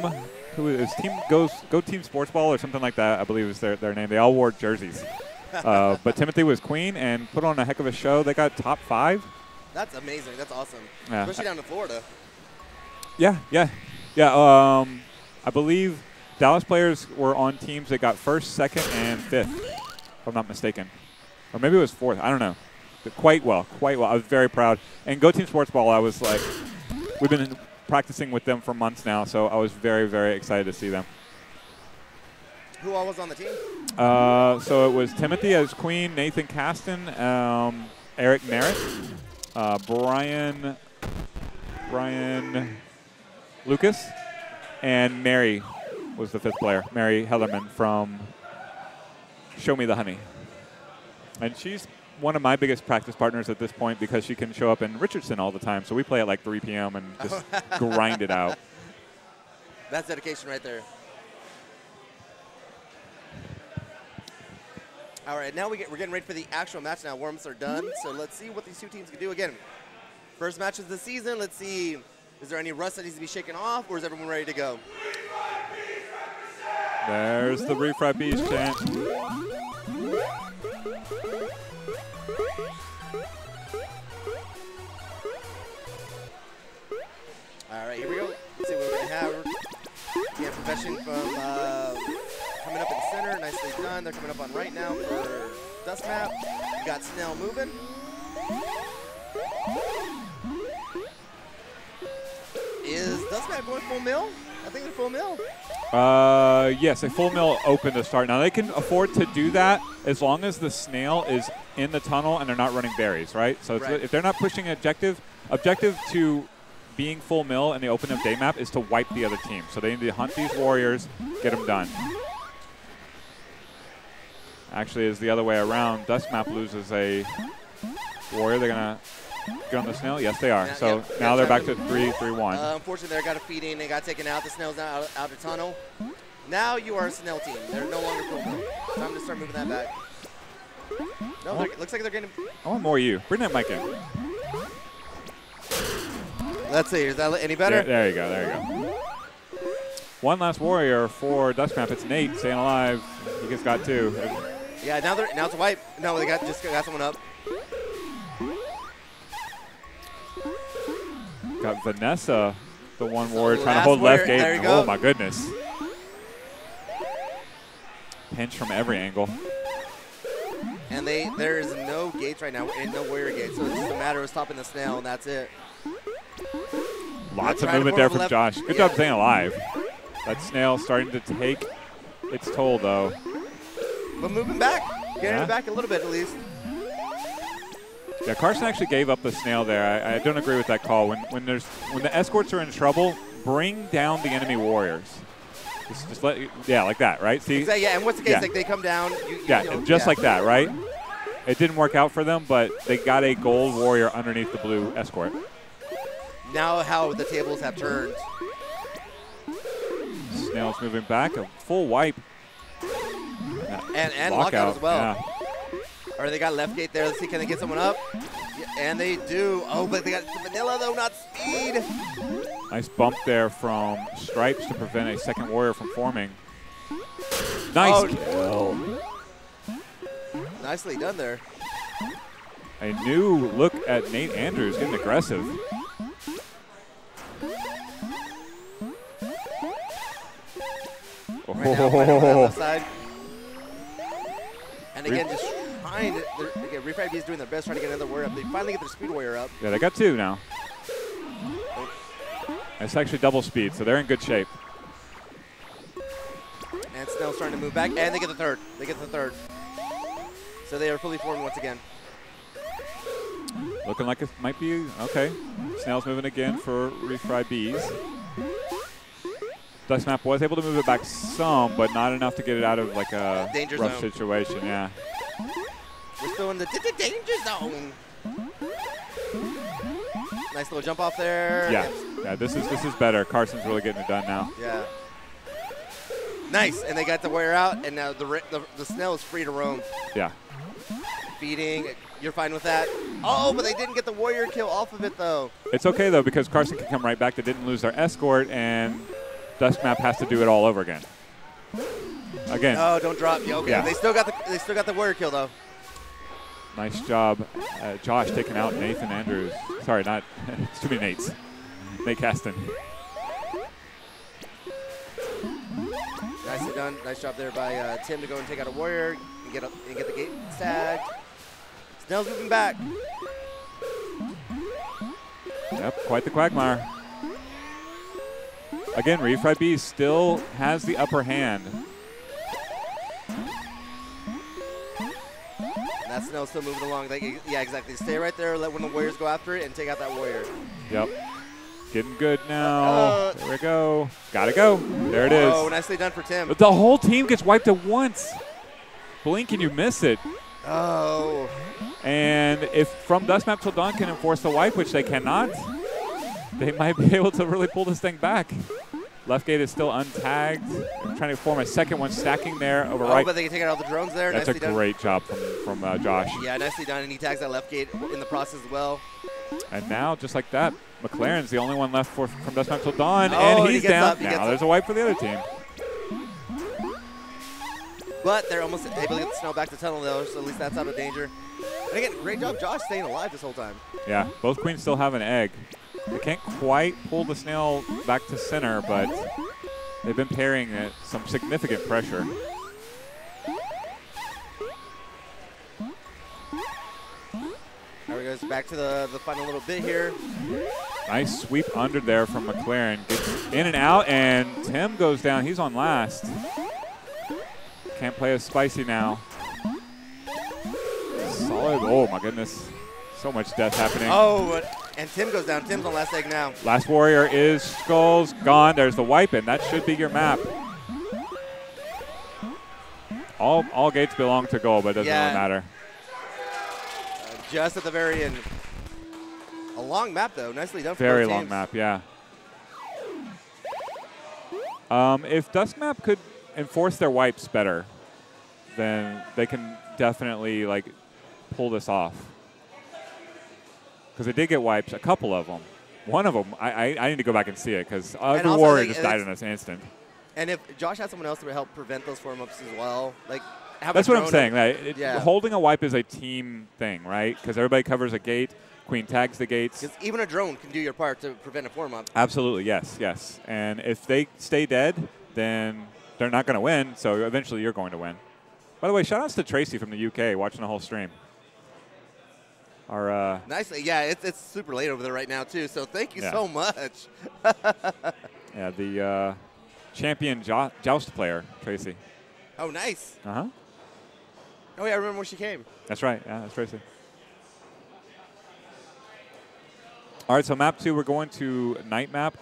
Who is Team Go Team Sports Ball or something like that? I believe is their name. They all wore jerseys. But Timothy was queen and put on a heck of a show. They got top 5. That's amazing. That's awesome. Yeah. Especially down in Florida. Yeah. I believe Dallas players were on teams that got 1st, 2nd, and 5th, if I'm not mistaken. Or maybe it was 4th. I don't know. But quite well. I was very proud. And Go Team Sports Ball, I was like, we've been practicing with them for months now, so I was very, very excited to see them. Who all was on the team? So it was Timothy as queen, Nathan Caston, Eric Merritt, Brian Lucas, and Mary was the 5th player, Mary Hellerman from Show Me the Honey. And she's one of my biggest practice partners at this point because she can show up in Richardson all the time. So we play at like 3 p.m. and just grind it out. That's dedication right there. All right, now we're getting ready for the actual match now. Warm-ups are done, so let's see what these two teams can do. Again, first match of the season. Let's see, is there any rust that needs to be shaken off, or is everyone ready to go? There's the Refried Bees chant. All right, here we go. Let's see what we're going to have. We have Profession from coming up in the center. Nicely done. They're coming up on right now for Dust Map. We got Snell moving. Is Dust Map going full mill? I think they're full mill. Yes, a full mill open to start. Now, they can afford to do that as long as the snail is in the tunnel and they're not running berries, right? So Right. if they're not pushing objective to being full mill in the open of day map is to wipe the other team. So they need to hunt these warriors, get them done. Actually, it's the other way around. Dust Map loses a warrior. They're going to get on the snail? Yes, they are. Yeah, so yeah, now they're back to 3-3-1. Unfortunately, they got a feeding. They got taken out. The Snell's now out of tunnel. Now you are a Snell team. They're no longer full mill. Time to start moving that back. No, looks like they're getting. I want more of you. Bring that mic in. Let's see. Is that any better? There you go. There you go. One last warrior for Dust Map. It's Nate staying alive. He just got 2. Yeah. Now it's a wipe. No, they just got someone up. Got Vanessa, the one warrior trying to last hold left warrior, gate. there you go. Oh my goodness. Pinch from every angle. And there is no gates right now, and no warrior gates. So it's just a matter of stopping the snail, and that's it. Lots of Trying to movement form there a from left- Josh. Good yeah. job staying alive. That snail starting to take its toll, though. But moving back, getting Yeah. it back a little bit at least. Yeah, Carson actually gave up the snail there. I don't agree with that call. When the escorts are in trouble, bring down the enemy warriors. Just let like that, right? See? Exactly, yeah, and what's the case? Yeah. Like they come down. Just like that, right? It didn't work out for them, but they got a gold warrior underneath the blue escort. Now how the tables have turned. Snail's moving back, a full wipe. And lockout as well. Yeah. Or they got left gate there. Let's see, can they get someone up? Yeah, and they do. Oh, but they got vanilla though, not speed. Nice bump there from Stripes to prevent a second warrior from forming. Nice kill. Nicely done there. A new look at Nate Andrews getting aggressive. Right now, fighting on that left side. And again, just trying to. Again, Refried Bees doing their best, trying to get another warrior up. They finally get their speed warrior up. Yeah, they got 2 now. It's actually double speed, so they're in good shape. And Snell's trying to move back, and they get the third. They get the third. So they are fully formed once again. Looking like it might be okay. Snail's moving again for Refried Bees. Dust Map was able to move it back some, but not enough to get it out of like a Danger rough zone. situation. Yeah. We're still in the danger zone. Nice little jump off there. Yeah. This is better. Carson's really getting it done now. Yeah. Nice, and they got the warrior out, and now the Snell is free to roam. Yeah. Feeding, you're fine with that. Oh, but they didn't get the warrior kill off of it though. It's okay though because Carson can come right back. They didn't lose their escort, and Dusk Map has to do it all over again. Again. Oh, don't drop. Yeah, okay. Yeah. They still got the warrior kill though. Nice job. Josh taking out Nathan Andrews. Sorry, not it's too many Nates. Nate Caston. Nicely done. Nice job there by Tim to go and take out a warrior and get the gate tag. Snell's moving back. Yep, quite the quagmire. Again, Refried B still has the upper hand. That Snell's still moving along. Yeah, exactly. Stay right there. Let one of the warriors go after it and take out that warrior. Yep. Getting good now. There we go. Gotta go. There it is. Oh, nicely done for Tim. The whole team gets wiped at once. Blink and you miss it. Oh. And if From Dusk Map Till Dawn can enforce the wipe, which they cannot, they might be able to really pull this thing back. Left gate is still untagged. I'm trying to form a second one, stacking there over right. But they can take out all the drones there. That's nicely a great job from Josh. Yeah, nicely done. And he tags that left gate in the process as well. And now, just like that, McLaren's the only one left From Dusk Map Till Dawn, Oh, and he he's gets down. up, he Now gets there's a wipe for the other team. But they're almost able to get the Snell back to tunnel though, so at least that's out of danger. And again, great job Josh staying alive this whole time. Yeah, both queens still have an egg. They can't quite pull the snail back to center, but they've been parrying it some significant pressure. There we goes back to the final little bit here. Nice sweep under there from McLaren. Gets in and out, and Tim goes down. He's on last. Can't play as spicy now. Solid. Oh, my goodness. So much death happening. Oh, and Tim goes down. Tim's on last egg now. Last warrior is Skulls. Gone. There's the wipe, and that should be your map. All gates belong to goal, but it doesn't really matter. Just at the very end. A long map, though. Nicely done for Very both long teams. map, yeah. If Dusk Map could enforce their wipes better, then they can definitely like pull this off. Because they did get wipes, a couple of them. One of them, I need to go back and see it because every warrior just died in this instant. And if Josh had someone else to help prevent those form-ups as well, like have that's a what I'm drone saying. Holding a wipe is a team thing, right? Because everybody covers a gate. Queen tags the gates. Because even a drone can do your part to prevent a form-up. Absolutely, yes, yes. And if they stay dead, then they're not going to win, so eventually you're going to win. By the way, shout-outs to Tracy from the UK watching the whole stream. Our Nicely, yeah, it's super late over there right now, too, so thank you so much. Yeah, the champion joust player, Tracy. Oh, nice. Uh-huh. Oh, yeah, I remember when she came. That's right, yeah, that's Tracy. All right, so map 2, we're going to night map.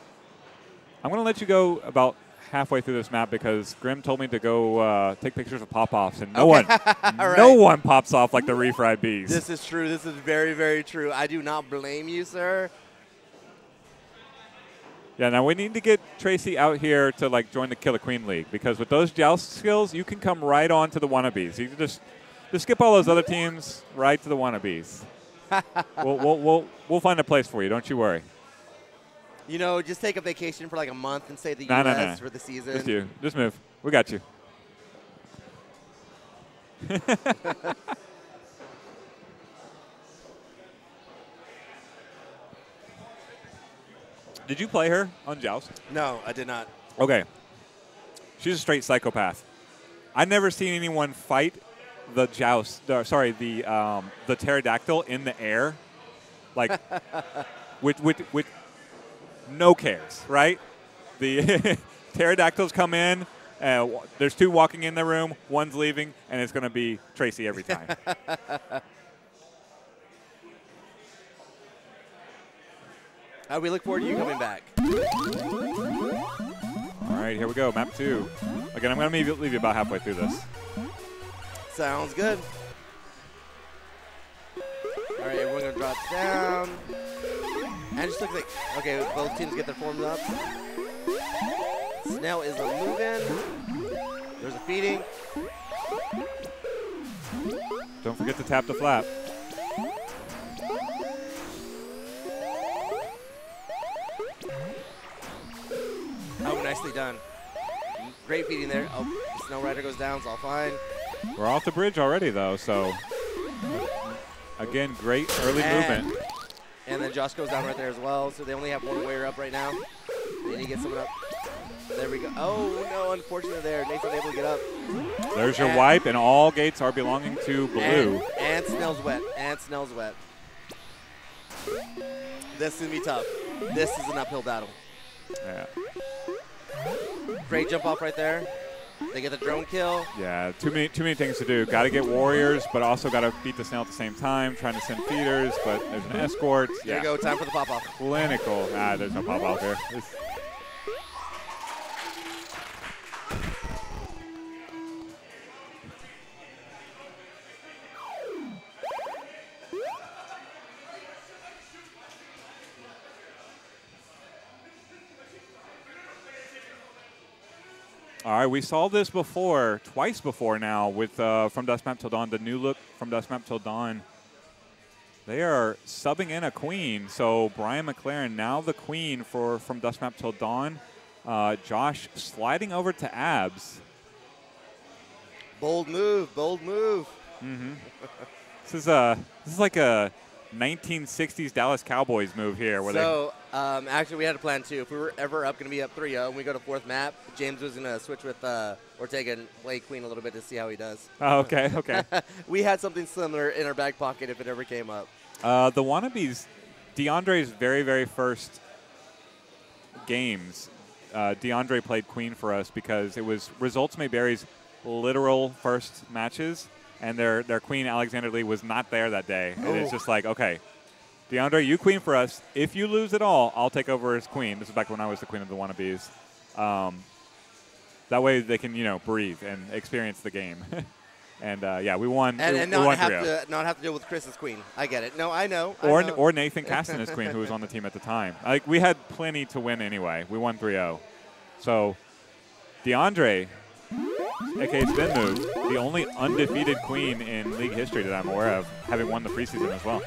I'm going to let you go about halfway through this map because Grim told me to go take pictures of pop-offs, and no one pops off like the refried bees. This is true. This is very, very true. I do not blame you, sir. Yeah, now we need to get Tracy out here to like join the Killer Queen League because with those joust skills, you can come right on to the wannabes. You can just skip all those other teams right to the wannabes. We'll find a place for you. Don't you worry. You know, just take a vacation for like a month and stay the U.S. for the season. Just you. Just move. We got you. Did you play her on Joust? No, I did not. Okay. She's a straight psychopath. I've never seen anyone fight the Joust. The pterodactyl in the air, like with no cares, right? The pterodactyls come in. There's two walking in the room. One's leaving, and it's going to be Tracy every time. We look forward to you coming back. All right, here we go. Map 2. Again, I'm going to leave you about halfway through this. Sounds good. All right, everyone going to drop down. And it just looks like, okay, both teams get their forms up. Snell is a move-in. There's a feeding. Don't forget to tap the flap. Oh, nice Nicely done. Great feeding there. Oh, the Snow Rider goes down. It's all fine. We're off the bridge already, though, so again, great early movement. And then Josh goes down right there as well, so they only have one warrior up right now. They need to get someone up. There we go. Oh, no, unfortunately there. Nathan's able to get up. There's your wipe, and all gates are belonging to blue. And Snell's wet. And Snell's wet. This is going to be tough. This is an uphill battle. Yeah. Great jump off right there. They get the drone kill. Yeah, too many things to do. Got to get warriors, but also got to beat the snail at the same time. Trying to send feeders, but there's an escort. There you go. Time for the pop-off. Clinical. There's no pop-off here. All right, we saw this before, twice before now, with From Dusk Map Till Dawn, the new look From Dusk Map Till Dawn. They are subbing in a queen, so Brian McLaren now the queen for From Dusk Map Till Dawn. Josh sliding over to Abs. Bold move, bold move. Mm-hmm. This is like a 1960s Dallas Cowboys move here. Where actually, we had a plan too. If we were ever going to be up 3-0 and we go to fourth map, James was going to switch with Ortega and play queen a little bit to see how he does. Oh, okay, okay. We had something similar in our back pocket if it ever came up. The Wannabes, DeAndre's very, very first games, DeAndre played queen for us because it was Results May Vary's literal first matches, and their queen, Alexander Lee, was not there that day. And it's just like, okay, DeAndre, you queen for us. If you lose it all, I'll take over as queen. This is back when I was the queen of the Wannabes. That way they can, breathe and experience the game. And, yeah, we won. And we not won have to deal with Chris's queen. I get it. No, I know. Or Nathan Caston as queen, who was on the team at the time. We had plenty to win anyway. We won 3-0. So, DeAndre, a.k.a. Spin Move, the only undefeated queen in league history that I'm aware of, having won the preseason as well.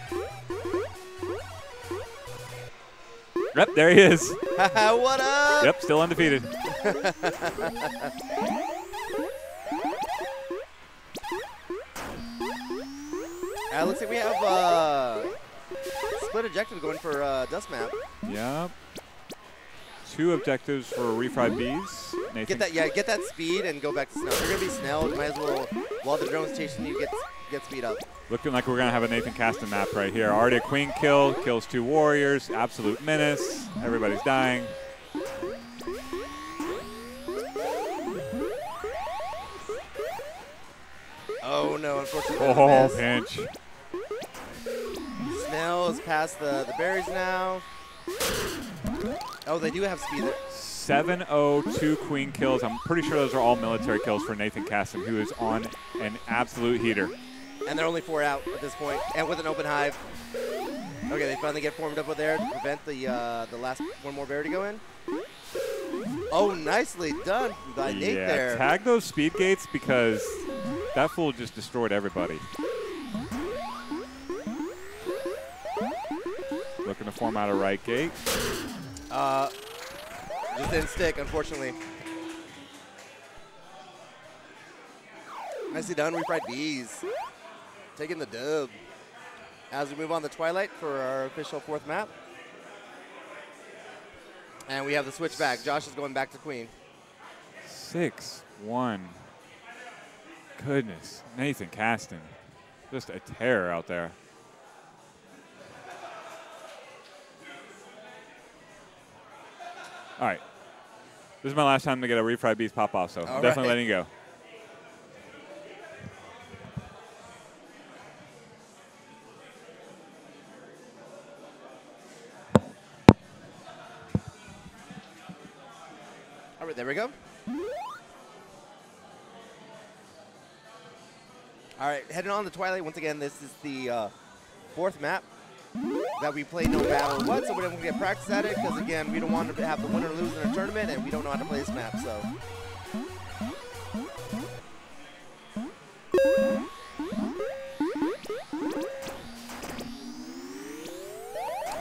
Yep, there he is. What up? Yep, still undefeated. Looks like we have split objective going for Dust Map. Yep. 2 objectives for refried bees. Nathan. Get that speed and go back to Snell. If you're gonna be Snell, you might as well, while the drone's chasing you, get speed up. Looking like we're gonna have a Nathan Caston map right here. Already a queen kill, kills 2 warriors, absolute menace. Everybody's dying. Oh no, unfortunately. Oh, pinch. Snell is past the berries now. Oh, they do have speed there. 7-0, 2 queen kills. I'm pretty sure those are all military kills for Nathan Caston, who is on an absolute heater. And they're only 4 out at this point, and with an open hive. Okay, they finally get formed up with there to prevent the last one more berry to go in. Oh, nicely done by Nate there. Tag those speed gates because that fool just destroyed everybody. Looking to form out a right gate. Just didn't stick, unfortunately. Nicely done, refried bees. Taking the dub. As we move on to Twilight for our official 4th map. And we have the switch back. Josh is going back to queen. 6-1. Goodness. Nathan Caston. Just a terror out there. All right. This is my last time to get a refried bees pop off, so definitely letting you go. All right, there we go. All right, heading on to Twilight. Once again, this is the 4th map that we play no matter what, so we don't get practice at it, because again, we don't want to have the winner lose in a tournament, and we don't know how to play this map, so.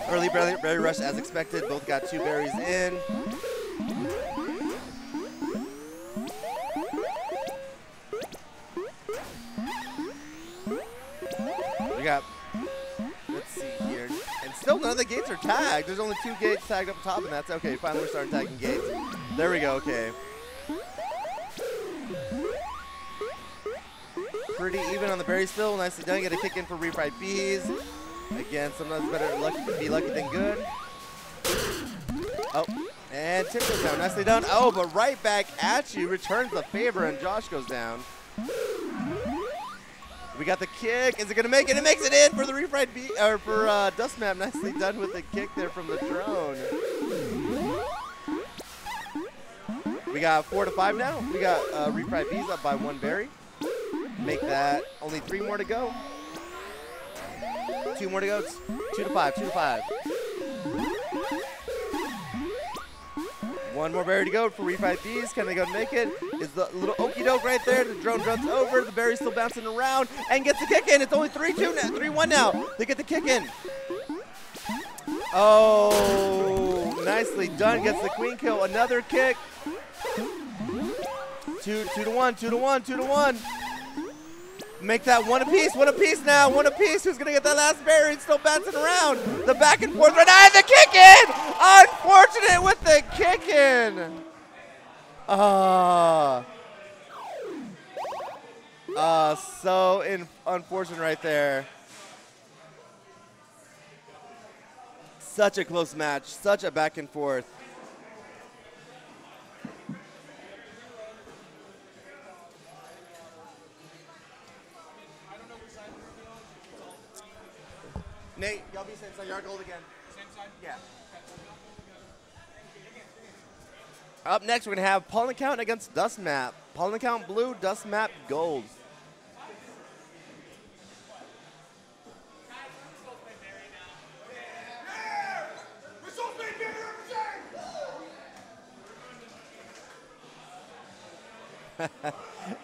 Early berry rush as expected, both got 2 berries in. We got, let's see here. And still none of the gates are tagged. There's only 2 gates tagged up top, and that's okay. Finally, we're starting tagging gates. There we go, okay. Pretty even on the berry still. Nicely done. Get a kick in for refried bees. Again, sometimes better be lucky than good. Oh, and Tim goes down. Nicely done. Oh, but right back at you. Returns the favor, and Josh goes down. We got the kick. Is it going to make it? It makes it in for the refried bee, or for Dust Map. Nicely done with the kick there from the drone. We got 4 to 5 now. We got refried bees up by 1 berry. Make that only 3 more to go. 2 more to go. 2 to 5. 2 to 5. 1 more berry to go for refried bees. Can they go make it? Is the little okey doke right there? The drone runs over. The berry's still bouncing around and gets the kick in. It's only 3-2 now. 3-1 now. They get the kick in. Oh, nicely done. Gets the queen kill. Another kick. 2 to 1. 2 to 1. 2 to 1. Make that 1 apiece. 1 apiece now. 1 apiece. Who's going to get that last berry? It's still bouncing around. The back and forth right now. And the kick in. Unfortunate with the kick in. So unfortunate right there. Such a close match. Such a back and forth. Nate, y'all be same side. Yard gold again. Same side? Yeah. Up next, we're going to have Pollen Count against Dust Map. Pollen Count blue, Dust Map gold.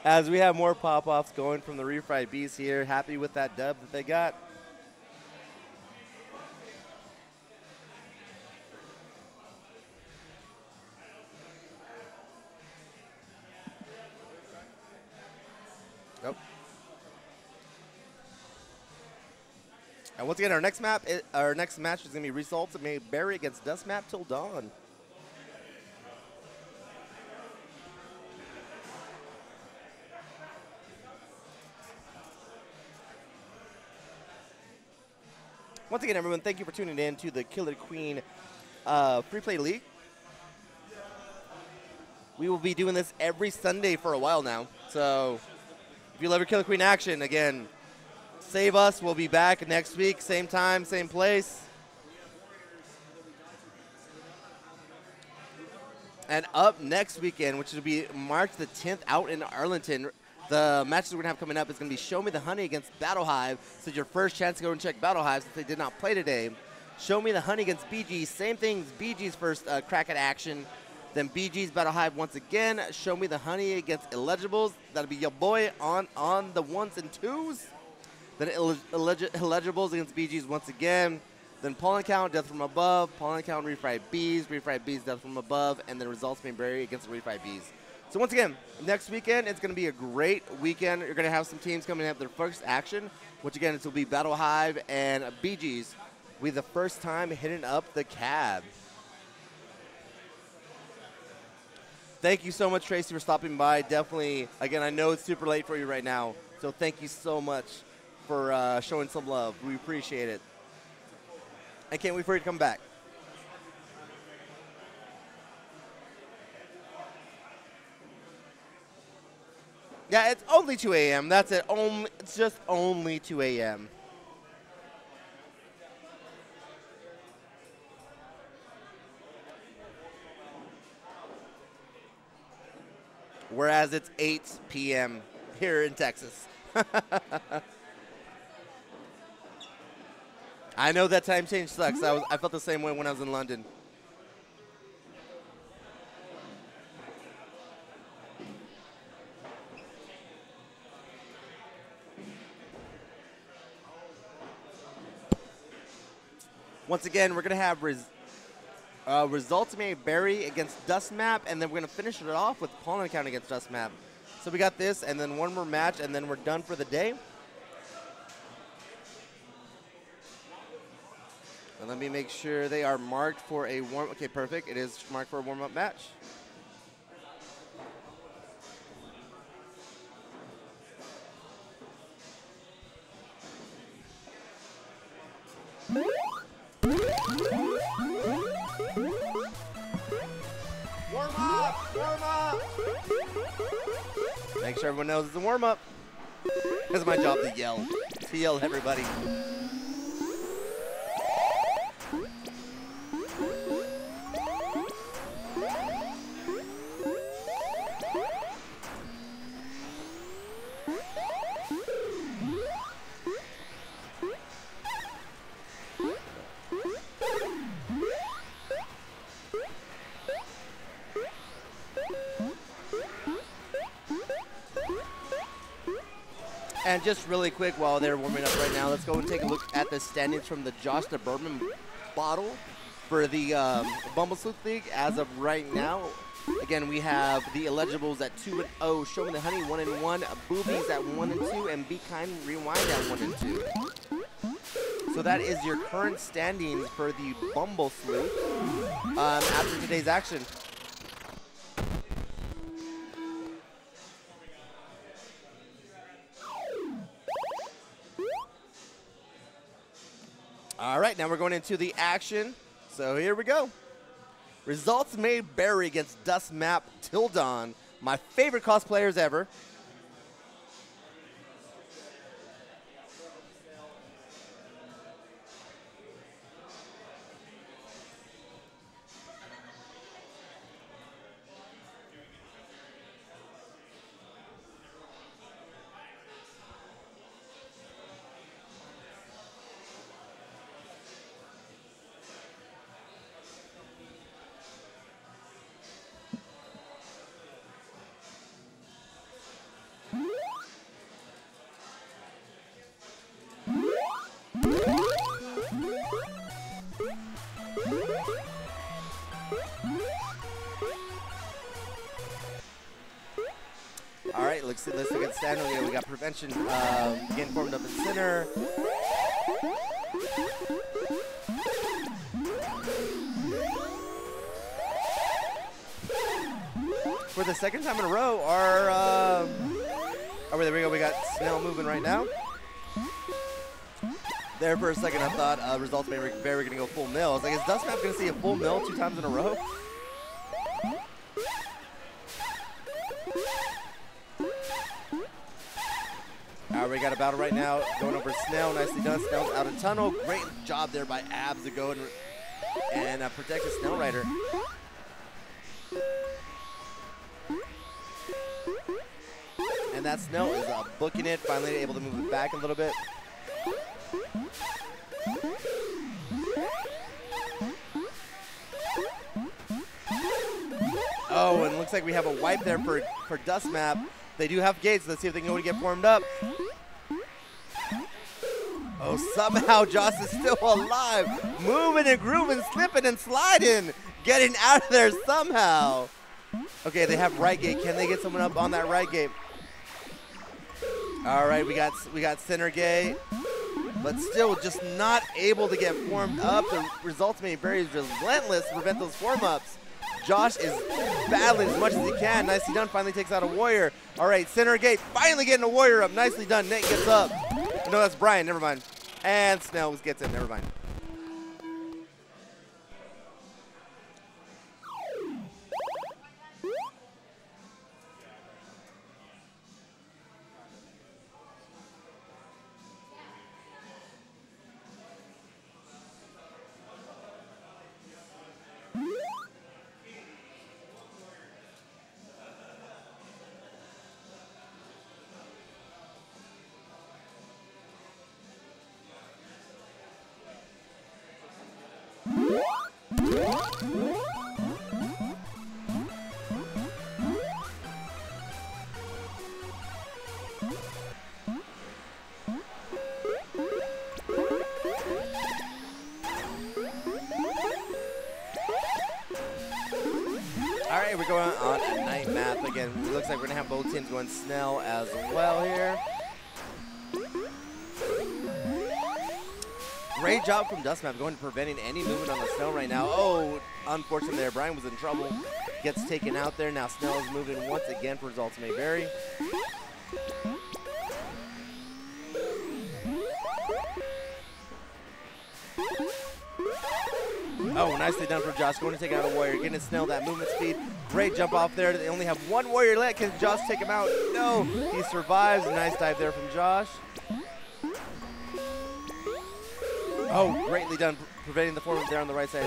As we have more pop-offs going from the refried bees here. Happy with that dub that they got. Nope. And once again, our next match is going to be results of Mayberry against Dust Map till dawn. Once again, everyone, thank you for tuning in to the Killer Queen Free Play League. We will be doing this every Sunday for a while now. So if you love your Killer Queen action, again, save us. We'll be back next week, same time, same place. And up next weekend, which will be March the 10th out in Arlington, the matches we're going to have coming up is going to be Show Me the Honey against Battle Hive. So it's your first chance to go and check Battle Hive since they did not play today. Show Me the Honey against BG. Same thing, BG's first crack at action. Then BG's Battle Hive once again. Show Me the Honey against Illegibles. That'll be your boy on the 1s and 2s. Then Illegibles against BG's once again. Then Pollen Count, Death from Above. Pollen Count, Refried Bees. Refried Bees, Death from Above. And then Results Mayberry against Refried Bees. So once again, next weekend, it's going to be a great weekend. You're going to have some teams coming and have their first action, which again, it will be Battle Hive and BG's. Will be the first time hitting up the cab. Thank you so much, Tracy, for stopping by. Definitely, again, I know it's super late for you right now, so thank you so much for showing some love. We appreciate it. I can't wait for you to come back. Yeah, it's only 2 a.m. That's it. It's just only 2 a.m. Whereas it's 8 p.m. here in Texas. I know that time change sucks. I felt the same way when I was in London. Once again, we're going to have Results Mayberry against Dust Map, and then we're going to finish it off with Pollen Count against Dust Map. So we got this, and then one more match, and then we're done for the day. And let me make sure they are marked for a warm. Okay, perfect. It is marked for a warm-up match. Warm up! Warm up! Make sure everyone knows it's a warm-up. It's my job to yell. To yell at everybody. And just really quick while they're warming up right now, let's go and take a look at the standings from the Josh the Bourbon bottle for the Bumble Sleuth League as of right now. Again, we have the eligibles at 2-0, Show Me the Honey 1-1, Boobies at 1-2, and Be Kind Rewind at 1-2. So that is your current standings for the Bumble Sleuth after today's action. All right, now we're going into the action. So here we go. Results may vary against Dust Map Till Dawn, my favorite cosplayers ever. All right, let's look at standing here. We got Prevention getting formed up in center. For the second time in a row, our there we go. We got Snell moving right now. There for a second, I thought results may vary going to go full mill. I was like, is Dustmap going to see a full mill 2 times in a row? We got a battle right now going over Snell. Nicely done. Snell's out of tunnel. Great job there by Abs to go and protect the Snell Rider. And that Snell is booking it. Finally able to move it back a little bit. Oh, and it looks like we have a wipe there for Dustmap. They do have gates. Let's see if they can go and get formed up. Oh, somehow Joss is still alive. Moving and grooving, slipping and sliding. Getting out of there somehow. Okay, they have right gate. Can they get someone up on that right gate? All right, we got center gate. But still just not able to get formed up. The results may be very relentless to prevent those form-ups. Josh is battling as much as he can. Nicely done. Finally takes out a Warrior. All right, center gate. Finally getting a Warrior up. Nicely done. Nate gets up. No, that's Brian. Never mind. And Snell gets in. Never mind. All right, we're going on a night map again. It looks like we're gonna have both teams going Snell as well here. great job from Dustmap going to preventing any movement on the Snell right now. Oh, unfortunately there. Brian was in trouble. Gets taken out there. Now Snell is moving once again for his ultimate berry. Oh, nicely done from Josh. Going to take out a warrior. Getting Snell that movement speed. Great jump off there. They only have one warrior left. Can Josh take him out? No. He survives. Nice dive there from Josh. Oh, greatly done preventing the form there on the right side.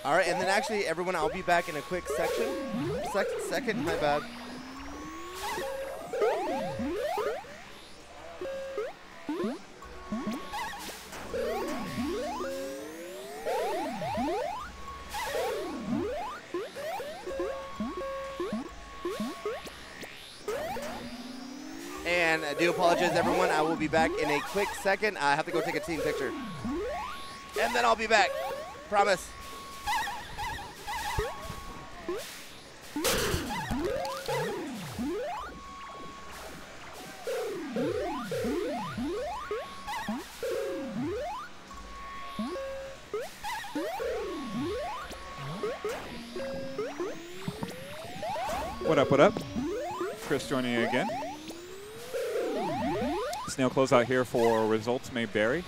All right, and then actually, everyone, I'll be back in a quick second, my bad. And I do apologize, everyone. I will be back in a quick second. I have to go take a team picture. And then I'll be back. Promise. What up, what up? Chris joining you again. Snail closeout here for Results May Berry.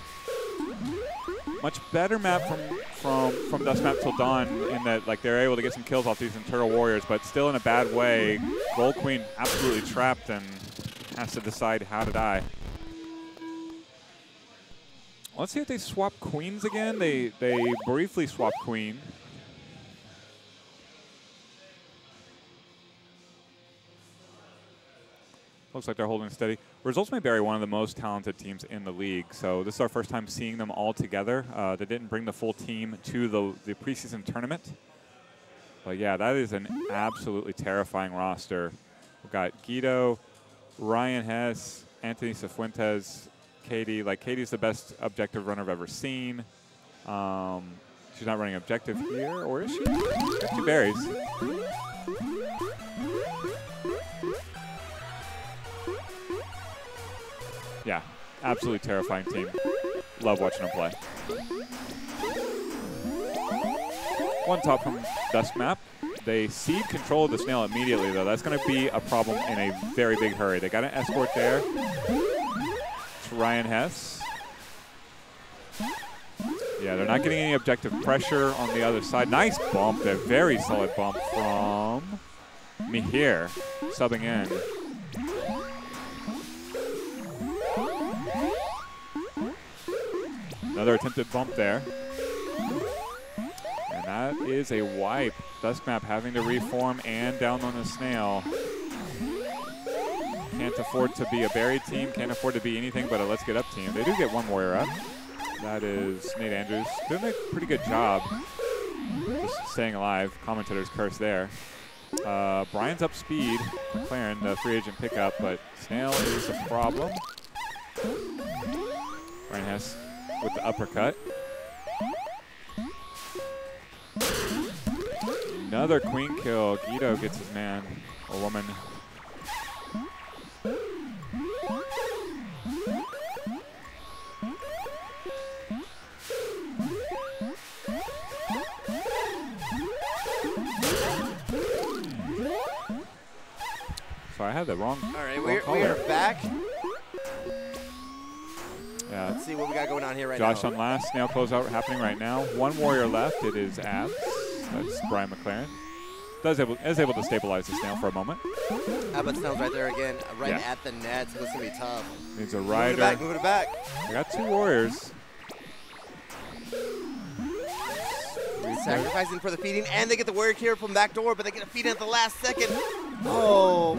Much better map from Dust Map till Dawn in that like they're able to get some kills off these Internal Warriors, but still in a bad way. Gold Queen absolutely trapped and has to decide how to die. Let's see if they swap queens again. They briefly swap queen. Looks like they're holding steady. Results May Berry one of the most talented teams in the league, so this is our first time seeing them all together. They didn't bring the full team to the preseason tournament. But yeah, that is an absolutely terrifying roster. We've got Guido, Ryan Hess, Anthony Cifuentes, Katie. Like, Katie's the best objective runner I've ever seen. She's not running objective here, or is she? Got 2 berries. Yeah, absolutely terrifying team. Love watching them play. One top from Dust Map. They cede control of the Snail immediately, though. That's going to be a problem in a very big hurry. They got an escort there. It's Ryan Hess. Yeah, they're not getting any objective pressure on the other side. Nice bump there. Very solid bump from Mihir, subbing in. Another attempted bump there. And that is a wipe. Dust Map having to reform and down on the Snail. Can't afford to be a buried team. Can't afford to be anything but a let's get up team. They do get one warrior up. That is Nate Andrews. Doing a pretty good job just staying alive. Commentator's curse there. Brian's up speed. McLaren, the free agent pickup, but Snail is a problem. Brian Hess with the uppercut. Another queen kill. Guido gets his man or woman. So I had the wrong. All right, we are back. Yeah. Let's see what we got going on here right Josh now. on last. Snail closeout happening right now. One warrior left. It is Abs. That's Brian McLaren. Is able to stabilize the Snail for a moment. But Snail's right there again, right at the net, so this is going to be tough. Needs a rider. Move it back. They got 2 warriors. Sacrificing for the feeding, and they get the warrior here from back door, but they get a feeding at the last second. Oh,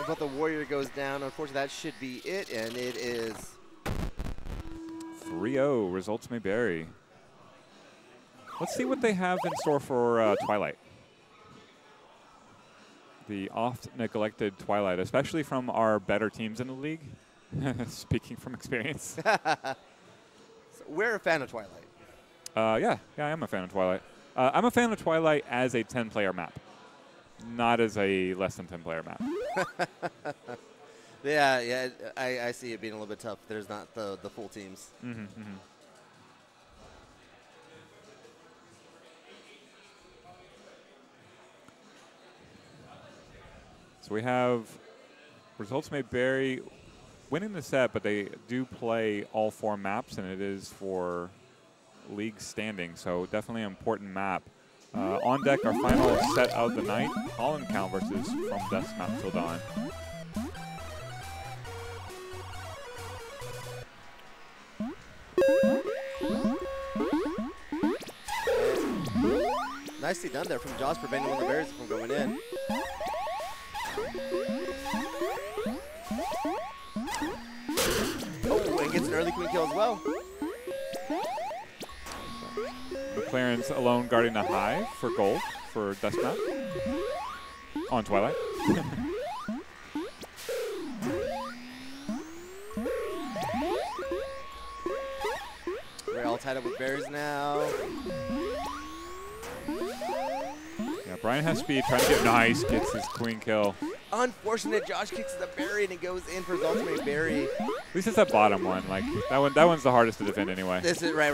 but the warrior goes down. Unfortunately, that should be it, and it is 3-0. Results May Berry. Let's see what they have in store for Twilight. The oft-neglected Twilight, especially from our better teams in the league. Speaking from experience. So we're a fan of Twilight. Yeah, I am a fan of Twilight. I'm a fan of Twilight as a 10-player map. not as a less than 10 player map. Yeah, I see it being a little bit tough. There's not the full teams. So we have Results May Vary winning the set, but they do play all 4 maps, and it is for league standing, so definitely an important map. On deck, our final set of the night, Holland Count versus From Dusk Map Till Dawn. Nicely done there from Josh, preventing one of the berries from going in. Oh, and gets an early queen kill as well. McLaren's alone guarding the hive for gold for Dusk Map on Twilight. We're all tied up with berries now. Yeah, Brian has speed, trying to get nice, gets his queen kill. Unfortunate, Josh kicks the berry and it goes in for his ultimate berry. At least it's that bottom one. Like that one's the hardest to defend anyway. This is right.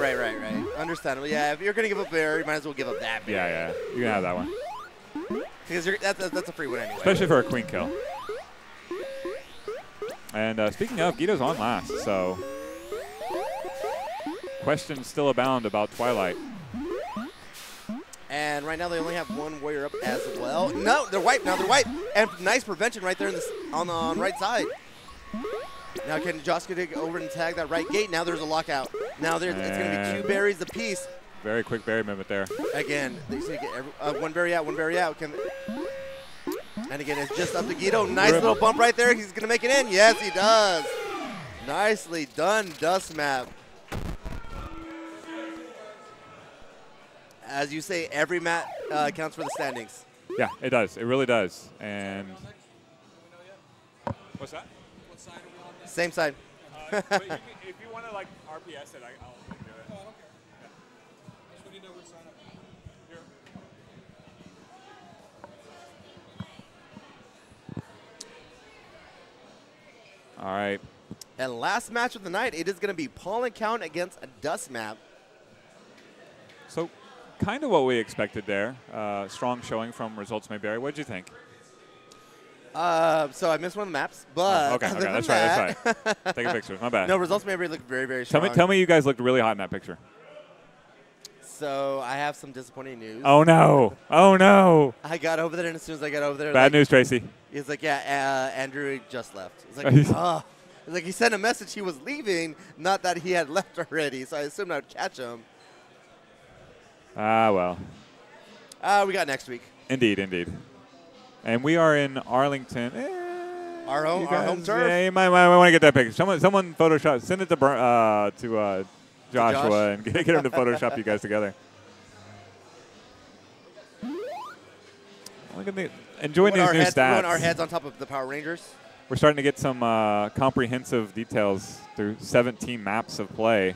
Understandable. Yeah, if you're gonna give up berry, might as well give up that berry. Yeah, you can have that one. Because that's a free win anyway. Especially for a queen kill. And speaking of, Guido's on last, so questions still abound about Twilight. And right now they only have one warrior up as well. No, they're wiped. Now they're wiped. And nice prevention right there on the right side. Now can Josh get over and tag that right gate? Now there's a lockout. Now it's going to be 2 berries apiece. Very quick berry movement there. Again, they say get one berry out, one berry out. And again, it's just up to Guido. Nice little bump right there. He's going to make it in. Yes, he does. Nicely done, Dust Map. As you say, every mat counts for the standings. Yeah, it does. It really does. And what's that? What side are we on? Same side. But if you want to like RPS it, I'll do it. Oh, I don't care. Yeah. Just when you know where to sign up. Here. All right. And last match of the night, it is going to be Paul and Count against a Dust Map. So kind of what we expected there. Strong showing from Results May Vary. What did you think? So I missed one of the maps, but okay, that's right. Take a picture. My bad. No, Results May Vary look very, very strong. Tell me you guys looked really hot in that picture. So I have some disappointing news. Oh, no. Oh, no. I got over there, and as soon as I got over there, Bad news, Tracy. He's like, yeah, Andrew just left. He's like, oh. He's like, he sent a message he was leaving, not that he had left already. So I assumed I would catch him. Ah, well. We got next week. Indeed. And we are in Arlington. Our home turf. Yeah, you might want to get that picture. Someone Photoshop. Send it to Joshua and get him to Photoshop you guys together. Look at enjoying these new stats. We want our heads on top of the Power Rangers. We're starting to get some comprehensive details through 17 maps of play.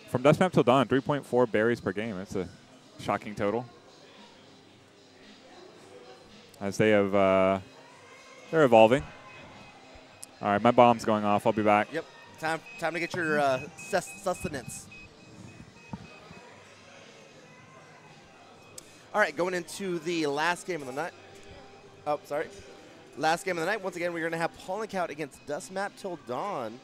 From Dusk Map Till Dawn, 3.4 berries per game. That's a shocking total. As they have, they're evolving. All right, my bomb's going off. I'll be back. Yep, time to get your sustenance. All right, going into the last game of the night. Oh, sorry. Last game of the night. Once again, we're going to have Paul and Count against Dusk Map Till Dawn.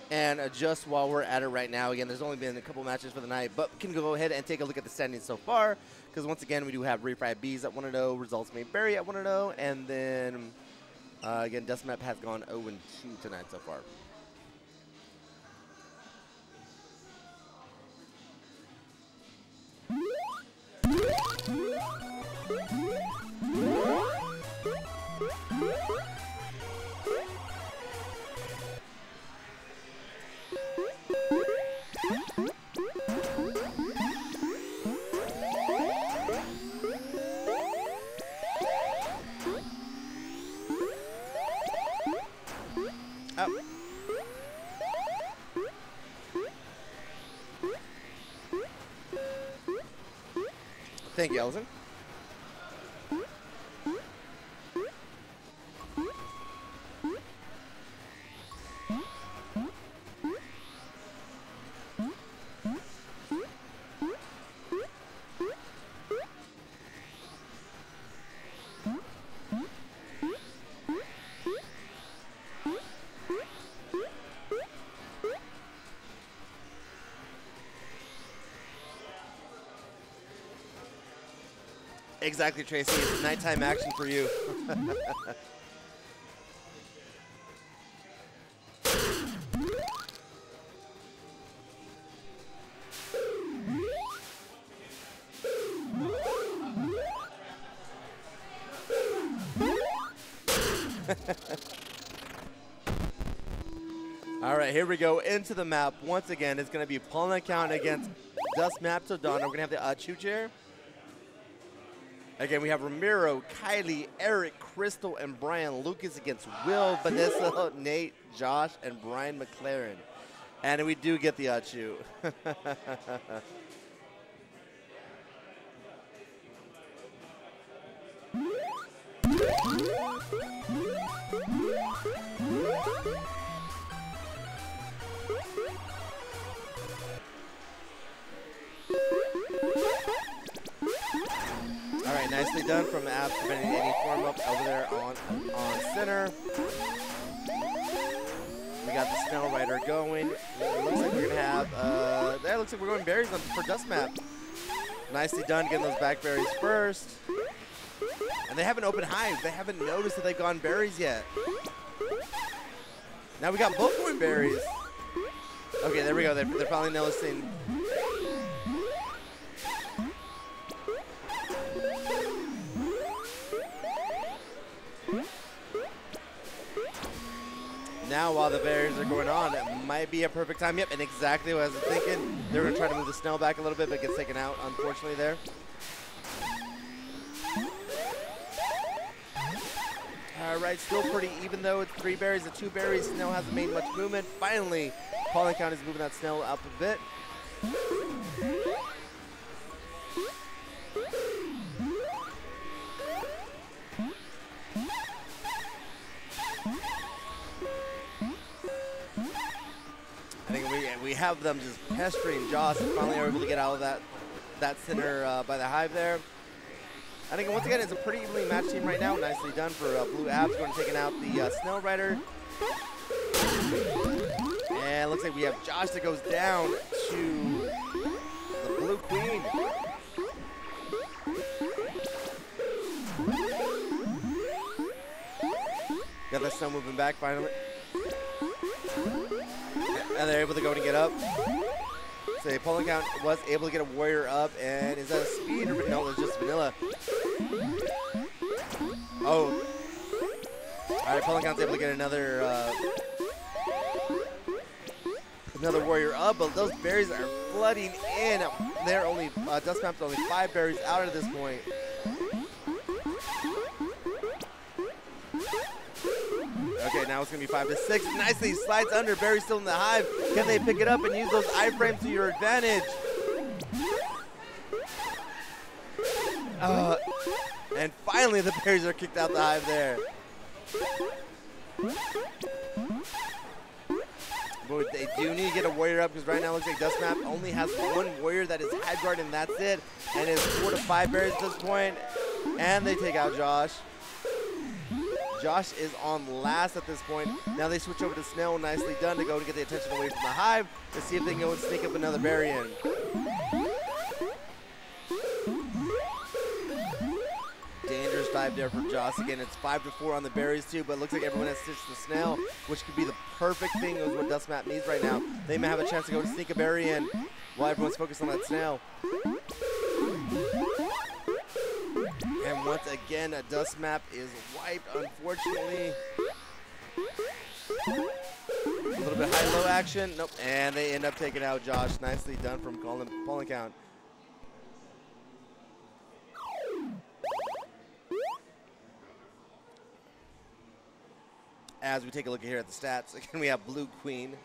And just while we're at it right now, again, there's only been a couple matches for the night, but we can go ahead and take a look at the standings so far, because once again, we do have Refried Bees at 1-0, Results May Vary at 1-0, and then, again, Dust Map has gone 0-2 tonight so far. Thank you, Ellison. Exactly, Tracy. It's nighttime action for you. All right, here we go into the map. Once again, it's going to be Pollen Count against Dust Map to Dawn. We're going to have the Chew Chair. Again, we have Ramiro, Kylie, Eric, Crystal, and Brian Lucas against Will, Vanessa, Nate, Josh, and Brian McLaren. And we do get the Chew. All right, nicely done from Abs preventing any form up over there on center. We got the Snell Rider going. It looks like we're gonna have. That looks like we're going berries for Dust Map. Nicely done, getting those back berries first. And they haven't opened hives. They haven't noticed that they've gone berries yet. Now we got both going berries. Okay, there we go. They're finally noticing. Now, while the berries are going on, it might be a perfect time. Yep, and exactly what I was thinking. They're going to try to move the Snell back a little bit, but gets taken out, unfortunately, there. All right, still pretty even, though. It's 3 berries to 2 berries. Snell hasn't made much movement. Finally, Pollen Count is moving that Snell up a bit. I think we have them just pestering Josh, and finally are able to get out of that center by the hive there. I think once again it's a pretty evenly matched team right now. Nicely done for Blue Abs, going to taking out the Snell Rider. And it looks like we have Josh that goes down to the Blue Queen. Got that Snell moving back finally. And they're able to go and get up. So Pollen Count was able to get a warrior up, and is that a speed or no? It's just vanilla. Oh. All right, Pollen Count's able to get another warrior up, but those berries are flooding in. They're only Dust Map's only 5 berries out at this point. Okay, now it's going to be 5 to 6. Nicely slides under. Berry still in the hive. Can they pick it up and use those iframes to your advantage? And finally, the berries are kicked out the hive there. But they do need to get a warrior up, because right now it looks like Dust Map only has 1 warrior that is hive guard, and that's it. And it's 4 to 5 berries at this point. And they take out Josh. Josh is on last at this point. Now they switch over to Snell. Nicely done to go to get the attention away from the hive to see if they can go and sneak up another berry in. Dangerous dive there for Josh. Again, it's 5 to 4 on the berries too, but it looks like everyone has stitched the Snell, which could be the perfect thing is what Dust Map needs right now. They may have a chance to go to sneak a berry in while everyone's focused on that Snell. And once again, a Dust Map is wiped, unfortunately. A little bit high-low action. Nope. And they end up taking out Josh. Nicely done from Pollen Count. As we take a look here at the stats, again, we have Blue Queen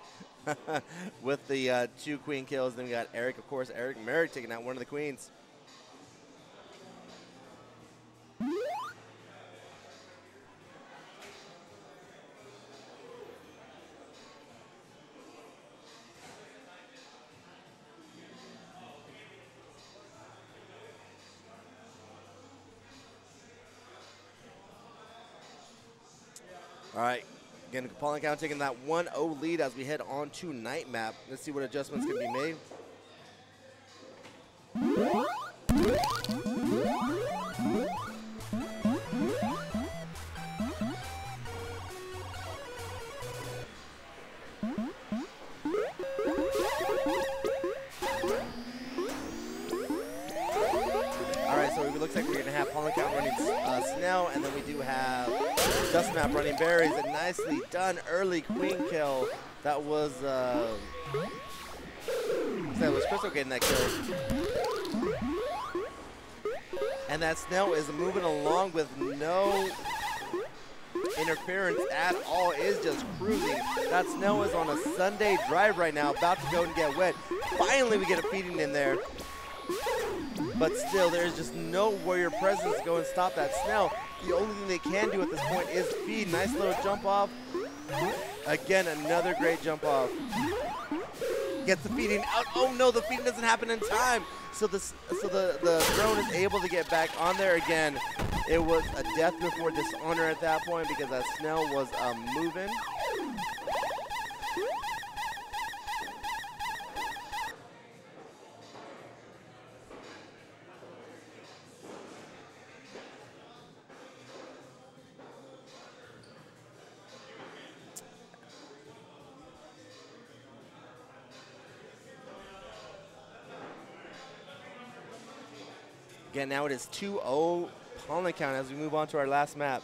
with the 2 queen kills. Then we got Eric, of course. Eric Merrick taking out one of the queens. All right. Again, Pauling Count taking that 1-0 lead as we head on to night map. Let's see what adjustments can be made. All right, so it looks like we're going to have Pauling Count running Snell, and then we do have Dust Map running Berries. A nicely done early queen kill. That was Crystal getting that kill. And that Snell is moving along with no interference at all, is just cruising. That Snell is on a Sunday drive right now, about to go and get wet. Finally, we get a feeding in there. But still, there's just no warrior presence to go and stop that Snell. The only thing they can do at this point is feed. Nice little jump off. Again, another great jump off. Gets the feeding out. Oh no, the feeding doesn't happen in time. So the drone is able to get back on there again. It was a death before dishonor at that point because that Snell was moving. Again, now it is 2-0 Pauling Count as we move on to our last map.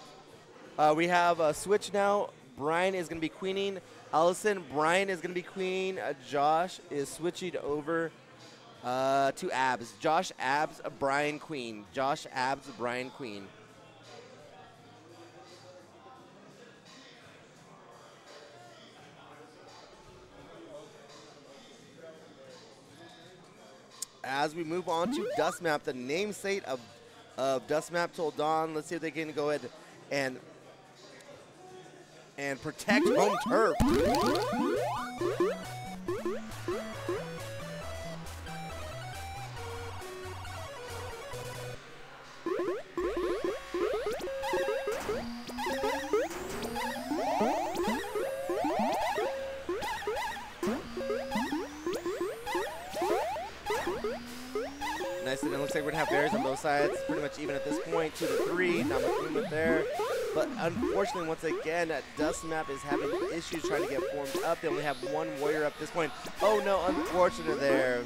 We have a switch now. Brian is going to be queening. Allison, Brian is going to be queen. Josh is switching over to Abs. Josh, Abs, Brian, queen. Josh, Abs, Brian, queen. As we move on to Dust Map, the namesake of Dust Map Till Dawn. Let's see if they can go ahead and protect home turf. Nice, and it looks like we're gonna have berries on both sides. Pretty much even at this point, 2-3. Not much movement there. But unfortunately, once again, Dust Map is having issues trying to get formed up. They only have one warrior up at this point. Oh no, unfortunate there.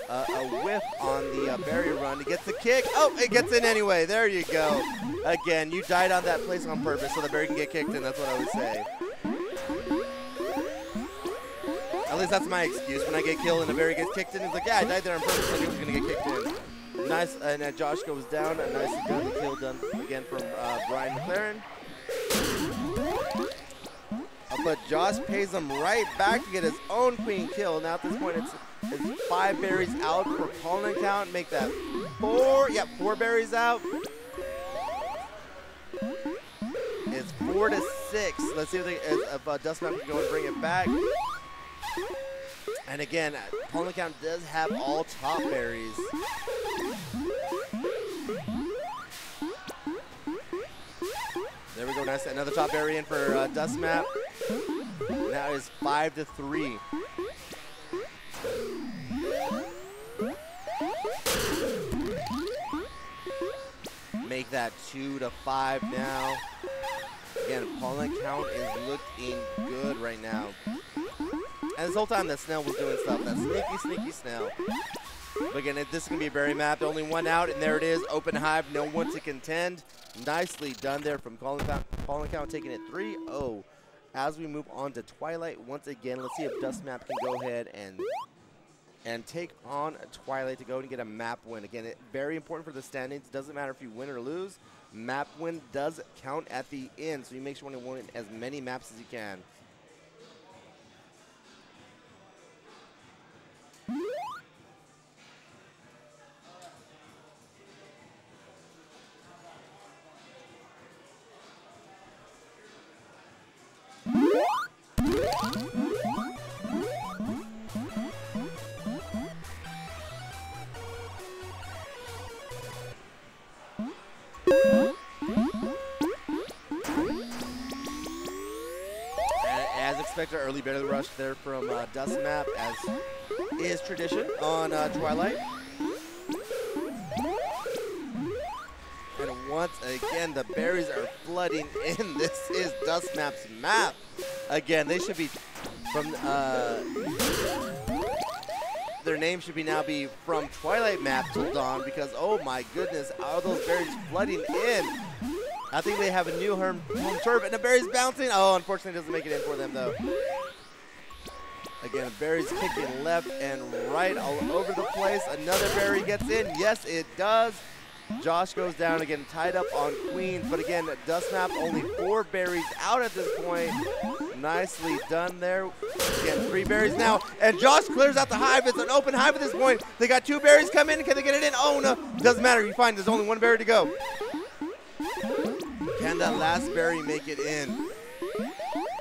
A whiff on the berry run. He gets the kick. Oh, it gets in anyway. There you go. Again, you died on that place on purpose so the berry can get kicked in. That's what I would say. At least that's my excuse. When I get killed and the berry gets kicked in, it's like, yeah, I died there on purpose. I knew he was going to get kicked in. Nice, and Josh goes down. A nicely done. The kill done again from Brian McLaren. But Josh pays him right back to get his own queen kill. Now at this point, it's 5 berries out for Pauling Count. Make that 4. Yep, 4 berries out. It's 4-6. Let's see if Dust Map can go and bring it back. And again, Pauling Count does have all top berries. There we go, nice. Another top berry in for Dust Map. Now it's 5-3. Make that 2-5 now. Again, Pauling Count is looking good right now. And this whole time that Snell was doing stuff, that sneaky Snell. But again, this is going to be a berry map. Only one out, and there it is. Open hive, no one to contend. Nicely done there from Pauling Count, taking it 3-0. As we move on to Twilight once again, let's see if Dust Map can go ahead and take on Twilight to go and get a map win. Again, very important for the standings. Doesn't matter if you win or lose. Map win does count at the end, so you make sure you win as many maps as you can. As expected, early barely rush there from Dust Map, as is tradition on Twilight. And once again, the berries are flooding in. This is Dust Map's map. Again, they should be from their name should be now be from Twilight Map till Dawn, because oh my goodness, all those berries flooding in. I think they have a new home turf, and the berries bouncing. Oh, unfortunately, it doesn't make it in for them though. Again, berries kicking left and right all over the place. Another berry gets in. Yes, it does. Josh goes down again, tied up on Queen. But again, Dust Map only 4 berries out at this point. Nicely done there. Again, 3 berries now. And Josh clears out the hive. It's an open hive at this point. They got 2 berries come in. Can they get it in? Oh, no. Doesn't matter. You find there's only 1 berry to go. Can that last berry make it in?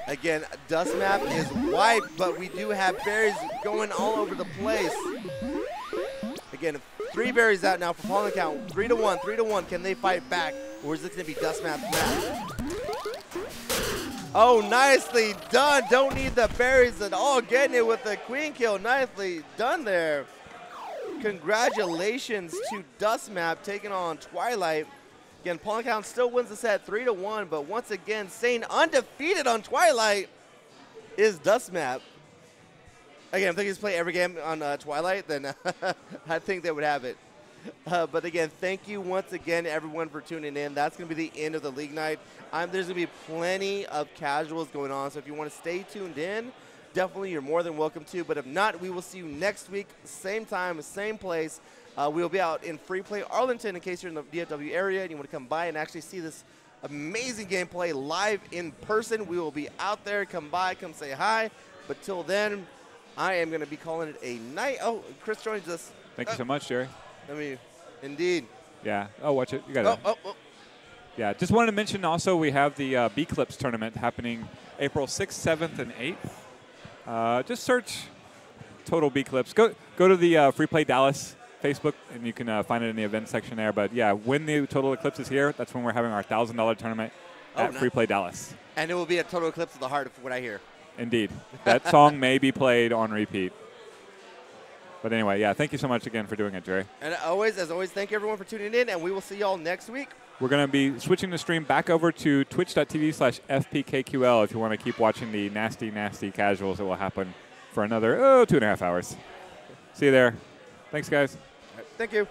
Again, Dust Map is wiped, but we do have berries going all over the place. Again, 3 berries out now for pollen count. 3-1, 3-1. Can they fight back, or is this going to be Dust Map's map? Oh, nicely done. Don't need the berries at all. Getting it with the queen kill. Nicely done there. Congratulations to Dust Map taking on Twilight. Again, pollen count still wins the set 3-1, but once again, staying undefeated on Twilight is Dust Map. Again, if they just play every game on Twilight, then I think they would have it. But again, thank you once again, everyone, for tuning in. That's going to be the end of the league night. There's going to be plenty of casuals going on, so if you want to stay tuned in, definitely you're more than welcome to. But if not, we will see you next week, same time, same place. We'll be out in Free Play Arlington in case you're in the DFW area and you want to come by and actually see this amazing gameplay live in person. We will be out there. Come by, come say hi. But till then, I am going to be calling it a night. Oh, Chris joins us. Thank you so much, Jerry. Indeed. Yeah. Oh, watch it. You got it. Oh. Yeah. Just wanted to mention also we have the B-Clips tournament happening April 6th, 7th, and 8th. Just search Total B-Clips. Go to the Free Play Dallas Facebook, and you can find it in the event section there. But, yeah, when the Total Eclipse is here, that's when we're having our $1,000 tournament at Free Play Dallas. And it will be a Total Eclipse of the Heart, from what I hear. Indeed. That song may be played on repeat. But anyway, yeah, thank you so much again for doing it, Jerry. And as always, thank you everyone for tuning in, and we will see y'all next week. We're going to be switching the stream back over to twitch.tv/FPKQL if you want to keep watching the nasty, nasty casuals that will happen for another 2.5 hours. See you there. Thanks, guys. Thank you.